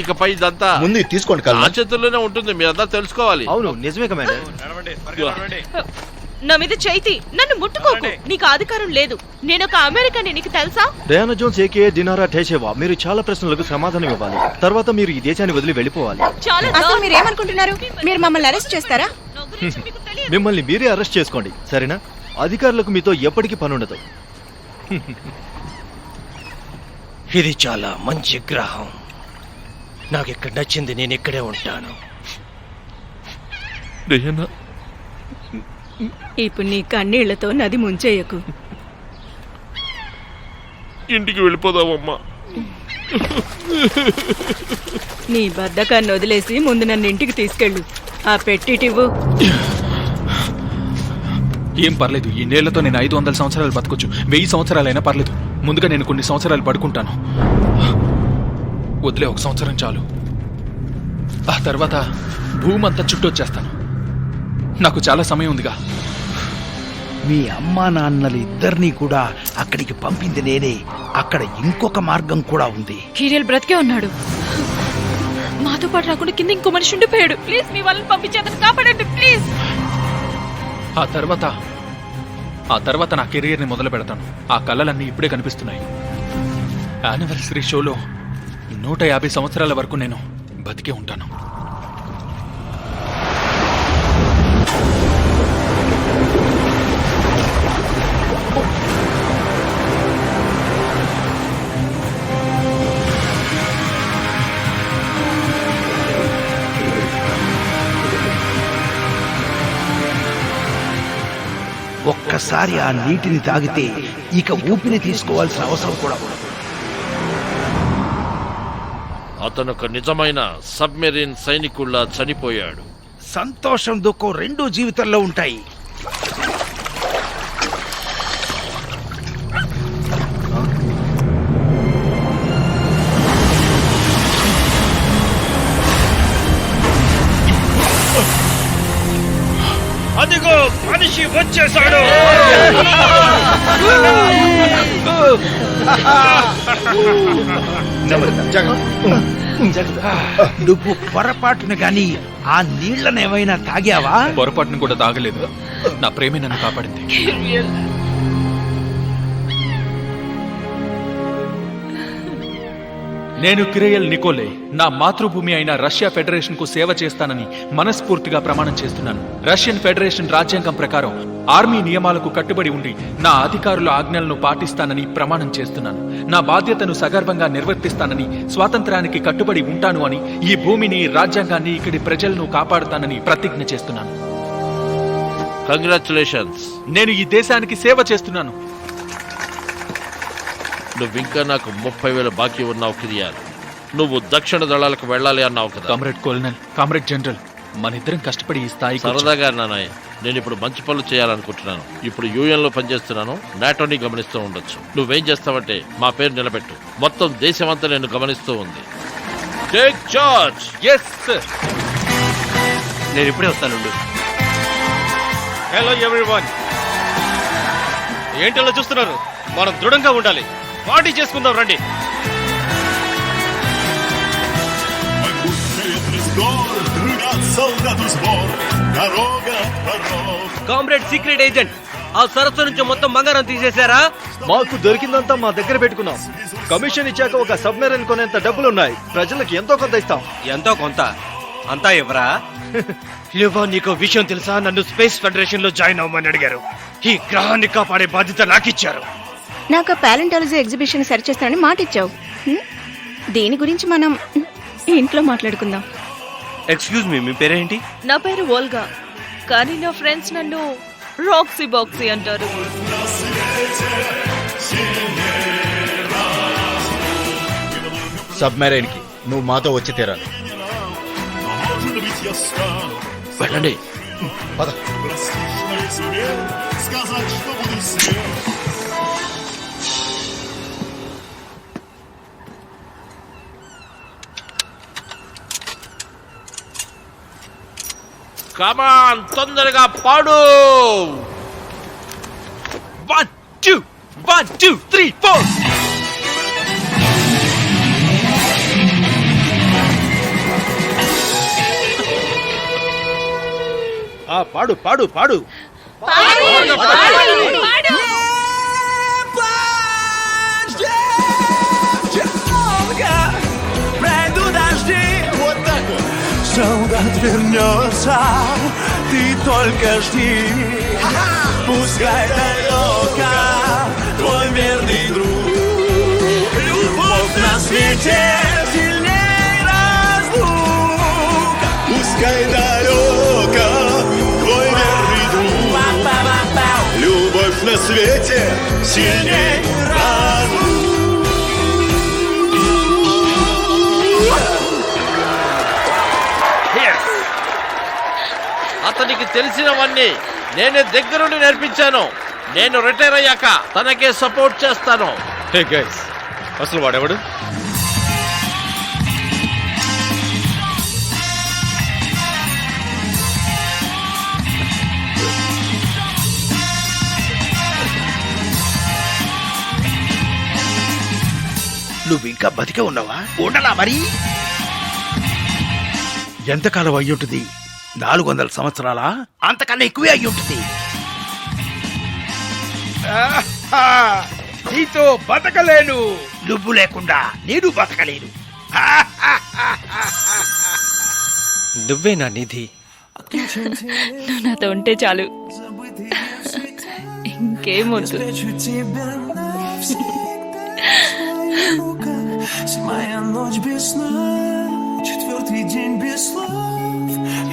ఇకపై ఇదంతా ముందు తీసుకోండి ఆ చేతుల్లోనే ఉంటుంది. మీరంతా తెలుసుకోవాలి. అవును, నిజమే కమాండర్. నా మీద చైతి, నన్ను ముట్టుకోకు. నీకు అధికారం లేదు. నేను ఒక అమెరికన్, నీకు తెలుసా? డయానా జోన్స్ ఏకే దినారా టేషేవా, మీరు చాలా ప్రశ్నలకు సమాధానం ఇవ్వాలి. తర్వాత మీరు ఈ దేశాన్ని వదిలి వెళ్ళిపోవాలి. అసలు మీరు ఏమనుకుంటున్నారు? మీరు మమ్మల్ని అరెస్ట్ చేస్తారా? మిమ్మల్ని మీరే అరెస్ట్ చేసుకోండి, సరేనా? అధికారులకు మీతో ఎప్పటికీ పనుండదు. ఇది చాలా మంచి గ్రహం. నాకు ఇక్కడ నచ్చింది. నేను ఇక్కడే ఉంటాను. ఇప్పుడు నీ కన్నీళ్లతో నది ముంచేయకు. ఇంటికి వెళ్ళిపోదామమ్మా. నీ బద్ధకాన్ని వదిలేసి ముందు నన్ను ఇంటికి తీసుకెళ్ళు. ఆ పెట్టిటివ్వు. ఏం పర్లేదు, ఈ నేళ్లతో నేను 500 సంవత్సరాలు బతకొచ్చు. 1000 సంవత్సరాలైనా పర్లేదు. ముందుగా నేను కొన్ని సంవత్సరాలు పడుకుంటాను. వదిలే 1 సంవత్సరం చాలు. ఆ తర్వాత భూమి అంతా చుట్టొచ్చేస్తాను. నాకు చాలా సమయం ఉందిగా. మీ అమ్మా నాన్నలు ఇద్దరినీ కూడా అక్కడికి పంపింది నేనే. అక్కడ ఇంకొక మార్గం కూడా ఉంది. కీరియల్ బ్రతికే ఉన్నాడు. మాతో పాటు రాకుండా కింద ఇంకో మనిషి ఉండిపోయాడు. ప్లీజ్ మీ వాళ్ళని పంపించేదని కాపాడండి ప్లీజ్. ఆ తర్వాత నా కెరీర్ని మొదలు పెడతాను. ఆ కళలన్నీ ఇప్పుడే కనిపిస్తున్నాయి. యానివర్సరీ షోలో 150 సంవత్సరాల వరకు నేను బతికే ఉంటాను. ఒక్కసారి ఆ నీటిని తాగితే ఇక ఊపిరి తీసుకోవాల్సిన అవసరం కూడా ఉండదు. అతను ఒక నిజమైన సబ్మెరీన్ సైనికుల్లా చనిపోయాడు. సంతోషం దుఃఖం రెండూ జీవితంలో ఉంటాయి. అదిగో మనిషి వచ్చేసాడు. నువ్వు పొరపాటును గాని ఆ నీళ్లనేమైనా తాగావా? పొరపాటును కూడా తాగలేదు. నా ప్రేమే నన్ను కాపాడింది. నేను కిరియల్ నికోలే నా మాతృభూమి అయిన రష్యా ఫెడరేషన్ కు సేవ చేస్తానని మనస్ఫూర్తిగా ప్రమాణం చేస్తున్నాను. రష్యన్ ఫెడరేషన్ రాజ్యాంగం ప్రకారం ఆర్మీ నియమాలకు కట్టుబడి ఉండి నా అధికారుల ఆజ్ఞలను పాటిస్తానని ప్రమాణం చేస్తున్నాను. నా బాధ్యతను సగర్వంగా నిర్వర్తిస్తానని, స్వాతంత్రానికి కట్టుబడి ఉంటాను అని, ఈ భూమిని, రాజ్యాంగాన్ని, ఇక్కడి ప్రజలను కాపాడుతానని ప్రతిజ్ఞ చేస్తున్నాను. కంగ్రాచులేషన్స్. నేను ఈ దేశానికి సేవ చేస్తున్నాను. నువ్వింకా నాకు 30,000 బాకీ ఉన్నావు కిరియాల్. నువ్వు దక్షిణ దళాలకు వెళ్ళాలి అన్నావు కదా. కామ్రేడ్ కోల్నల్, కామ్రేడ్ జనరల్, మన ఇద్దరం కష్టపడి ఈ స్థాయికి సరదాగా నానాయ్, నేను ఇప్పుడు మంచి పనులు చేయాలనుకుంటున్నాను. ఇప్పుడు యూఎన్ లో పనిచేస్తున్నాను. నాటోని గమనిస్తూ ఉండొచ్చు. నువ్వేం చేస్తావంటే మా పేరు నిలబెట్టు. మొత్తం దేశమంతా నేను గమనిస్తూ ఉంది. Take charge. Yes sir. నేను ఇప్పుడే వస్తానుండు. Hello everyone. ఏంటలా చూస్తున్నారు? మనం దృఢంగా ఉండాలి. పార్టీ చేసుకుందాం రండి. కామ్రేడ్ సీక్రెట్ ఏజెంట్, ఆ సరస్సు నుంచి మొత్తం బంగారం తీసేశారా? మాకు దొరికిందంతా మా దగ్గర పెట్టుకున్నాం. కమిషన్ ఇచ్చాక ఒక సబ్మెరైన్ కొనేంత డబ్బులున్నాయి. ప్రజలకు ఎంతో కొంత ఇస్తాం. ఎంతో కొంత అంతా ఎవరా? లేవా, నీకు విషయం తెలుసా? నన్ను స్పేస్ ఫెడరేషన్ లో జాయిన్ అవ్వమని అడిగారు. ఈ గ్రహాన్ని కాపాడే బాధ్యత నాకిచ్చారు. నాకు ప్యాలెంటాలజీ ఎగ్జిబిషన్ సరి చేస్తానని మాట ఇచ్చావు. దీని గురించి మనం ఇంట్లో మాట్లాడుకుందాం. ఎక్స్క్యూజ్ మీ పేరేంటి? నా పేరు ఓల్గా, కానీ నా ఫ్రెండ్స్ నన్ను రాక్సీ బాక్సీ అంటారు. సబ్మెరైన్ కి నువ్వు మాతో వచ్చి తీరాలి. వెళ్ళండి. పద. కమాన్, తొందరగా పాడు. 1 2 1 2 3 4. పాడు పాడు పాడు. Солдат вернется, ты только жди. Пускай далеко твой верный друг. Любовь на свете сильней разлук. Пускай далеко твой верный друг. Любовь на свете сильней разлук. అతనికి తెలిసినవన్నీ నేనే దగ్గరుండి నేర్పించాను. నేను రిటైర్ అయ్యాక తనకే సపోర్ట్ చేస్తాను. హే గైస్, అసలు వాడెవడు? నువ్వు ఇంకా బతికే ఉన్నావా? ఉండలా మరి. ఎంతకాలం అయ్యుంటుంది? 400 సంవత్సరాలా? అంతకన్నా ఎక్కువే అయ్యుంటుంది. నీతో బతకలేను. నువ్వు లేకుండా నేను బతకలేను. నువ్వే నా నిధి. నువ్వు నాతో ఉంటే చాలు, ఇంకేమొద్దు. Седьмая ночь без сна, четвертый день без слов.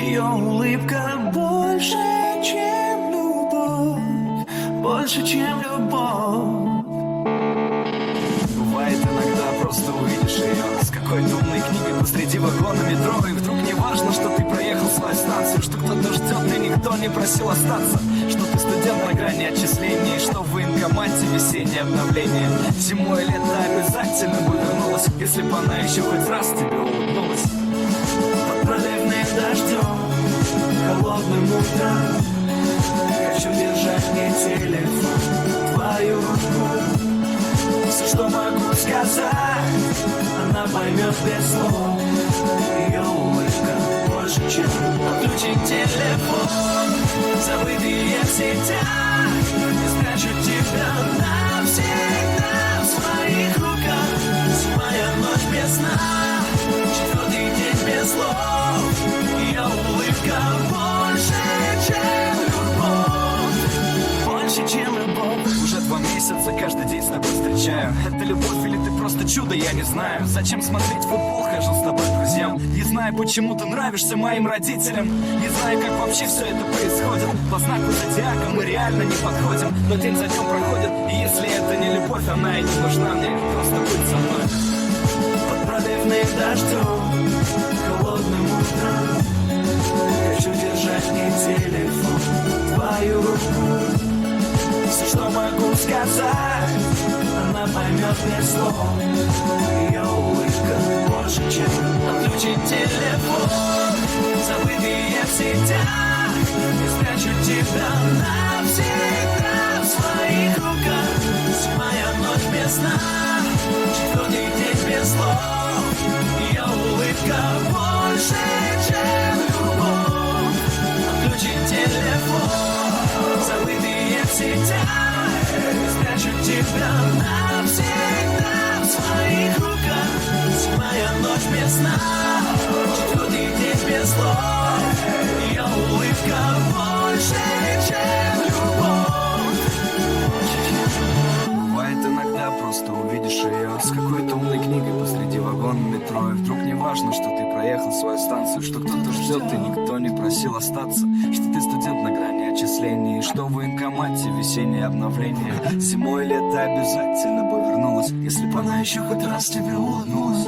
Ее улыбка больше, чем любовь, больше, чем любовь. Бывает иногда просто увидишь ее с какой-то умной книгой посреди вагона метро, и вдруг не важно, что ты проехал свою станцию, что кто-то ждет и никто не просил остаться, что ты студент на грани отчислений, что в военкомате весеннее обновление. Зимой лето обязательно бы вернулась, если бы она еще хоть раз тебе улыбнулась. Под проливным дождем, холодным утром, хочу держать мне телефон, твою руку. Все, что могу сказать, она поймет без слов. Ее улыбка больше, чем отключить телефон. Забытые в сетях, не спрячу тебя навсегда в своих руках. Седьмая ночь без сна, четвертый день без слов. Ее улыбка больше, чем любовь, больше, чем любовь. Уже 2 месяца каждый день с тобой встречаю. Это любовь или ты просто чудо, я не знаю. Зачем смотреть футбол, хожу с тобой к друзьям. Не знаю, почему ты нравишься моим родителям. Не знаю, как вообще все это происходит. По знаку зодиака мы реально не подходим, но день за днем проходит. И если это не любовь, она и не нужна мне. Просто будь со мной. Под проливным дождем, холодным утром, хочу держать мне телефон, твою руку. Все, что могу сказать, она поймет без слов. Ее улыбка больше, чем отключить телефон. Забытые в сетях, не спрячу тебя навсегда в своих руках. Седьмая ночь без сна, четвертый день без слов. Ее улыбка больше, чем любовь. Отключить телефон. Забытые в в сетях, спрячу тебя навсегда в своих руках. Седьмая ночь без сна, четвертый день без слов. Ее улыбка больше, чем любовь. Бывает иногда, просто увидишь ее с какой-то умной книгой посреди вагона метро, и вдруг не важно, что ты проехал свою станцию, что кто-то ждет, и никто не просил остаться, что ты студент на грани отчислений, что в военкомате весеннее обновление. Зимой лето обязательно бы вернулась, если бы она еще хоть раз тебе улыбнулась.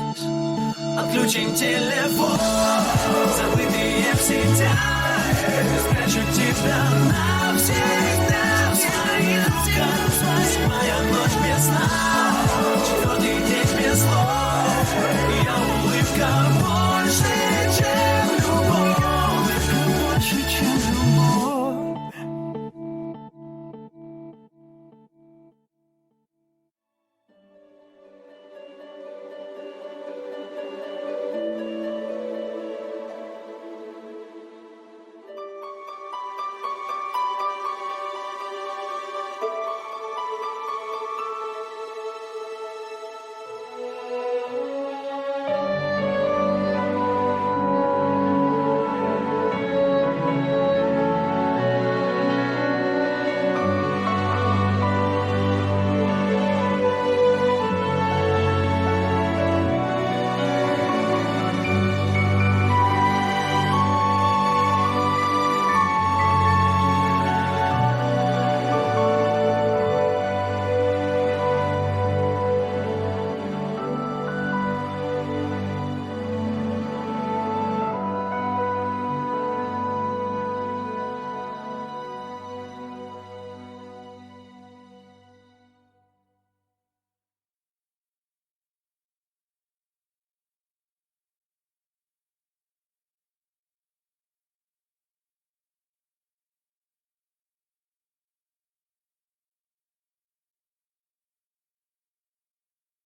Отключен телефон, забытые в сетях, спрячу тебя навсегда в своих руках. Седьмая ночь без сна,